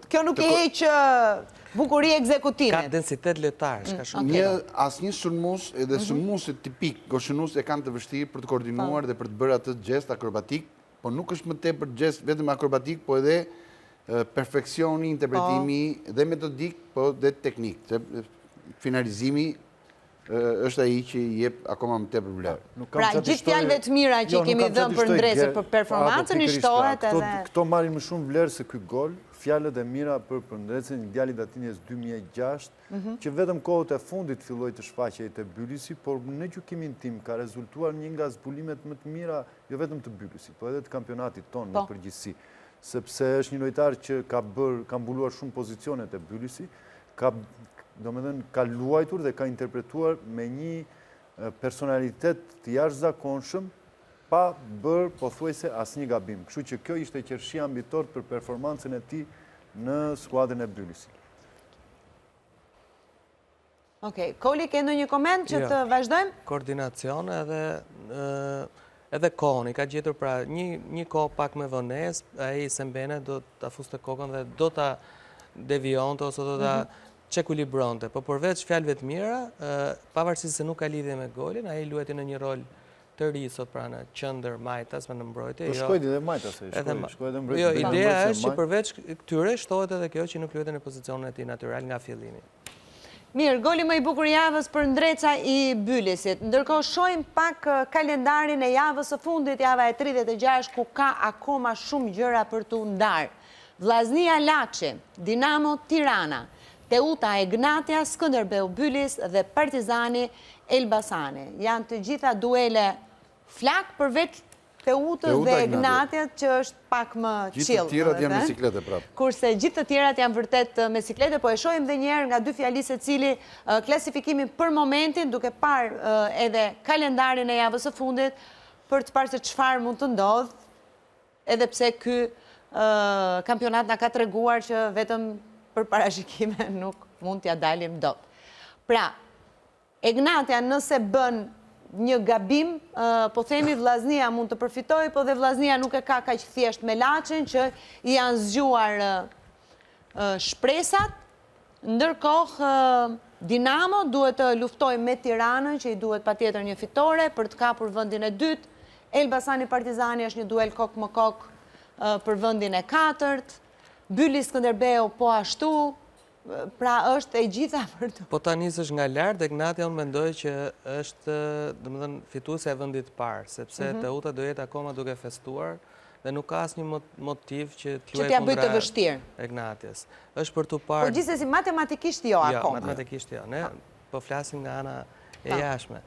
Kjo nuk e heq bukuri ekzekutive. Ka densitet lojtarësh, ka shumë. Asnjë sulmues edhe sulmuesit tipik goshenues e kanë të vështirë për të koordinuar dhe për të bërë atë gest akrobatik, po nuk është më tepër gest vetëm akrobatik, po edhe perfeksioni, interpretimi dhe metodik, po dhe teknik. Finalizimi është ai që i jep akoma më tepër vlerë. Pra, gjithë fjalëve të mira që kemi dhënë për ndresë për performancën i shtohet edhe... Këto marrin më shumë vlerë se ky gol, fjalët e mira për ndresën një djalit Atinjes 2006, që vetëm kohët e fundit filloi të shfaqej te Bylisi, por në gjykimin tim ka rezultuar një nga zbulimet më të mira, jo vetëm të Bylisit, por edhe të kampionatit tonë në përgjithësi. Sepse është një lojtar që ka mbuluar shumë pozicionet e Bylisi, ka luajtur dhe ka interpretuar me një personalitet të jashtëzakonshëm, pa bërë pothuajse asnjë gabim. Kështu që kjo ishte qershia mbitor për performancën e tij në skuadrën e Bylisit. Okej, Koli, ke ndonjë koment që të vazhdojmë? Koordinacion edhe kohën, i ka gjetur pra një kohë pak me vonesë, ai Sembene do ta fuste kokën dhe do ta devionte ose do ta çekuilibronte, po përveç fjalëve të mira, pavarësisht se nuk ka lidhje me golin, ai luajti në një rol të ri sot pra në qendër majtas me në mbrojtje. Po shkoi edhe majtas, shkoi edhe mbrojtje. Jo, ideja është që përveç këtyre shtohet edhe kjo që nuk luajte në pozicionin e tij natyral nga fillimi. Mirë, goli më i bukur i javës për ndreca i Bylisit. Ndërkohë shohim pak kalendarin e javës së fundit, java e 36, ku ka akoma shumë gjëra për tu ndarë. Vllaznia Laçi, Dinamo Tirana, Teuta Egnatia, Skënderbeu Bylis dhe Partizani Elbasani. Janë të gjitha duele flak përveç Teutës dhe Egnatiat që është pak më chill. Gjithë të tjerat janë me siklete prapë. Kurse gjithë të tjerat janë vërtet me siklete, po e shohim dhe njerë nga 2 fjali secili klasifikimin për momentin, duke parë edhe kalendarin e javës së fundit, për të parë se çfarë mund të ndodhë. edhe pse ky kampionat na ka treguar që vetëm për parashikime nuk mund t'ja dalim dot. Pra, Egnatia nëse bën një gabim, po themi Vllaznia mund të përfitoj, po dhe Vllaznia nuk e ka kaq thjesht me Laçin që i janë zgjuar shpresat, ndërkohë Dinamo duhet të luftojë me Tiranën, që i duhet patjetër një fitore për të kapur vendin e dytë. Elbasani Partizani është një duel kok më kok për vendin e katërt. Byli Skënderbeu po ashtu. Pra është e gjitha për të... Po ta nisësh nga lartë, Egnatia unë mendoj që është, domethënë, fituese e vendit parë, sepse Teuta do jetë akoma duke festuar dhe nuk ka asnjë motiv që t'ja bëjë të vështirë Egnatias. Është për tu parë... Po gjithsesi matematikisht jo akoma. Jo, matematikisht jo. Ne po flasim nga ana e jashtme.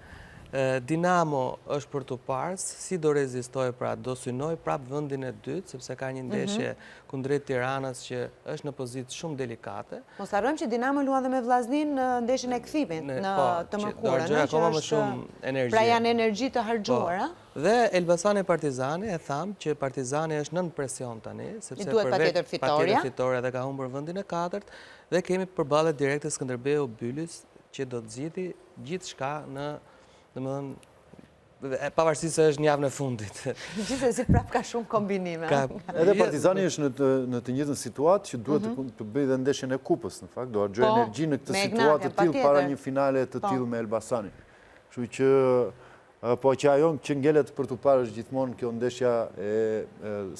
Dinamo është për të parës, si do rezistoj, pra do synoj prap vendin e dytë, sepse ka një ndeshje kundrejt Tiranës që është në pozitë shumë delikate. Mos harrojmë që Dinamo luan dhe me Vllaznin në ndeshjen e kthimit në të mërkurën. Do harxoj akoma më shumë energji. Pra janë energji të harxuara. Dhe Elbasani Partizani e thamë që Partizani është nën presion tani, sepse duhet patjetër fitoria dhe ka humbur vendin e katërt, dhe kemi përballje direkte Skënderbeu Bylis që do të zgjidhë gjithçka në pavarësisht se është një javë në fundit. Gjithsesi prap ka shumë kombinime. Edhe Partizani është në të njëjtën situatë që duhet të bëjë dhe ndeshjen e kupës, në fakt, do harxojë energji në këtë situatë të tillë para një finale të tillë me Elbasanin. Kështu që po që ajo që ngelet për të parë është gjithmonë kjo ndeshja e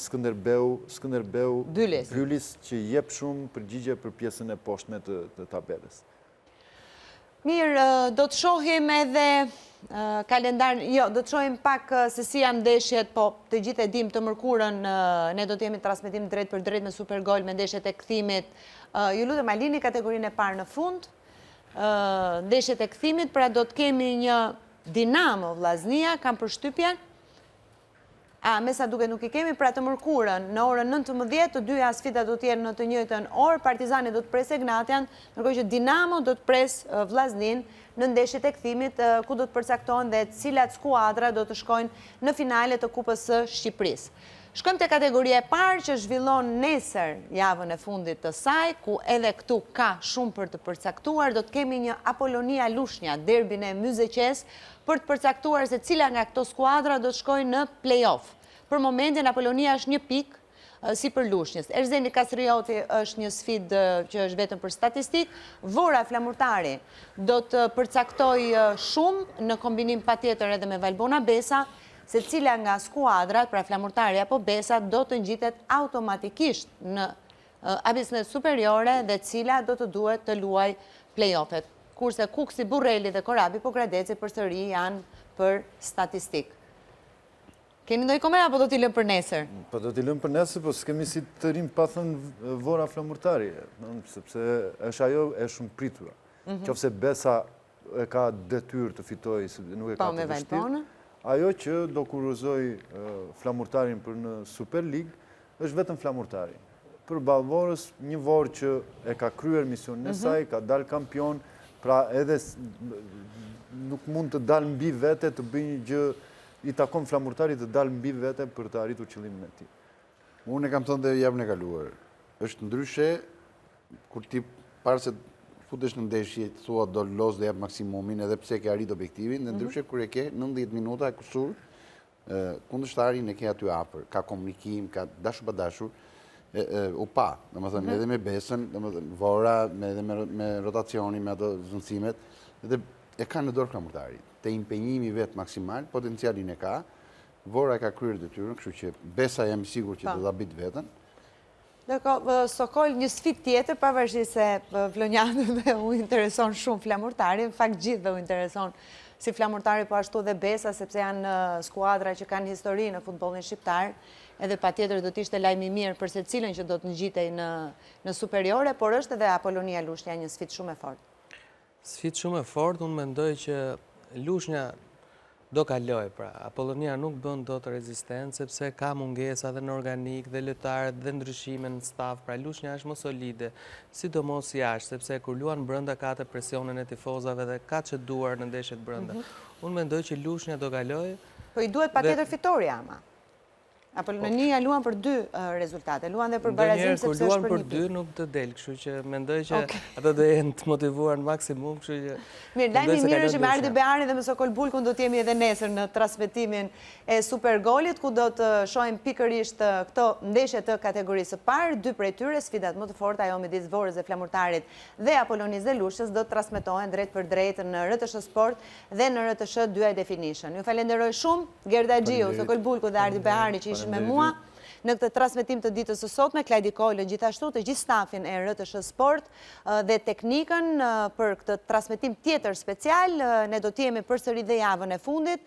Skënderbeu Bylis që jep shumë përgjigje për pjesën e poshtme të tabelës. Mirë, do të shohim edhe kalendar, jo, do të shohim pak se si janë ndeshjet, po të gjithë e dim të mërkurën, ne do të jemi transmetim drejt për drejt me Supergol me ndeshjet e kthimit. Ju lutem alini kategorinë e parë në fund, ndeshjet e kthimit, pra do të kemi një Dinamo Vllaznia, kam përshtypjen. Me sa duke nuk i kemi, pra të mërkurën në orën 19, të dyja sfida do t'jenë në të njëjtën orë, Partizani do të pres Egnatian, ndërkohë që Dinamo do të pres Vllaznin në ndeshjet e kthimit, ku do të përcaktohen dhe cilat skuadra do të shkojnë në finale të Kupës së Shqipërisë. Shkojmë te kategoria e parë që zhvillon nesër javën e fundit të saj, ku edhe këtu ka shumë për të përcaktuar, do të kemi një Apollonia Lushnja, derbin e Myzeqes, për të përcaktuar se cila nga këto skuadra do të shkojnë në play-off. Për momentin, Apollonia është një pikë si për Lushnjës. Erzeni Kastrioti është një sfidë që është vetëm për statistik. Vora Flamurtari do të përcaktoj shumë në kombinim patjetër edhe me Valbona Besa, se cila nga skuadrat, pra Flamurtari apo Besa, do të ngjitet automatikisht në abisnet superiore dhe cila do të duhet të luaj play-offet. Kurse Kuksi, Burreli dhe Korabi Pogradeci përsëri janë për statistik. Keni ndonjë koment apo do t'i lëm për nesër? Po do t'i lëm për nesër, po s'kemi si të rim pa thënë Vora Flamurtari, sepse është ajo e shumë pritura. Qofse Besa e ka detyrë të fitojë, nuk e ka të vështirë. Ajo që do kuruzoj Flamurtarin për në Super League është vetëm Flamurtari. Për balë Vorës, një Vorë që e ka kryer misionin e saj, ka dalë kampion, pra edhe nuk mund të dalë mbi vete të bëjë një gjë i takon Flamurtarit të dalë mbi vete për të arritur qëllimin e tij. Unë e kam thënë dhe javën e kaluar. Është ndryshe kur ti para se futesh në ndeshje, thua do los dhe jap maksimumin edhe pse ke arrit objektivin, dhe ndryshe kur e ke 90 minuta e kusur, kundërshtarin e ke aty afër, ka komunikim, ka dashur pa dashur, u pa, domethënë edhe me Besën, domethënë Vora, edhe me rotacionin, me ato zënsimet, edhe e ka në dorë Flamurtarit. Te impenjimi vetë maksimal, potencialin e ka, Vora e ka kryer detyrën, kështu që Besa jam i sigurt që do ta bit veten. Sokol, një sfidë tjetër, pavarësisht se Vlonjanëve u intereson shumë Flamurtari, në fakt gjithëve u intereson si Flamurtari, po ashtu dhe Besa, sepse janë skuadra që kanë histori në futbollin shqiptar, edhe patjetër do të ishte lajm i mirë për secilën që do të ngjitej në superiore, por është edhe Apollonia Lushnja një sfidë shumë e fortë. Sfidë shumë e fortë, unë mendoj që Lushnja do kaloj, pra Apollonia nuk bën dot rezistencë, sepse ka mungesa dhe në organik dhe lojtarët dhe ndryshime në staf, pra Lushnja është më solide, sidomos jashtë, sepse kur luan brenda ka të presionin e tifozave dhe ka çduar në ndeshjet brenda. Unë mendoj që Lushnja do kaloj. Po i duhet patjetër fitoria ama. Apollonia luan për 2 rezultate, luan dhe për barazim sepse është për 1 luan për 2 nuk të del, kështu që mendoj që ato do jenë të motivuar në maksimum, kështu që... Mirë, lajmi mirë është me Ardi Behari dhe me Sokol Bulkun do t'jemi edhe nesër në transmetimin e Supergolit, ku do të shohim pikërisht këto ndeshje të kategorisë së parë, 2 prej tyre, sfidat më të forta, ajo midis Vorës dhe Flamurtarit dhe Apollonisë dhe Lushës, do të transmetohen drejt për drejt në RTS Sport dhe në RTS 2 Definition. Ju falenderoj shumë, Gerda Gjiu, Sokol Bulku dhe Ardi Behari që ishin me mua në këtë transmetim të ditës së sotme, Klajdi Kolë, gjithashtu të gjithë stafin e RTS Sport dhe teknikën për këtë transmetim tjetër special. Ne do t'jemi përsëri dhe javën e fundit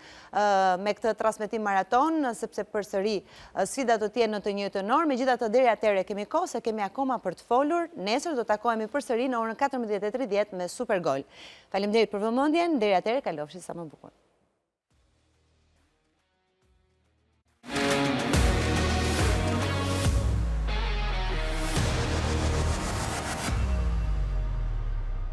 me këtë transmetim maraton, sepse përsëri sfidat do t'jenë në të njëjtën orë. Megjithatë deri atëherë kemi kohë se kemi akoma për të folur. Nesër do takohemi përsëri në orën 14:30 me Supergol. Faleminderit për vëmendjen, deri atëherë kalofshi sa më bukur.